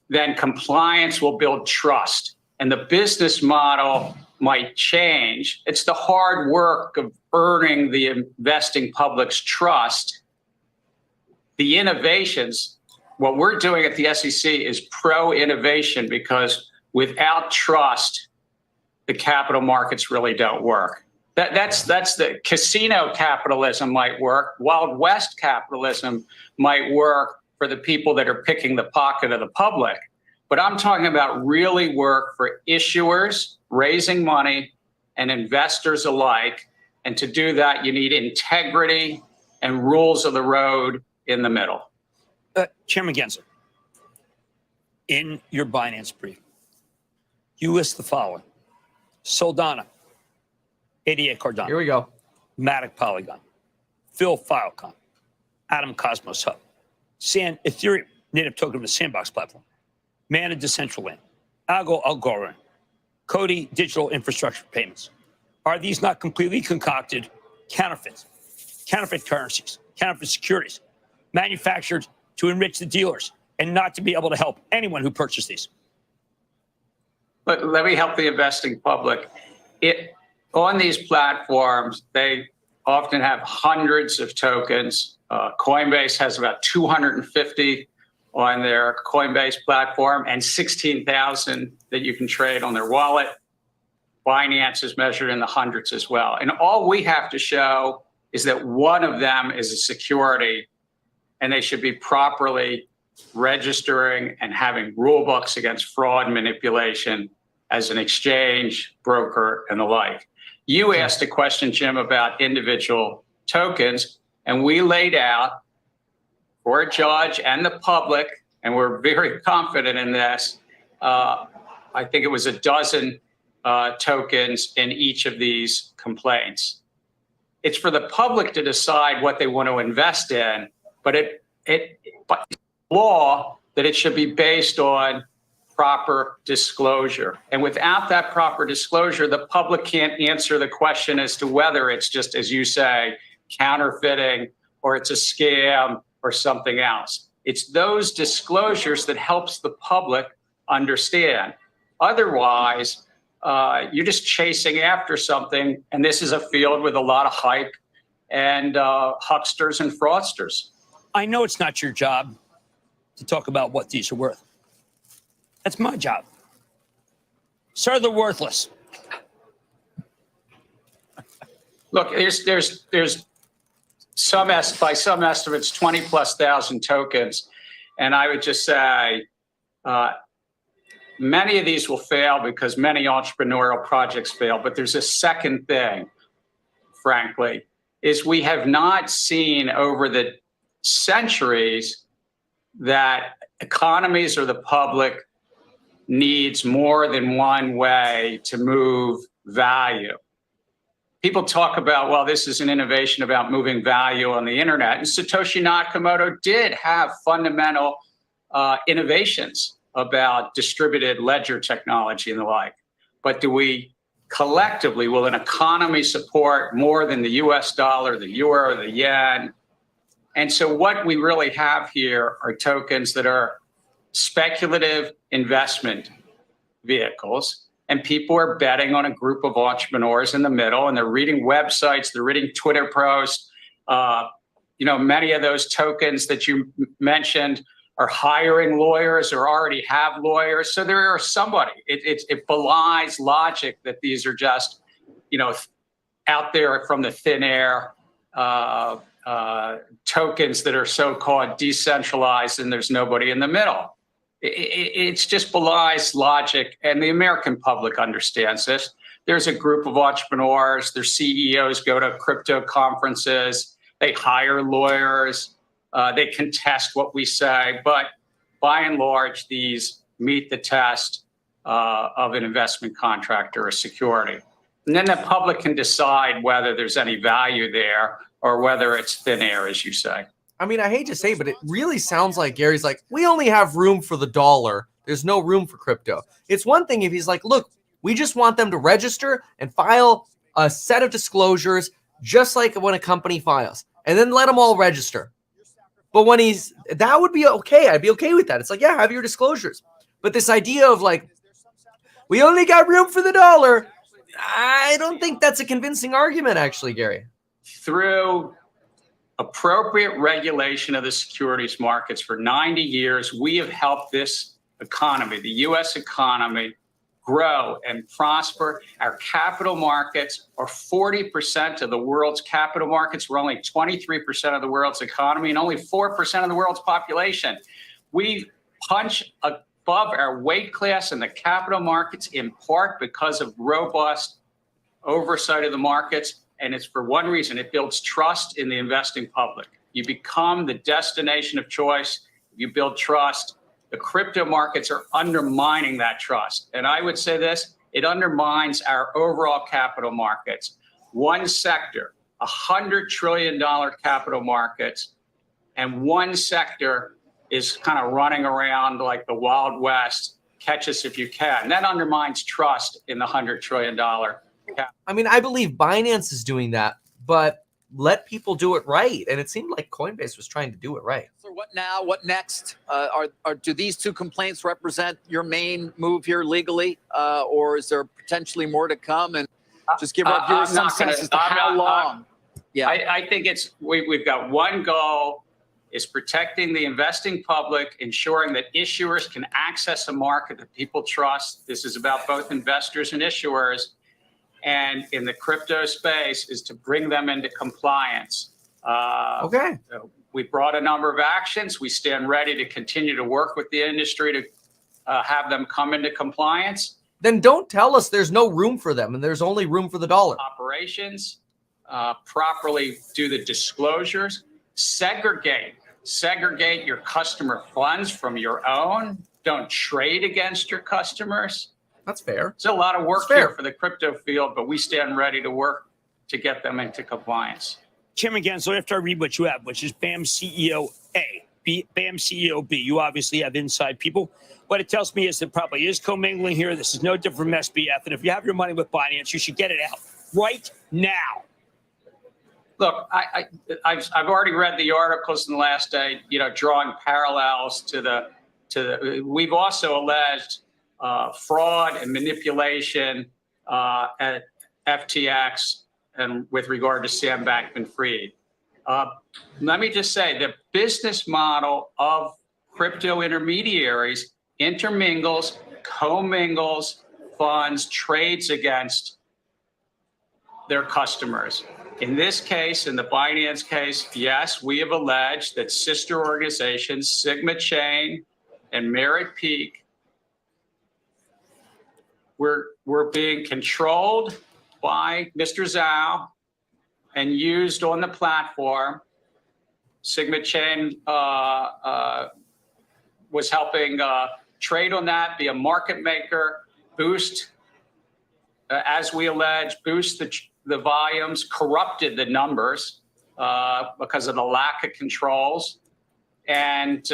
S2: then compliance will build trust, and the business model might change. It's the hard work of earning the investing public's trust. The innovations, what we're doing at the SEC is pro-innovation, because without trust, the capital markets really don't work. That's the casino capitalism might work. Wild West capitalism might work for the people that are picking the pocket of the public. But I'm talking about really work for issuers, raising money, and investors alike. And to do that, you need integrity and rules of the road in the middle.
S21: Chairman Gensler, in your Binance brief, you list the following: Soldana, 88 Cardano.
S1: Here we go.
S21: Matic Polygon, Phil Filecoin, Atom Cosmos Hub, Sand Ethereum, native token of the Sandbox platform, Mana Decentraland, Algo Algorand, Cody Digital Infrastructure Payments. Are these not completely concocted counterfeits, counterfeit currencies, counterfeit securities, manufactured to enrich the dealers and not to be able to help anyone who purchased these?
S2: But let me help the investing public. On these platforms, they often have hundreds of tokens. Coinbase has about 250 on their Coinbase platform and 16,000 that you can trade on their wallet. Binance is measured in the hundreds as well. And all we have to show is that one of them is a security, and they should be properly registering and having rule books against fraud and manipulation as an exchange, broker, and the like. You asked a question, Jim, about individual tokens, and we laid out for a judge and the public, and we're very confident in this. I think it was a dozen tokens in each of these complaints. It's for the public to decide what they want to invest in, but by law that it should be based on proper disclosure. And without that proper disclosure, the public can't answer the question as to whether it's just, as you say, counterfeiting or it's a scam or something else. It's those disclosures that helps the public understand. Otherwise, you're just chasing after something, and this is a field with a lot of hype and hucksters and fraudsters.
S21: I know it's not your job to talk about what these are worth. That's my job. Sir, they're worthless.
S2: Look, there's by some estimates 20,000+ tokens, and I would just say many of these will fail because many entrepreneurial projects fail. But there's a second thing, frankly, is we have not seen over the centuries that economies or the public needs more than one way to move value. People talk about, well, this is an innovation about moving value on the internet. And Satoshi Nakamoto did have fundamental innovations about distributed ledger technology and the like. But do we collectively, will an economy support more than the US dollar, the euro, the yen? And so what we really have here are tokens that are speculative investment vehicles, and people are betting on a group of entrepreneurs in the middle, and they're reading websites, they're reading Twitter posts. Many of those tokens that you mentioned are hiring lawyers or already have lawyers. So there are somebody. It belies logic that these are just, out there from the thin air tokens that are so-called decentralized and there's nobody in the middle. It's just belies logic, and the American public understands this. There's a group of entrepreneurs, their CEOs go to crypto conferences, they hire lawyers, they contest what we say, but by and large, these meet the test of an investment contract or a security. And then the public can decide whether there's any value there or whether it's thin air, as you say.
S1: I mean, I hate to say, but it really sounds like Gary's like, we only have room for the dollar. There's no room for crypto. It's one thing if he's like, look, we just want them to register and file a set of disclosures just like when a company files, and then let them all register. But when that would be okay. I'd be okay with that. It's like, yeah, have your disclosures. But this idea of like, we only got room for the dollar, I don't think that's a convincing argument, actually, Gary.
S2: Through appropriate regulation of the securities markets for 90 years, we have helped this economy, the U.S. economy, grow and prosper. Our capital markets are 40% of the world's capital markets. We're only 23% of the world's economy and only 4% of the world's population. We punch above our weight class in the capital markets in part because of robust oversight of the markets. And it's for one reason: it builds trust in the investing public. You become the destination of choice. You build trust. The crypto markets are undermining that trust. And I would say this: it undermines our overall capital markets. One sector, $100 trillion capital markets, and one sector is kind of running around like the Wild West, catch us if you can. That undermines trust in the $100 trillion.
S1: I mean, I believe Binance is doing that, but let people do it right. And it seemed like Coinbase was trying to do it right.
S20: So what now? What next? Do these two complaints represent your main move here legally, or is there potentially more to come? And just give our viewers some sense as to how long.
S2: Yeah, I think we've got one goal: is protecting the investing public, ensuring that issuers can access a market that people trust. This is about both investors and issuers. And in the crypto space is to bring them into compliance.
S1: Okay.
S2: We brought a number of actions. We stand ready to continue to work with the industry to have them come into compliance.
S1: Then don't tell us there's no room for them and there's only room for the dollar.
S2: Operations, properly do the disclosures, segregate your customer funds from your own. Don't trade against your customers.
S1: That's fair.
S2: There's a lot of work here for the crypto field, but we stand ready to work to get them into compliance.
S21: Chairman Gensler, after I read what you have, which is BAM CEO A, BAM CEO B, you obviously have inside people. What it tells me is there probably is commingling here. This is no different from SBF. And if you have your money with Binance, you should get it out right now.
S2: Look, I've already read the articles in the last day, drawing parallels to the we've also alleged fraud and manipulation at FTX and with regard to Sam Bankman-Fried. Let me just say the business model of crypto intermediaries intermingles, commingles funds, trades against their customers. In this case, in the Binance case, yes, we have alleged that sister organizations, Sigma Chain and Merit Peak, were being controlled by Mr. Zhao and used on the platform. Sigma Chain was helping trade on that, be a market maker, boost, as we allege, boost the volumes, corrupted the numbers because of the lack of controls. And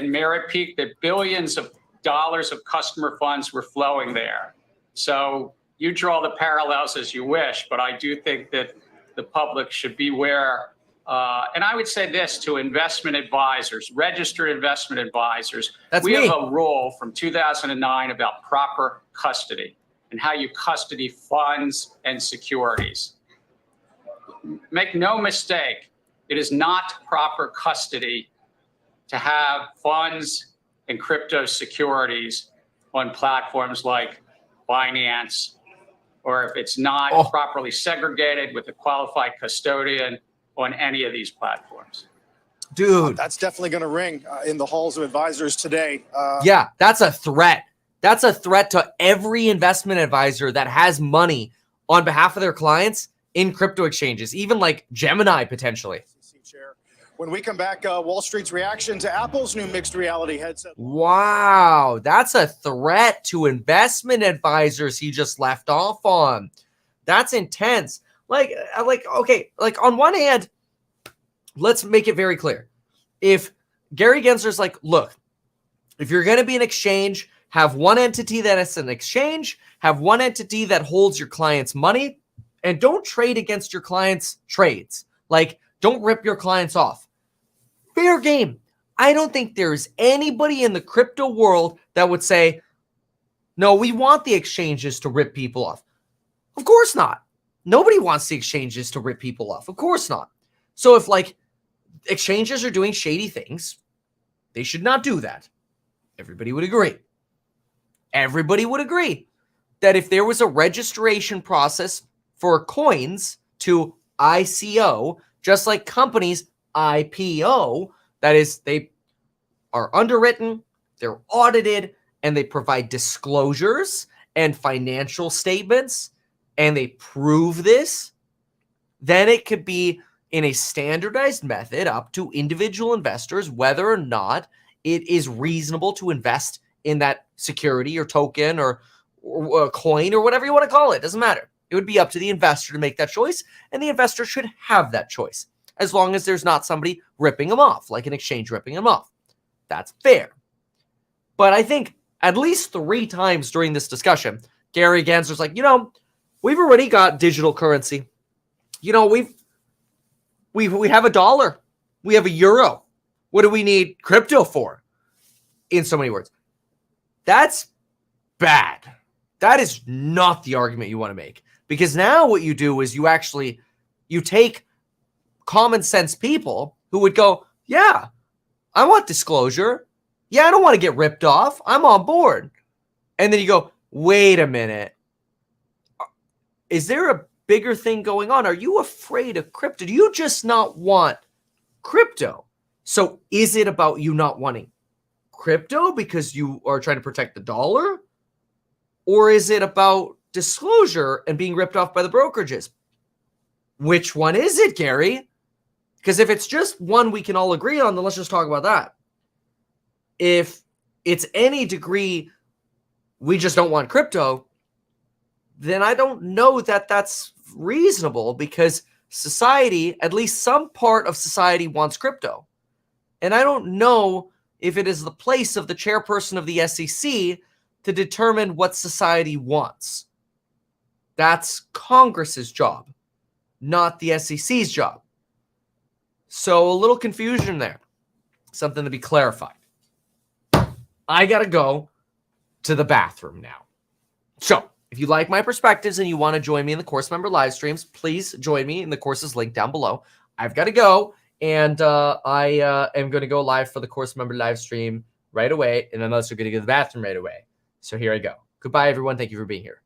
S2: Merit Peak, that billions of dollars of customer funds were flowing there. So you draw the parallels as you wish, but I do think that the public should beware. And I would say this to investment advisors, registered investment advisors. We have a rule from 2009 about proper custody and how you custody funds and securities. Make no mistake, it is not proper custody to have funds and crypto securities on platforms like Binance, or if it's not properly segregated with a qualified custodian on any of these platforms.
S1: Dude.
S19: That's definitely going to ring in the halls of advisors today.
S1: Yeah, that's a threat. That's a threat to every investment advisor that has money on behalf of their clients in crypto exchanges, even like Gemini potentially.
S19: When we come back, Wall Street's reaction to Apple's new mixed reality headset.
S1: Wow, that's a threat to investment advisors he just left off on. That's intense. Okay, on one hand, let's make it very clear. If Gary Gensler's like, look, if you're going to be an exchange, have one entity that is an exchange, have one entity that holds your client's money, and don't trade against your client's trades. Like, don't rip your clients off. Fair game. I don't think there's anybody in the crypto world that would say, no, we want the exchanges to rip people off. Of course not. Nobody wants the exchanges to rip people off. Of course not. So if exchanges are doing shady things, they should not do that. Everybody would agree. Everybody would agree that if there was a registration process for coins to ICO, just like companies IPO, that is, they are underwritten, they're audited, and they provide disclosures and financial statements, and they prove this, then it could be in a standardized method up to individual investors whether or not it is reasonable to invest in that security or token or coin or whatever you want to call it. Doesn't matter. It would be up to the investor to make that choice, and the investor should have that choice as long as there's not somebody ripping them off, like an exchange ripping them off. That's fair. But I think at least 3 times during this discussion, Gary Gensler's like, we've already got digital currency. We have a dollar. We have a euro. What do we need crypto for? In so many words. That's bad. That is not the argument you want to make. Because now what you do is you take common sense people who would go, yeah, I want disclosure. Yeah, I don't want to get ripped off. I'm on board. And then you go, wait a minute. Is there a bigger thing going on? Are you afraid of crypto? Do you just not want crypto? So is it about you not wanting crypto because you are trying to protect the dollar? Or is it about disclosure and being ripped off by the brokerages? Which one is it, Gary? Because if it's just one we can all agree on, then let's just talk about that. If it's any degree we just don't want crypto, then I don't know that that's reasonable, because society, at least some part of society, wants crypto. And I don't know if it is the place of the chairperson of the SEC to determine what society wants. That's Congress's job, not the SEC's job. So a little confusion there. Something to be clarified. I got to go to the bathroom now. So if you like my perspectives and you want to join me in the course member live streams, please join me in the courses link down below. I've got to go, and I am going to go live for the course member live stream right away, and I'm also going to go to the bathroom right away. So here I go. Goodbye, everyone. Thank you for being here.